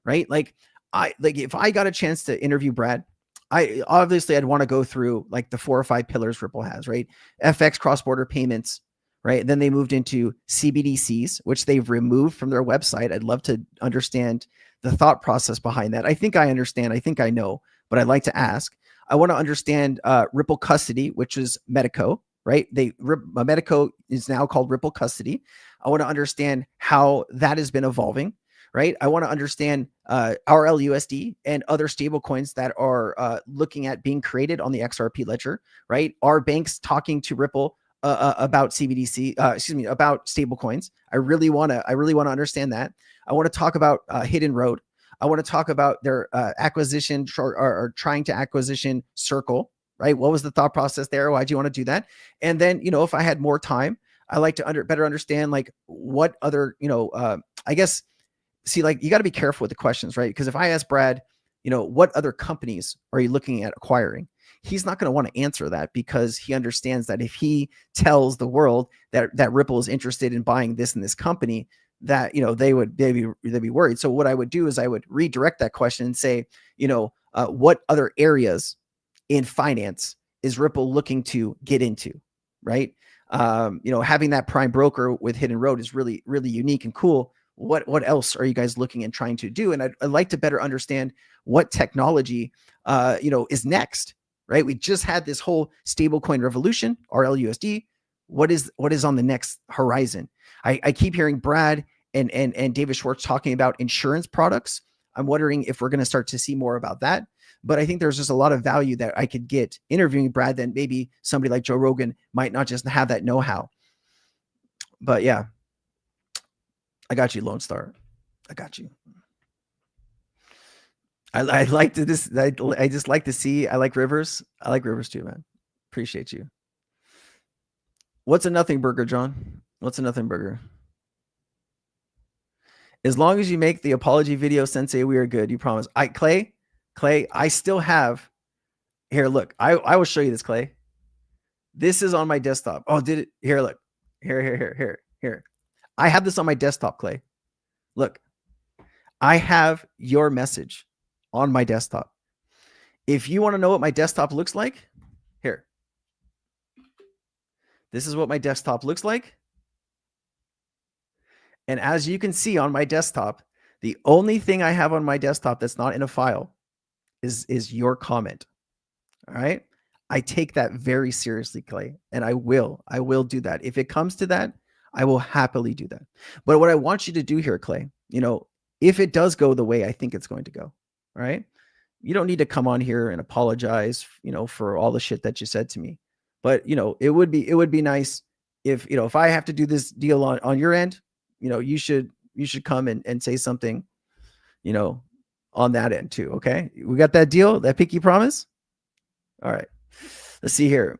Speaker 1: right? Like if I got a chance to interview Brad, I'd want to go through like the 4 or 5 pillars Ripple has, right? FX, cross-border payments, right? Then they moved into CBDCs, which they've removed from their website. I'd love to understand the thought process behind that. I think I understand. I think I know, but I'd like to ask. I want to understand Ripple Custody, which is Medico, right? Medico is now called Ripple Custody. I want to understand how that has been evolving, right? I want to understand RLUSD and other stable coins that are looking at being created on the XRP ledger, right? Are banks talking to Ripple about CBDC, about stable coins? I really want to understand that. I want to talk about Hidden Road. I want to talk about their acquisition or trying to acquisition Circle, right? What was the thought process there? Why do you want to do that? And then, if I had more time, I like to better understand like what other, I guess, see, like you got to be careful with the questions, right? Because if I ask Brad, what other companies are you looking at acquiring? He's not going to want to answer that because he understands that if he tells the world that Ripple is interested in buying this and this company, that they'd be worried. So what I would do is I would redirect that question and say, what other areas in finance is Ripple looking to get into, right? Having that prime broker with Hidden Road is really, really unique and cool. What else are you guys looking and trying to do? And I'd like to better understand what technology, is next, right? We just had this whole stablecoin revolution, RLUSD. What is on the next horizon? I keep hearing Brad and David Schwartz talking about insurance products. I'm wondering if we're going to start to see more about that. But I think there's just a lot of value that I could get interviewing Brad than maybe somebody like Joe Rogan might not just have that know-how. But yeah, I got you, Lone Star. I got you. I like to this. I just like to see. I like Rivers. I like Rivers too, man. Appreciate you. What's a nothing burger, John? What's a nothing burger? As long as you make the apology video, Sensei, we are good. You promise. Clay, I still have. Here, look. I will show you this, Clay. This is on my desktop. Oh, did it? Here, look. Here. I have this on my desktop, Clay. Look. I have your message on my desktop. If you want to know what my desktop looks like, here. This is what my desktop looks like. And as you can see on my desktop, the only thing I have on my desktop that's not in a file is your comment. All right. I take that very seriously, Clay, and I will do that. If it comes to that, I will happily do that. But what I want you to do here, Clay, if it does go the way I think it's going to go, all right, you don't need to come on here and apologize, for all the shit that you said to me. But, it would be nice if I have to do this deal on your end, you should come and say something, you know, on that end too. Okay. We got that deal, that pinky promise. All right. Let's see here.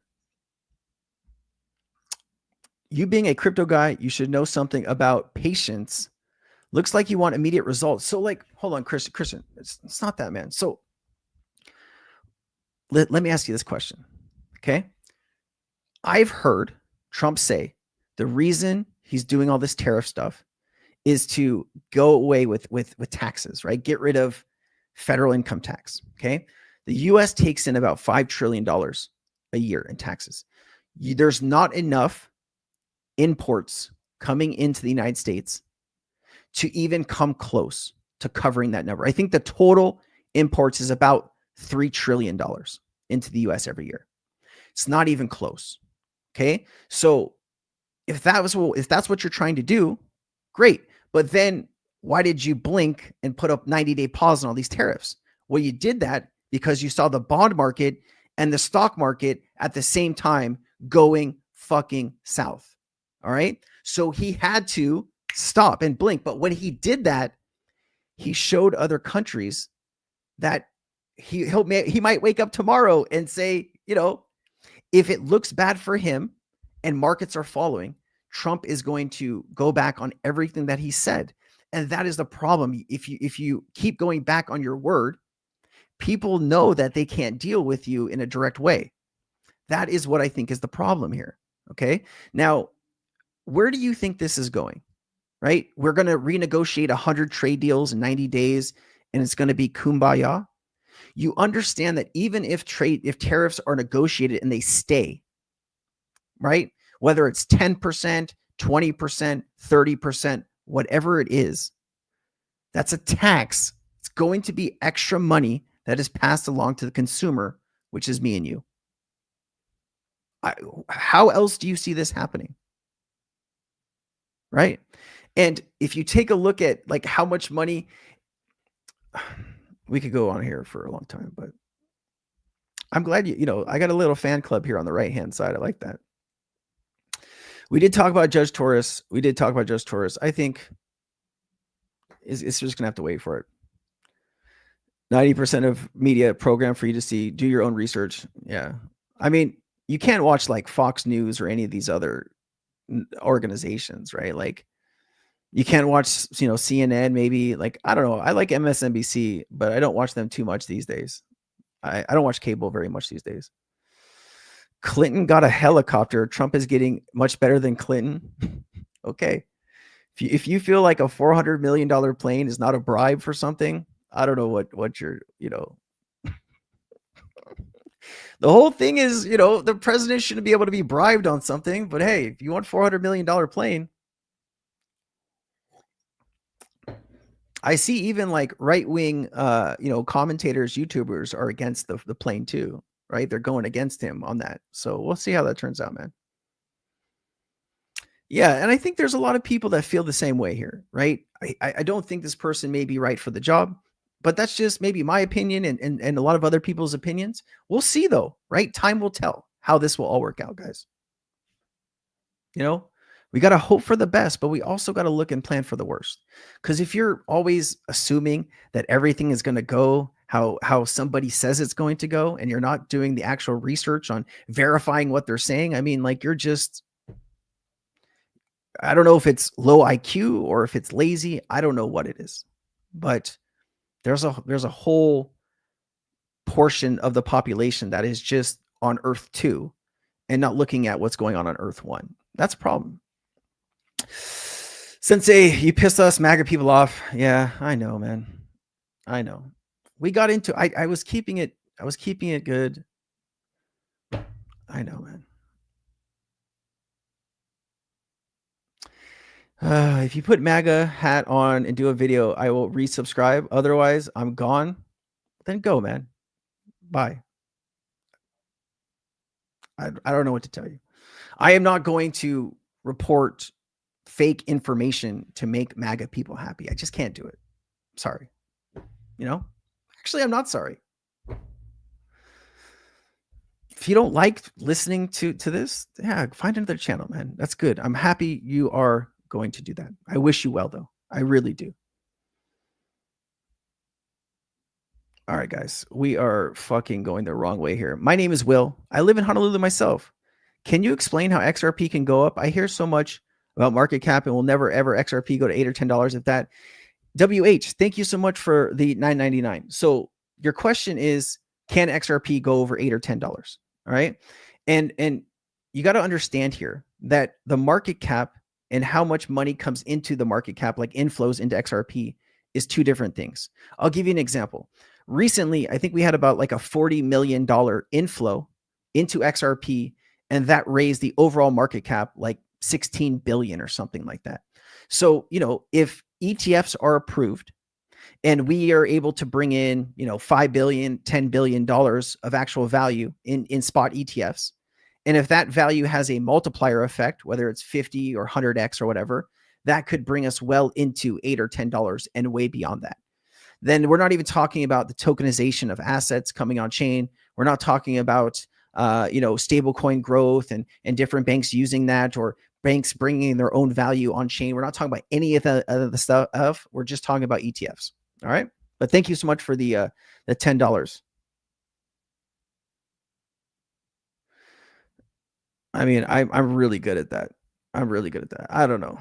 Speaker 1: You being a crypto guy, you should know something about patience. Looks like you want immediate results. So like, hold on, Christian, it's not that, man. So let me ask you this question. Okay. I've heard Trump say the reason he's doing all this tariff stuff is to go away with taxes, right? Get rid of federal income tax. Okay. The US takes in about $5 trillion a year in taxes. There's not enough imports coming into the United States to even come close to covering that number. I think the total imports is about $3 trillion into the US every year. It's not even close. Okay. So if that's what you're trying to do, great. But then why did you blink and put up 90-day pause on all these tariffs? Well, you did that because you saw the bond market and the stock market at the same time going fucking south. All right. So he had to stop and blink. But when he did that, he showed other countries that he might wake up tomorrow and say, you know, if it looks bad for him and markets are following, Trump is going to go back on everything that he said. And that is the problem. If you keep going back on your word, people know that they can't deal with you in a direct way. That is what I think is the problem here. Okay. Now, where do you think this is going? Right? We're going to renegotiate 100 trade deals in 90 days and it's going to be kumbaya. You understand that even if tariffs are negotiated and they stay, right? Whether it's 10%, 20%, 30%, whatever it is, that's a tax. It's going to be extra money that is passed along to the consumer, which is me and you. How else do you see this happening? Right? And if you take a look at like how much money, we could go on here for a long time, but I'm glad you know, I got a little fan club here on the right-hand side. I like that. We did talk about Judge Torres. I think it's just gonna have to wait for it. 90% of media program for you to see, do your own research. Yeah. I mean, you can't watch like Fox News or any of these other organizations, right? Like you can't watch, you know, CNN, maybe. Like, I don't know. I like MSNBC, but I don't watch them too much these days. I don't watch cable very much these days. Clinton got a helicopter. Trump is getting much better than Clinton. Okay. If you feel like a $400 million plane is not a bribe for something, I don't know what you're, you know. The whole thing is, you know, the president shouldn't be able to be bribed on something, but hey, if you want $400 million plane, I see even like right-wing, you know, commentators, YouTubers are against the plane too, right? They're going against him on that. So we'll see how that turns out, man. Yeah, and I think there's a lot of people that feel the same way here, right? I don't think this person may be right for the job, but that's just maybe my opinion and a lot of other people's opinions. We'll see though, right? Time will tell how this will all work out, guys. You know, we got to hope for the best, but we also got to look and plan for the worst. Because if you're always assuming that everything is going to go how somebody says it's going to go, and you're not doing the actual research on verifying what they're saying, I mean, like, you're just, I don't know if it's low IQ or if it's lazy. I don't know what it is, but there's a whole portion of the population that is just on Earth 2 and not looking at what's going on Earth 1. That's a problem. Sensei, you pissed us MAGA people off. Yeah, I know, man. I know. We got into, I was keeping it good. I know, man. If you put MAGA hat on and do a video, I will resubscribe. Otherwise, I'm gone. Then go, man. Bye. I don't know what to tell you. I am not going to report fake information to make MAGA people happy. I just can't do it. Sorry. You know? Actually, I'm not sorry. If you don't like listening to this, yeah, find another channel, man. That's good. I'm happy you are going to do that. I wish you well, though. I really do. All right, guys, we are fucking going the wrong way here. My name is Will. I live in Honolulu myself. Can you explain how XRP can go up? I hear so much about market cap and will never ever XRP go to $8 or $10 if that. WH, thank you so much for the $9.99. So your question is, can XRP go over $8 or $10? All right. And you got to understand here that the market cap and how much money comes into the market cap, like inflows into XRP, is two different things. I'll give you an example. Recently, I think we had about like a $40 million inflow into XRP, and that raised the overall market cap like 16 billion or something like that. So, you know, if ETFs are approved and we are able to bring in, you know, $5 billion, $10 billion of actual value in spot ETFs, and if that value has a multiplier effect, whether it's 50 or 100x or whatever, that could bring us well into $8 or $10 and way beyond that. Then we're not even talking about the tokenization of assets coming on chain. We're not talking about, you know, stablecoin growth and different banks using that, or banks bringing their own value on chain. We're not talking about any of the stuff. We're just talking about ETFs. All right. But thank you so much for the $10. I mean, I'm really good at that. I'm really good at that. I don't know.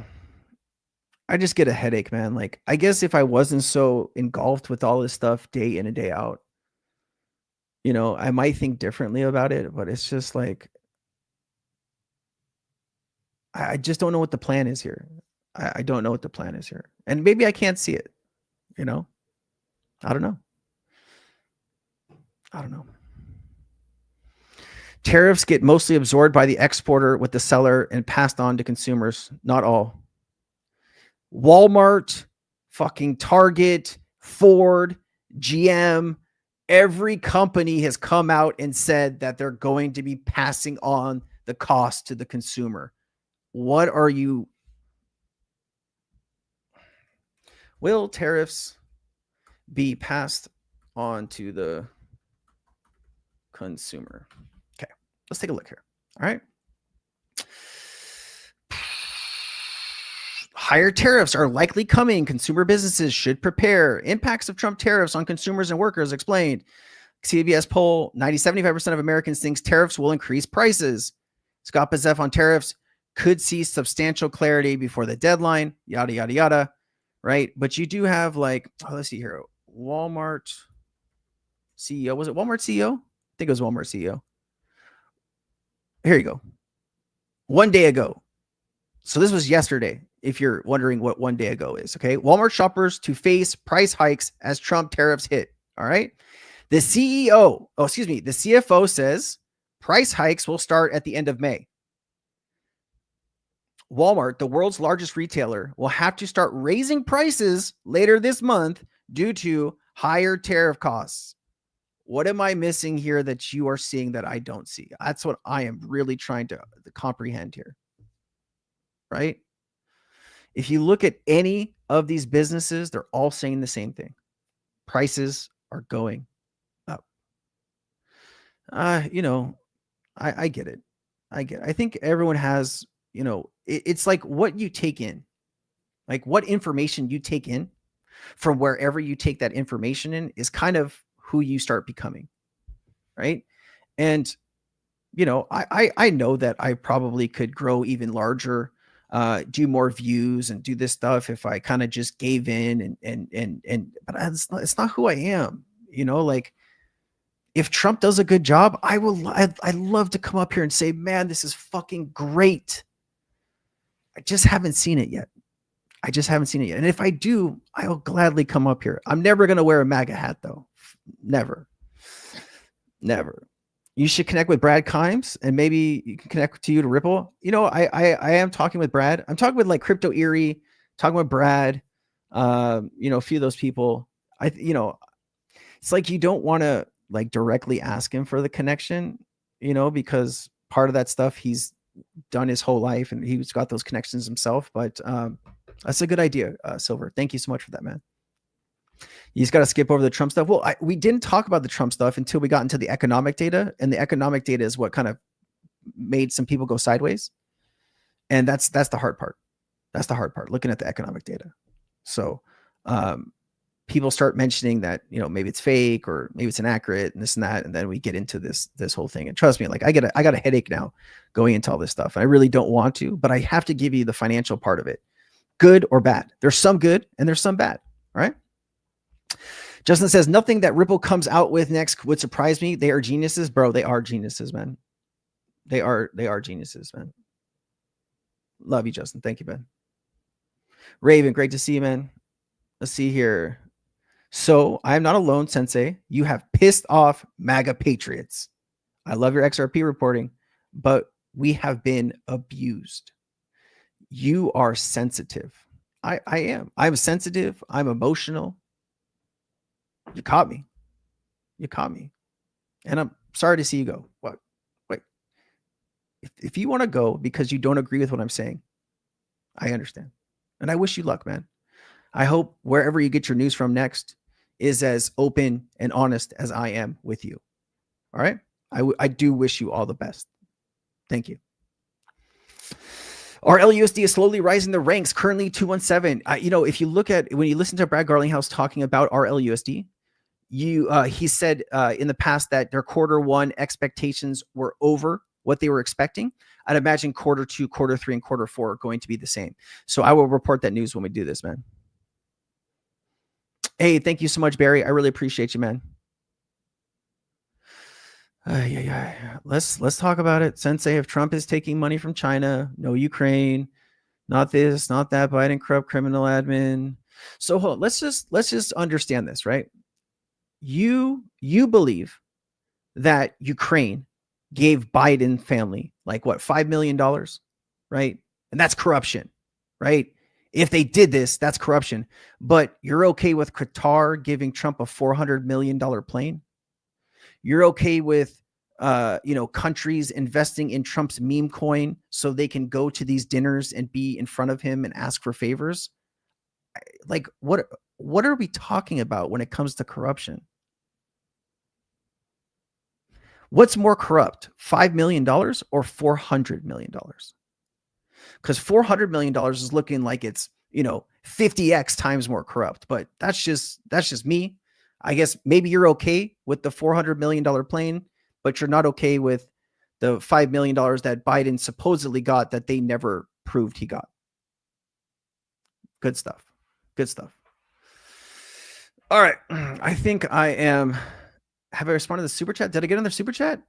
Speaker 1: I just get a headache, man. Like, I guess if I wasn't so engulfed with all this stuff day in and day out, you know, I might think differently about it, but it's just like, I just don't know what the plan is here. I don't know what the plan is here. And maybe I can't see it, you know? I don't know. I don't know. Tariffs get mostly absorbed by the exporter with the seller and passed on to consumers. Not all. Walmart, fucking Target, Ford, GM, every company has come out and said that they're going to be passing on the cost to the consumer. What are you? Will tariffs be passed on to the consumer? Okay, let's take a look here. All right. Higher tariffs are likely coming. Consumer businesses should prepare. Impacts of Trump tariffs on consumers and workers explained. CBS poll, 75% of Americans thinks tariffs will increase prices. Scott Bezef on tariffs could see substantial clarity before the deadline, yada, yada, yada, right? But you do have like, oh, let's see here. Walmart CEO. Was it Walmart CEO? I think it was Walmart CEO. Here you go. 1 day ago. So this was yesterday, if you're wondering what 1 day ago is, okay? Walmart shoppers to face price hikes as Trump tariffs hit, all right? The CFO says price hikes will start at the end of May. Walmart, the world's largest retailer, will have to start raising prices later this month due to higher tariff costs. What am I missing here that you are seeing that I don't see? That's what I am really trying to comprehend here. Right? If you look at any of these businesses, they're all saying the same thing. Prices are going up. You know, I get it. I get it. I think everyone has, you know, it's like what you take in, like what information you take in from wherever you take that information in is kind of who you start becoming. Right. And, you know, I know that I probably could grow even larger, do more views and do this stuff if I kind of just gave in but it's not who I am, you know, like if Trump does a good job, I'd love to come up here and say, man, this is fucking great. I just haven't seen it yet. And if I do, I'll gladly come up here. I'm never going to wear a MAGA hat though. Never. You should connect with Brad Kimes and maybe you can connect to you to Ripple. You know, I am talking with Brad. I'm talking with like Crypto Erie, talking with Brad, you know, a few of those people. You know, it's like you don't want to like directly ask him for the connection, you know, because part of that stuff he's done his whole life and he's got those connections himself. But that's a good idea, Silver. Thank you so much for that, man. You just got to skip over the Trump stuff. Well, we didn't talk about the Trump stuff until we got into the economic data, and the economic data is what kind of made some people go sideways. And that's the hard part. That's the hard part, looking at the economic data. So, people start mentioning that, you know, maybe it's fake or maybe it's inaccurate and this and that, and then we get into this whole thing. And trust me, like I got a headache now going into all this stuff. And I really don't want to, but I have to give you the financial part of it, good or bad. There's some good and there's some bad. All right. Justin says nothing that Ripple comes out with next would surprise me. They are geniuses, bro. They are geniuses, man. They are geniuses, man. Love you, Justin. Thank you, man. Raven, great to see you, man. Let's see here. So I am not alone, Sensei. You have pissed off MAGA patriots. I love your XRP reporting, but we have been abused. You are sensitive. I am. I'm sensitive. I'm emotional. You caught me. You caught me. And I'm sorry to see you go. What? Wait. If you want to go because you don't agree with what I'm saying, I understand. And I wish you luck, man. I hope wherever you get your news from next is as open and honest as I am with you. All right? I do wish you all the best. Thank you. RLUSD is slowly rising the ranks, currently 217. You know, if you look at, when you listen to Brad Garlinghouse talking about RLUSD, he said in the past that their Q1 expectations were over what they were expecting. I'd imagine Q2, Q3, and Q4 are going to be the same. So I will report that news when we do this, man. Hey, thank you so much, Barry. I really appreciate you, man. Let's talk about it. Sensei, if Trump is taking money from China, no Ukraine, not this, not that, Biden corrupt criminal admin. So hold on, let's just understand this, right? You believe that Ukraine gave Biden family like what, $5 million, right? And that's corruption, right? If they did this, that's corruption. But you're okay with Qatar giving Trump a $400 million plane? You're okay with, countries investing in Trump's meme coin so they can go to these dinners and be in front of him and ask for favors? Like, what are we talking about when it comes to corruption? What's more corrupt, $5 million or $400 million? Because $400 million is looking like it's, 50x times more corrupt. But that's just me. I guess maybe you're okay with the $400 million plane, but you're not okay with the $5 million that Biden supposedly got that they never proved he got. Good stuff. Good stuff. All right. I think I am. Have I responded to the super chat? Did I get another super chat?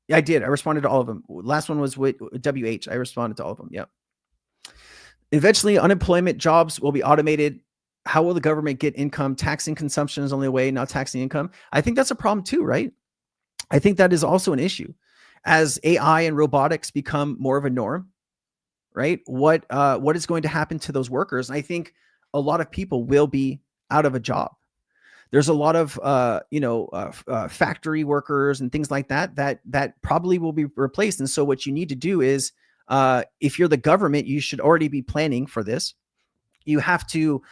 Speaker 1: Yeah, I did. I responded to all of them. Last one was with WH. I responded to all of them. Yeah. Eventually, unemployment jobs will be automated. How will the government get income? Taxing consumption is the only way, not taxing income. I think that's a problem too, right? I think that is also an issue. As AI and robotics become more of a norm, right? What is going to happen to those workers? And I think a lot of people will be out of a job. There's a lot of factory workers and things like that probably will be replaced. And so what you need to do is, if you're the government, you should already be planning for this. You have to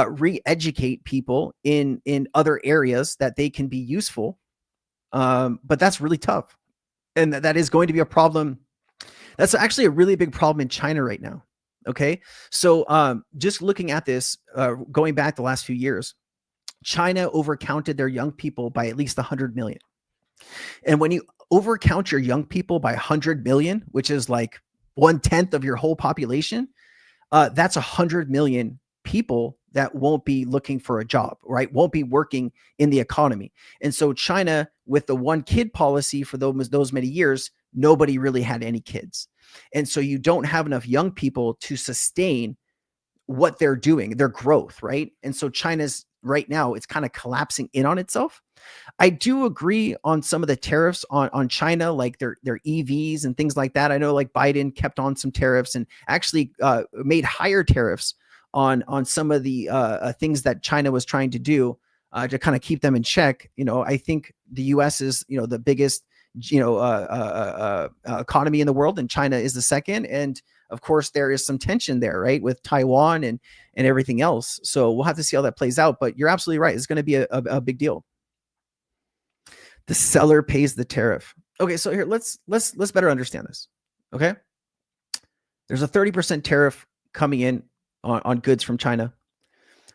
Speaker 1: re-educate people in other areas that they can be useful. But that's really tough. And that is going to be a problem. That's actually a really big problem in China right now. Okay. So just looking at this, going back the last few years, China overcounted their young people by at least 100 million. And when you overcount your young people by 100 million, which is like 1/10 of your whole population, that's 100 million people that won't be looking for a job, right? Won't be working in the economy. And so China, with the one kid policy for those many years, nobody really had any kids. And so you don't have enough young people to sustain what they're doing, their growth, right? And so China's right now, it's kind of collapsing in on itself. I do agree on some of the tariffs on China, like their EVs and things like that. I know like Biden kept on some tariffs and actually made higher tariffs on some of the things that China was trying to do to kind of keep them in check. I think the US is, the biggest, economy in the world, and China is the second. And of course, there is some tension there, right, with Taiwan and everything else. So we'll have to see how that plays out. But you're absolutely right. It's going to be a big deal. The seller pays the tariff. Okay, so here let's better understand this. Okay, there's a 30% tariff coming in on goods from China.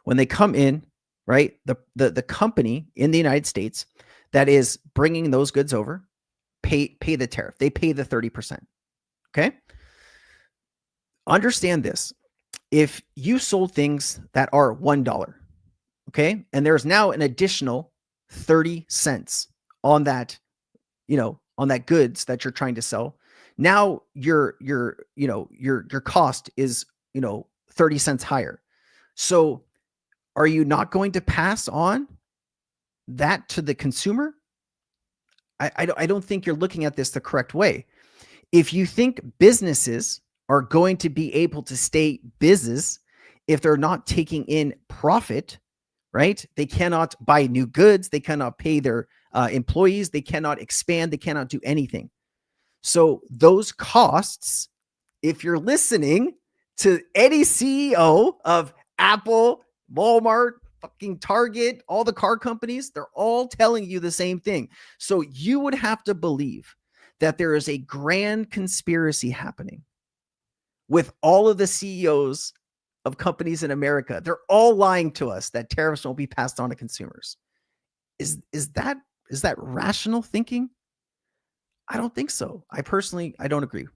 Speaker 1: When they come in, right? The company in the United States that is bringing those goods over pay the tariff. They pay the 30%. Okay. Understand this. If you sold things that are $1, okay, and there's now an additional 30 cents on that, on that goods that you're trying to sell, now your cost is, 30 cents higher. So are you not going to pass on that to the consumer? I don't think you're looking at this the correct way. If you think businesses are going to be able to stay business if they're not taking in profit, right? They cannot buy new goods. They cannot pay their employees. They cannot expand. They cannot do anything. So those costs, if you're listening to any CEO of Apple, Walmart, fucking Target, all the car companies, they're all telling you the same thing. So you would have to believe that there is a grand conspiracy happening with all of the CEOs of companies in America. They're all lying to us that tariffs won't be passed on to consumers. Is that rational thinking? I don't think so. I don't agree.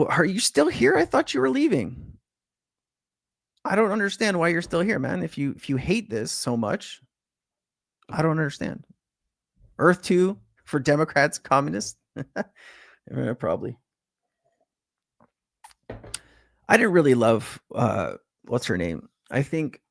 Speaker 1: Are you still here? I thought you were leaving. I don't understand why you're still here, man. If you hate this so much, I don't understand. Earth 2 for Democrats, communists? Probably. I didn't really love what's her name. I think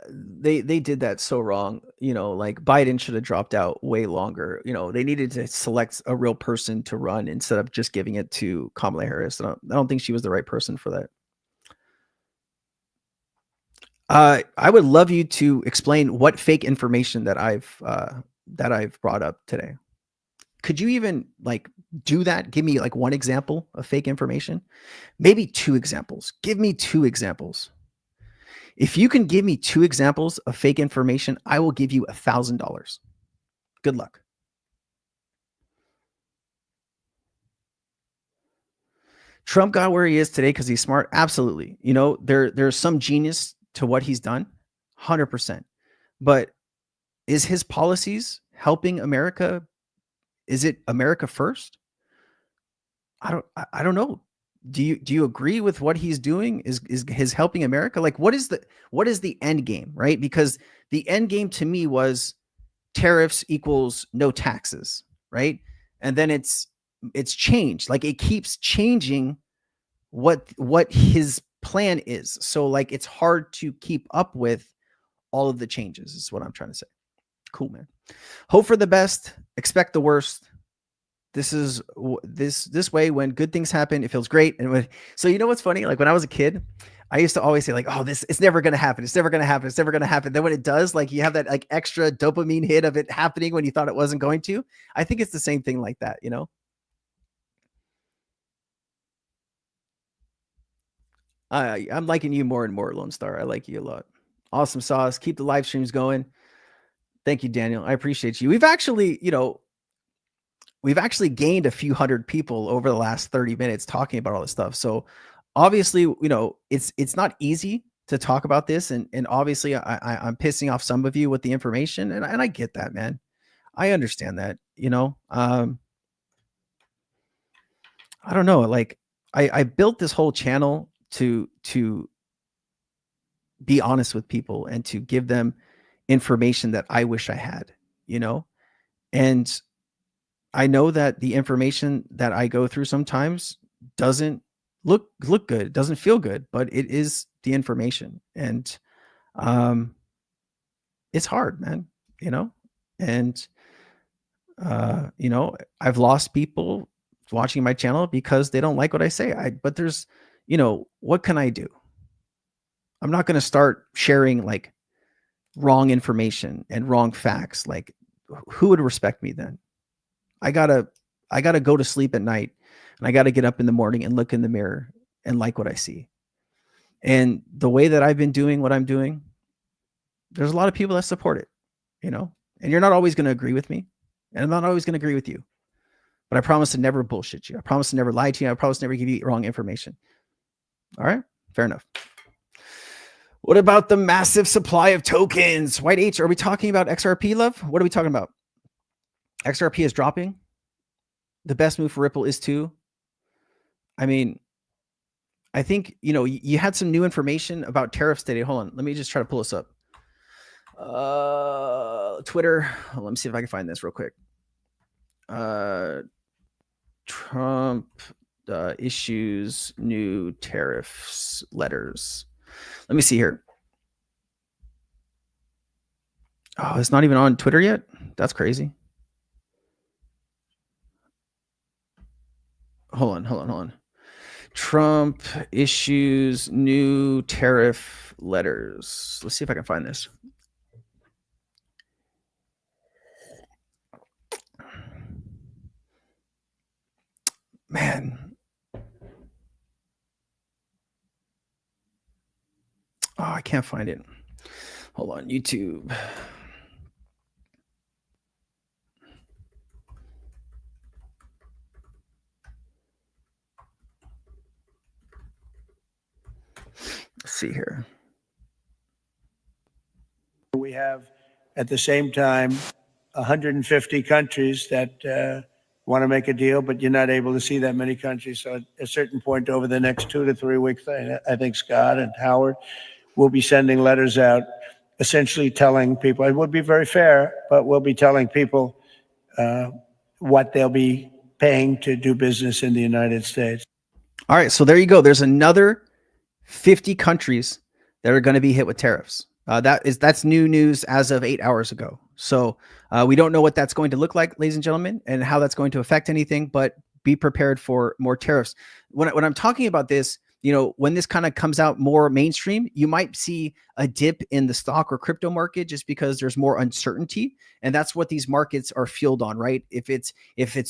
Speaker 1: they did that so wrong. Like Biden should have dropped out way longer. They needed to select a real person to run instead of just giving it to Kamala Harris. I don't think she was the right person for that. I would love you to explain what fake information that I've brought up today. Could you even do that? Give me one example of fake information, maybe 2 examples. Give me 2 examples. If you can give me 2 examples of fake information, I will give you $1,000. Good luck. Trump got where he is today because he's smart. Absolutely. There's some genius to what he's done, 100%. But is his policies helping America? Is it America first? I don't know. Do you agree with what he's doing? Is his helping America? What is the end game, right? Because the end game to me was tariffs equals no taxes, right? And then it's changed. It keeps changing what his plan is. So it's hard to keep up with all of the changes is what I'm trying to say. Cool, man. Hope for the best, expect the worst. This is this way. When good things happen, it feels great. And so what's funny? When I was a kid, I used to always say it's never going to happen. It's never going to happen. It's never going to happen. Then when it does, you have that extra dopamine hit of it happening when you thought it wasn't going to. I think it's the same thing like that, I'm liking you more and more, Lone Star. I like you a lot. Awesome sauce. Keep the live streams going. Thank you, Daniel. I appreciate you. We've actually gained a few hundred people over the last 30 minutes talking about all this stuff. So obviously, it's not easy to talk about this. And obviously I'm pissing off some of you with the information. And I get that, man. I understand that, I don't know. I built this whole channel to be honest with people and to give them information that I wish I had, and I know that the information that I go through sometimes doesn't look good, doesn't feel good, but it is the information. And it's hard, man, and I've lost people watching my channel because they don't like what I say. But there's, what can I do? I'm not going to start sharing wrong information and wrong facts. Who would respect me then? I gotta go to sleep at night, and I gotta get up in the morning and look in the mirror and like what I see. And the way that I've been doing what I'm doing, there's a lot of people that support it, and you're not always going to agree with me, and I'm not always going to agree with you, but I promise to never bullshit you. I promise to never lie to you. I promise to never give you wrong information. All right. Fair enough. What about the massive supply of tokens? White H, are we talking about XRP, love? What are we talking about? XRP is dropping. The best move for Ripple is too. I mean, I think, you know, you had some new information about tariffs today. Hold on. Let me just try to pull this up. Twitter. Let me see if I can find this real quick. Trump issues new tariffs letters. Let me see here. Oh, it's not even on Twitter yet? That's crazy. Hold on. Trump issues new tariff letters. Let's see if I can find this. Man. Oh, I can't find it. Hold on, YouTube. Let's see here.
Speaker 16: We have, at the same time, 150 countries that want to make a deal, but you're not able to see that many countries. So at a certain point over the next 2 to 3 weeks, I think Scott and Howard will be sending letters out, essentially telling people, it would be very fair, but we'll be telling people what they'll be paying to do business in the United States.
Speaker 1: All right, so there you go. There's another 50 countries that are going to be hit with tariffs. That's new news as of 8 hours ago. So we don't know what that's going to look like, ladies and gentlemen, and how that's going to affect anything, but be prepared for more tariffs. When I'm talking about this, you know, when this kind of comes out more mainstream, you might see a dip in the stock or crypto market just because there's more uncertainty. And that's what these markets are fueled on, right? If it's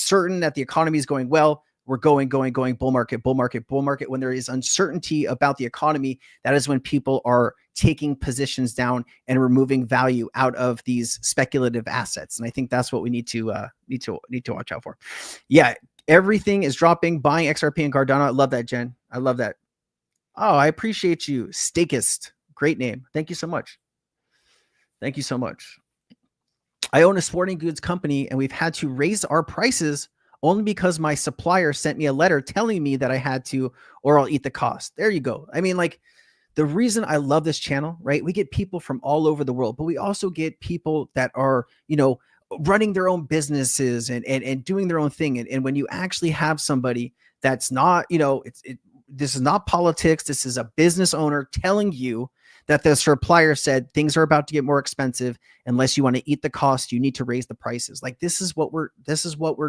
Speaker 1: certain that the economy is going well, we're going, bull market. When there is uncertainty about the economy, that is when people are taking positions down and removing value out of these speculative assets. And I think that's what we need to watch out for. Yeah, everything is dropping. Buying XRP and Cardano. I love that, Jen. I love that. Oh, I appreciate you, Stakist. Great name. Thank you so much. Thank you so much. I own a sporting goods company, and we've had to raise our prices only because my supplier sent me a letter telling me that I had to, or I'll eat the cost. There you go. I mean, like, the reason I love this channel, right? We get people from all over the world, but we also get people that are, you know, running their own businesses and doing their own thing. And when you actually have somebody that's not, you know, this is not politics. This is a business owner telling you that the supplier said things are about to get more expensive. Unless you want to eat the cost, you need to raise the prices. Like, this is what we're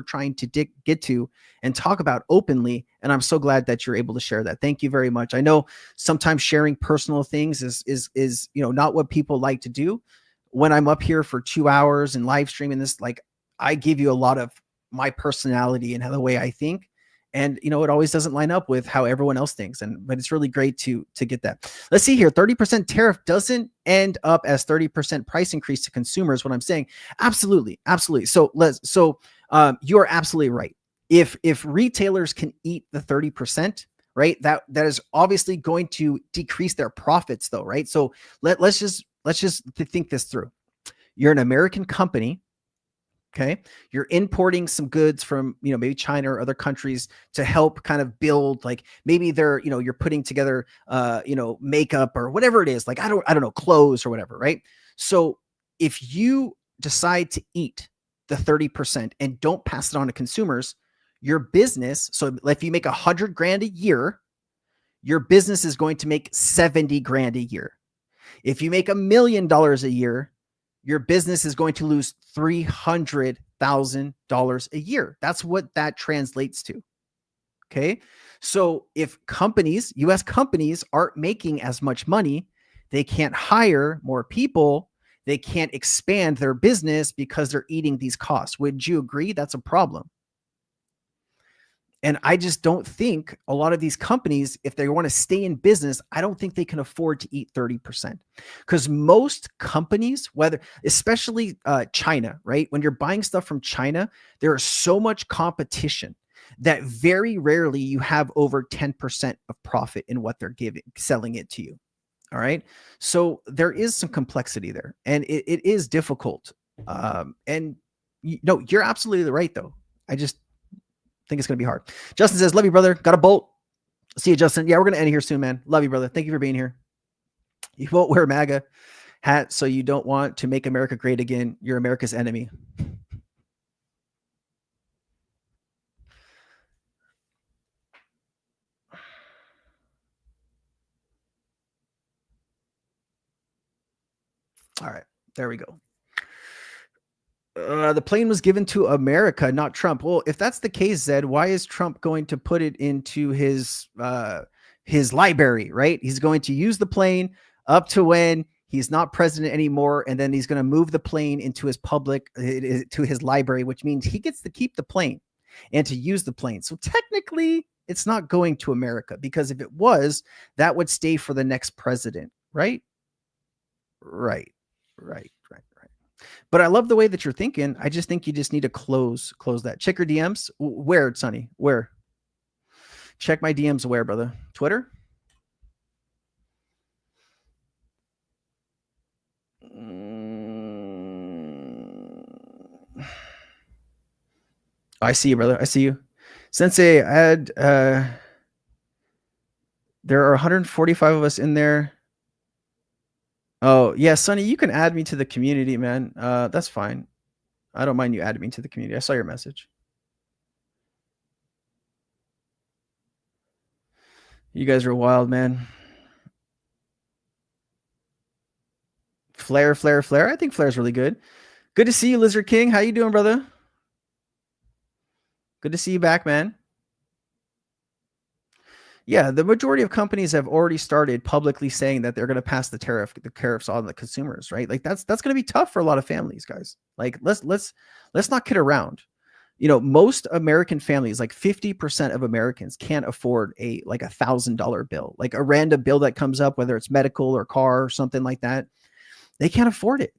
Speaker 1: trying to get to and talk about openly. And I'm so glad that you're able to share that. Thank you very much. I know sometimes sharing personal things is you know, not what people like to do. When I'm up here for 2 hours and live streaming this, like, I give you a lot of my personality and how the way I think. And, you know, it always doesn't line up with how everyone else thinks. But it's really great to get that. Let's see here. 30% tariff doesn't end up as 30% price increase to consumers. What I'm saying. Absolutely. Absolutely. So you are absolutely right. If retailers can eat the 30%, right, that is obviously going to decrease their profits though. Right. So let's just think this through. You're an American company. Okay. You're importing some goods from, you know, maybe China or other countries to help kind of build, like, maybe they're, you know, you're putting together, you know, makeup or whatever it is, like, I don't know, clothes or whatever. Right. So if you decide to eat the 30% and don't pass it on to consumers, your business. So if you make $100,000 a year, your business is going to make $70,000 a year. If you make $1 million a year, your business is going to lose $300,000 a year. That's what that translates to. Okay. So if companies, US companies, aren't making as much money, they can't hire more people, they can't expand their business because they're eating these costs. Would you agree that's a problem? And I just don't think a lot of these companies, if they want to stay in business, I don't think they can afford to eat 30%. Because most companies, especially China, right? When you're buying stuff from China, there is so much competition that very rarely you have over 10% of profit in what they're selling it to you. All right. So there is some complexity there, and it is difficult. And no, you're absolutely right, though. I just think it's going to be hard. Justin says, love you, brother. Got a bolt. See you, Justin. Yeah, we're going to end here soon, man. Love you, brother. Thank you for being here. You won't wear a MAGA hat, so you don't want to make America great again. You're America's enemy. All right, there we go. The plane was given to America, not Trump. Well, if that's the case, Zed, why is Trump going to put it into his library, right? He's going to use the plane up to when he's not president anymore, and then he's going to move the plane into his to his library, which means he gets to keep the plane and to use the plane. So technically, it's not going to America, because if it was, that would stay for the next president, right? Right. But I love the way that you're thinking. I just think you just need to close that. Check your DMs. Where, Sonny? Where? Check my DMs where, brother? Twitter? I see you, brother. I see you. Sensei, add there are 145 of us in there. Oh, yeah, Sonny, you can add me to the community, man. That's fine. I don't mind you adding me to the community. I saw your message. You guys are wild, man. Flare. I think Flare's really good. Good to see you, Lizard King. How you doing, brother? Good to see you back, man. Yeah, the majority of companies have already started publicly saying that they're going to pass the tariffs on the consumers, right? Like that's going to be tough for a lot of families, guys. Like let's not kid around. You know, most American families, like 50% of Americans, can't afford a $1,000 bill, like a random bill that comes up, whether it's medical or car or something like that. They can't afford it.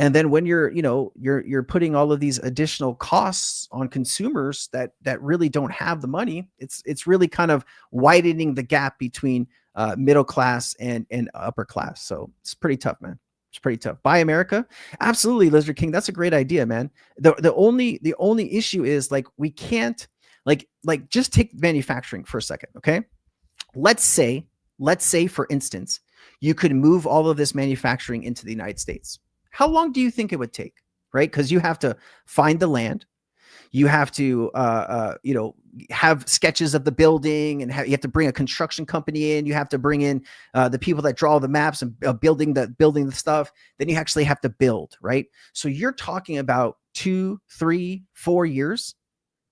Speaker 1: And then when you're putting all of these additional costs on consumers that really don't have the money, it's really kind of widening the gap between middle class and upper class. So it's pretty tough, man. It's pretty tough. Buy America, absolutely, Lizard King. That's a great idea, man. The only issue is we can't like just take manufacturing for a second, okay? Let's say for instance, you could move all of this manufacturing into the United States. How long do you think it would take, right? Because you have to find the land. You have to, have sketches of the building, and you have to bring a construction company in. You have to bring in the people that draw the maps and building the stuff. Then you actually have to build, right? So you're talking about 2, 3, 4 years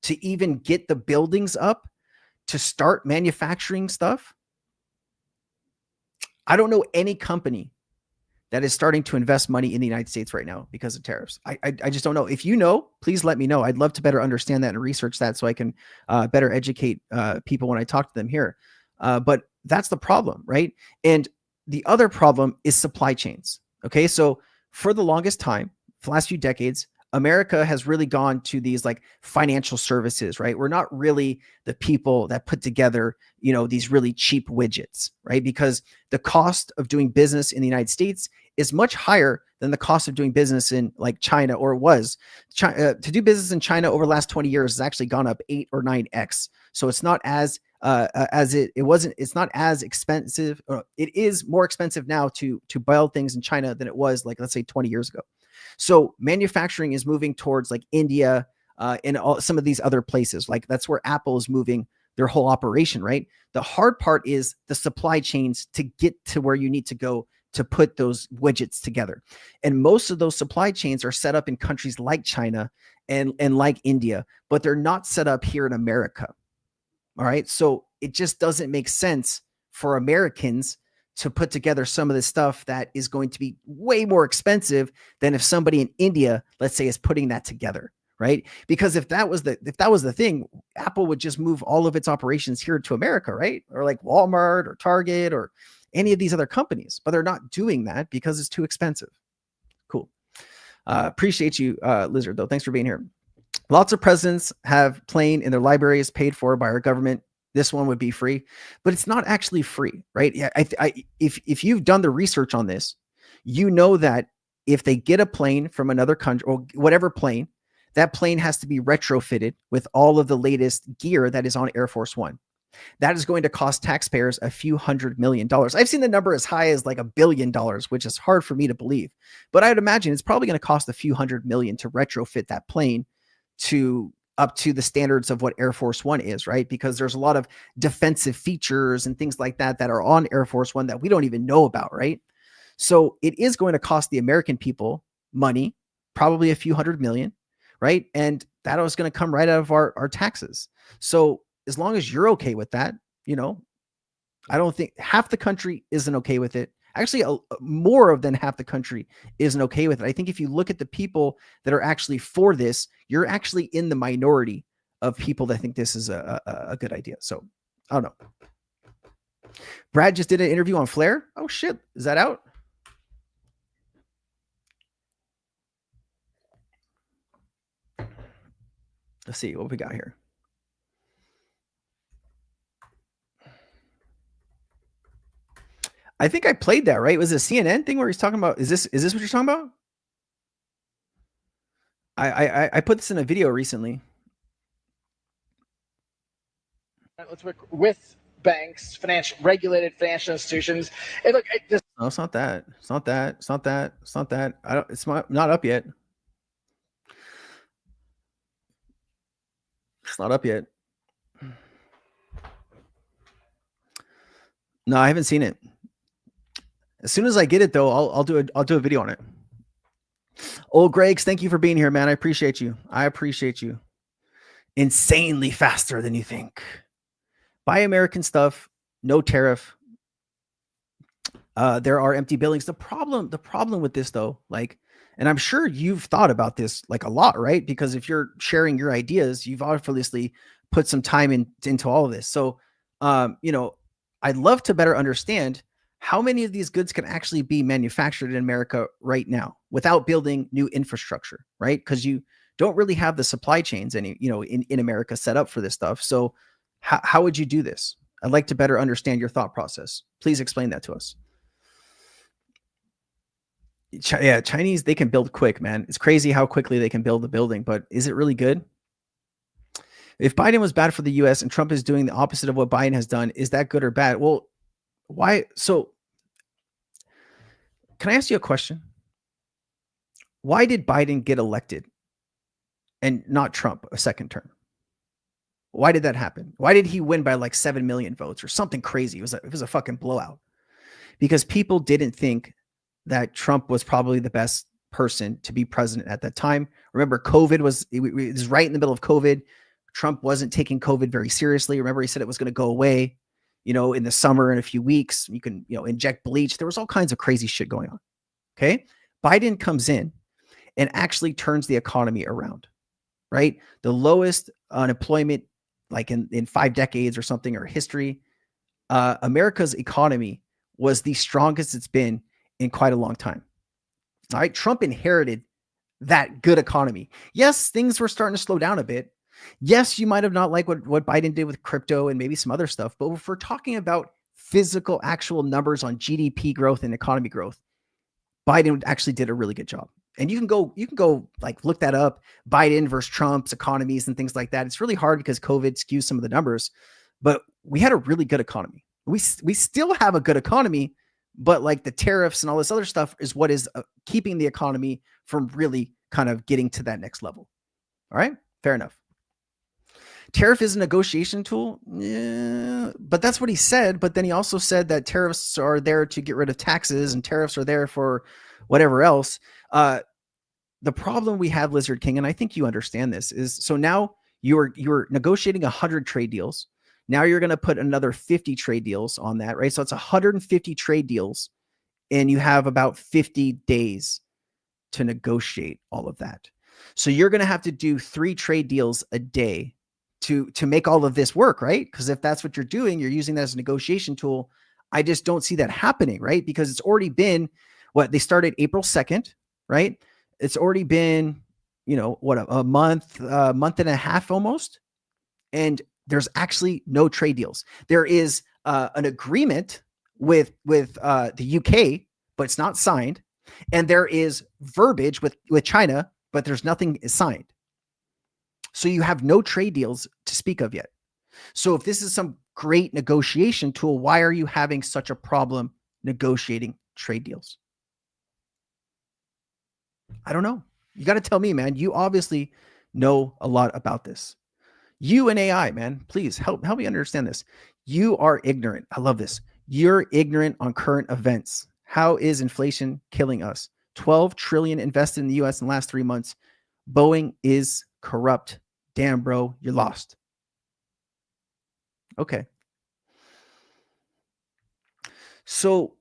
Speaker 1: to even get the buildings up to start manufacturing stuff. I don't know any company that is starting to invest money in the United States right now because of tariffs. I just don't know. If you know, please let me know. I'd love to better understand that and research that so I can better educate people when I talk to them here. But that's the problem, right? And the other problem is supply chains. Okay, so for the longest time, for the last few decades, America has really gone to these financial services, right? We're not really the people that put together, these really cheap widgets, right? Because the cost of doing business in the United States is much higher than the cost of doing business in China, or it was. To do business in China over the last 20 years has actually gone up 8 or 9x. So it's not it's not as expensive. It is more expensive now to build things in China than it was let's say 20 years ago. So manufacturing is moving towards India and some of these other places. That's where Apple is moving their whole operation, right? The hard part is the supply chains to get to where you need to go to put those widgets together. And most of those supply chains are set up in countries like China and like India, but they're not set up here in America. All right. So it just doesn't make sense for Americans to put together some of this stuff that is going to be way more expensive than if somebody in India, let's say, is putting that together, right? Because if that was the thing, Apple would just move all of its operations here to America, right? Or Walmart or Target or any of these other companies, but they're not doing that because it's too expensive. Cool. Appreciate you, Lizard, though. Thanks for being here. Lots of presidents have plane in their libraries paid for by our government. this one would be free, but it's not actually free, right? Yeah, if you've done the research on this, you know that if they get a plane from another country or whatever plane, that plane has to be retrofitted with all of the latest gear that is on Air Force One. That is going to cost taxpayers a few $100 million. I've seen the number as high as like $1 billion, which is hard for me to believe. But I would imagine it's probably going to cost a few $100 million to retrofit that plane to up to the standards of what Air Force One is, right? Because there's a lot of defensive features and things like that that are on Air Force One that we don't even know about, right? So it is going to cost the American people money, probably a few $100 million, right? And that is going to come right out of our taxes. So as long as you're okay with that, I don't think half the country isn't okay with it. Actually, more than half the country isn't okay with it. I think if you look at the people that are actually for this, you're actually in the minority of people that think this is a good idea. So I don't know. Brad just did an interview on Flare. Oh shit. Is that out? Let's see what we got here. I think I played that, right? Was it a CNN thing where he's talking about, is this what you're talking about? I put this in a video recently.
Speaker 17: Let's work with banks, regulated financial institutions. And look,
Speaker 1: No, it's not that. It's not that. It's not that. It's not that. It's not up yet. It's not up yet. No, I haven't seen it. As soon as I get it, though, I'll do a video on it. Old Greg's, thank you for being here, man. I appreciate you. I appreciate you. Insanely faster than you think. Buy American stuff. No tariff. There are empty buildings. The problem with this, though, and I'm sure you've thought about this a lot, right? Because if you're sharing your ideas, you've obviously put some time into all of this. So, I'd love to better understand how many of these goods can actually be manufactured in America right now without building new infrastructure, right? Because you don't really have the supply chains in America set up for this stuff. So how would you do this? I'd like to better understand your thought process. Please explain that to us. Yeah, Chinese, they can build quick, man. It's crazy how quickly they can build the building, but is it really good? If Biden was bad for the US and Trump is doing the opposite of what Biden has done, is that good or bad? Well, why? So can I ask you a question? Why did Biden get elected and not Trump a second term? Why did that happen? Why did he win by 7 million votes or something crazy? It was a fucking blowout because people didn't think that Trump was probably the best person to be president at that time. Remember, it was right in the middle of COVID. Trump wasn't taking COVID very seriously. Remember, he said it was going to go away, in the summer in a few weeks. You can, inject bleach. There was all kinds of crazy shit going on. Okay. Biden comes in and actually turns the economy around, right? The lowest unemployment, in 5 decades or something, or history. America's economy was the strongest it's been in quite a long time. All right. Trump inherited that good economy. Yes, things were starting to slow down a bit. Yes, you might have not liked what Biden did with crypto and maybe some other stuff, but if we're talking about physical, actual numbers on GDP growth and economy growth, Biden actually did a really good job. And you can go look that up, Biden versus Trump's economies and things like that. It's really hard because COVID skews some of the numbers, but we had a really good economy. We still have a good economy, but the tariffs and all this other stuff is what is keeping the economy from really kind of getting to that next level. All right, fair enough. Tariff is a negotiation tool. Yeah, but that's what he said. But then he also said that tariffs are there to get rid of taxes and tariffs are there for whatever else. The problem we have, Lizard King, and I think you understand this, is so now you're negotiating 100 trade deals. Now you're going to put another 50 trade deals on that, right? So it's 150 trade deals, and you have about 50 days to negotiate all of that. So you're going to have to do 3 trade deals a day to make all of this work, right? Because if that's what you're doing, you're using that as a negotiation tool. I just don't see that happening, right? Because it's already been they started April 2nd, right? It's already been, a month and a half almost. And There's actually no trade deals. There is an agreement with the UK, but it's not signed. And there is verbiage with China, but there's nothing signed. So you have no trade deals to speak of yet. So if this is some great negotiation tool, why are you having such a problem negotiating trade deals? I don't know. You got to tell me, man. You obviously know a lot about this. You and AI, man, please help me understand this. You are ignorant. I love this. You're ignorant on current events. How is inflation killing us? 12 trillion invested in the US in the last 3 months. Boeing is corrupt. Damn, bro, you're lost. Okay. So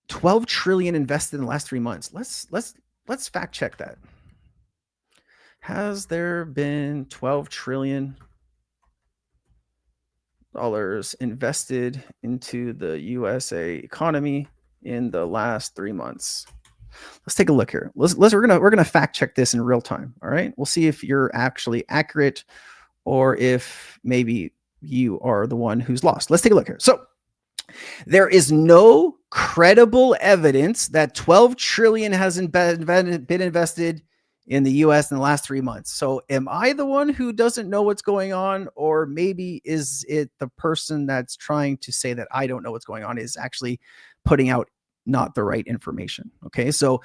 Speaker 1: 12 trillion invested in the last 3 months. Let's fact check that. Has there been $12 trillion invested into the USA economy in the last 3 months? Let's take a look here. We're gonna fact check this in real time. All right. We'll see if you're actually accurate or if maybe you are the one who's lost. Let's take a look here. So there is no credible evidence that 12 trillion has been invested in the US in the last 3 months. So am I the one who doesn't know what's going on? Or maybe is it the person that's trying to say that I don't know what's going on is actually putting out not the right information? Okay. So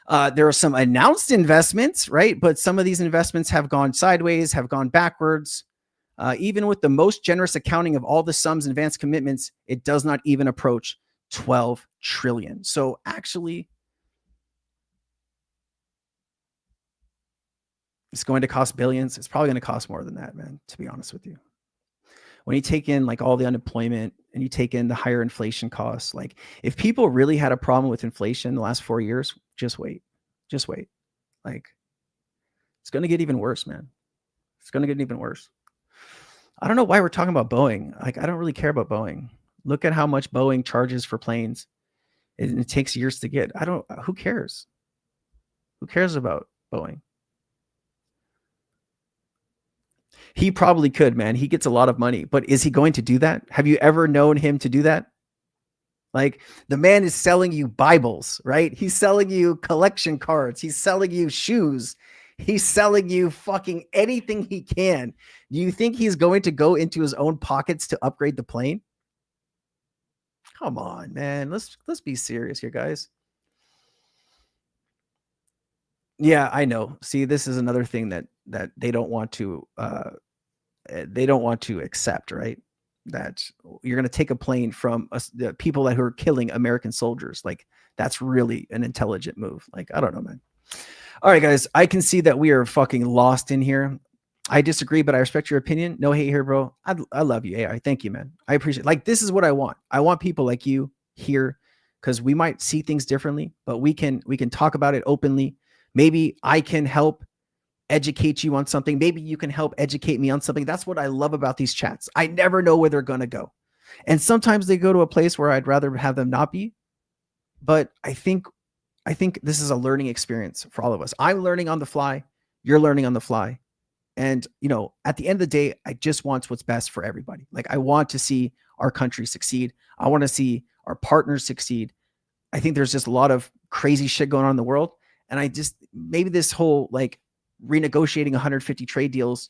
Speaker 1: there are some announced investments, right? But some of these investments have gone sideways, have gone backwards. Even with the most generous accounting of all the sums and advanced commitments, it does not even approach 12 trillion. So actually, it's going to cost billions. It's probably going to cost more than that, man, to be honest with you. When you take in like all the unemployment and you take in the higher inflation costs, like if people really had a problem with inflation the last 4 years, just wait. Like it's going to get even worse, man. It's going to get even worse. I don't know why we're talking about Boeing. Like, I don't really care about Boeing. Look at how much Boeing charges for planes. It takes years to get. Who cares? Who cares about Boeing? He probably could, man. He gets a lot of money, but is he going to do that? Have you ever known him to do that? Like, the man is selling you Bibles, right? He's selling you collection cards. He's selling you shoes. He's selling you fucking anything he can. Do you think he's going to go into his own pockets to upgrade the plane? Come on, man. Let's be serious here, guys. Yeah, I know. See, this is another thing that they don't want to accept, right? That you're going to take a plane from the people who are killing American soldiers. Like, that's really an intelligent move. Like, I don't know, man. All right, guys, I can see that we are fucking lost in here. I disagree, but I respect your opinion. No hate here, bro. I love you, AI. Thank you, man. I appreciate it. Like, this is what I want. I want people like you here because we might see things differently, but we can talk about it openly. Maybe I can help educate you on something. Maybe you can help educate me on something. That's what I love about these chats. I never know where they're going to go. And sometimes they go to a place where I'd rather have them not be. But I think this is a learning experience for all of us. I'm learning on the fly. You're learning on the fly. And, you know, at the end of the day, I just want what's best for everybody. Like, I want to see our country succeed. I want to see our partners succeed. I think there's just a lot of crazy shit going on in the world. And maybe this whole like renegotiating 150 trade deals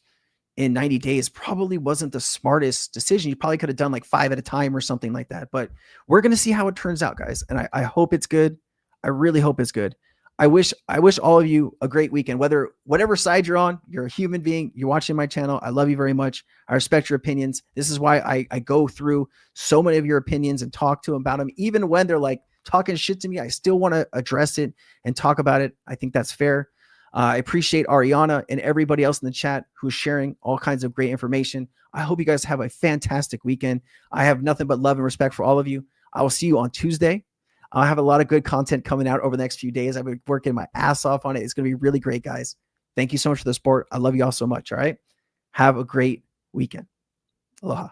Speaker 1: in 90 days probably wasn't the smartest decision. You probably could have done like 5 at a time or something like that. But we're going to see how it turns out, guys. And I hope it's good. I really hope it's good. I wish all of you a great weekend, whatever side you're on. You're a human being. You're watching my channel. I love you very much. I respect your opinions. This is why I go through so many of your opinions and talk to them about them. Even when they're like talking shit to me, I still want to address it and talk about it. I think that's fair. I appreciate Ariana and everybody else in the chat who's sharing all kinds of great information. I hope you guys have a fantastic weekend. I have nothing but love and respect for all of you. I will see you on Tuesday. I'll have a lot of good content coming out over the next few days. I've been working my ass off on it. It's going to be really great, guys. Thank you so much for the support. I love you all so much. All right. Have a great weekend. Aloha.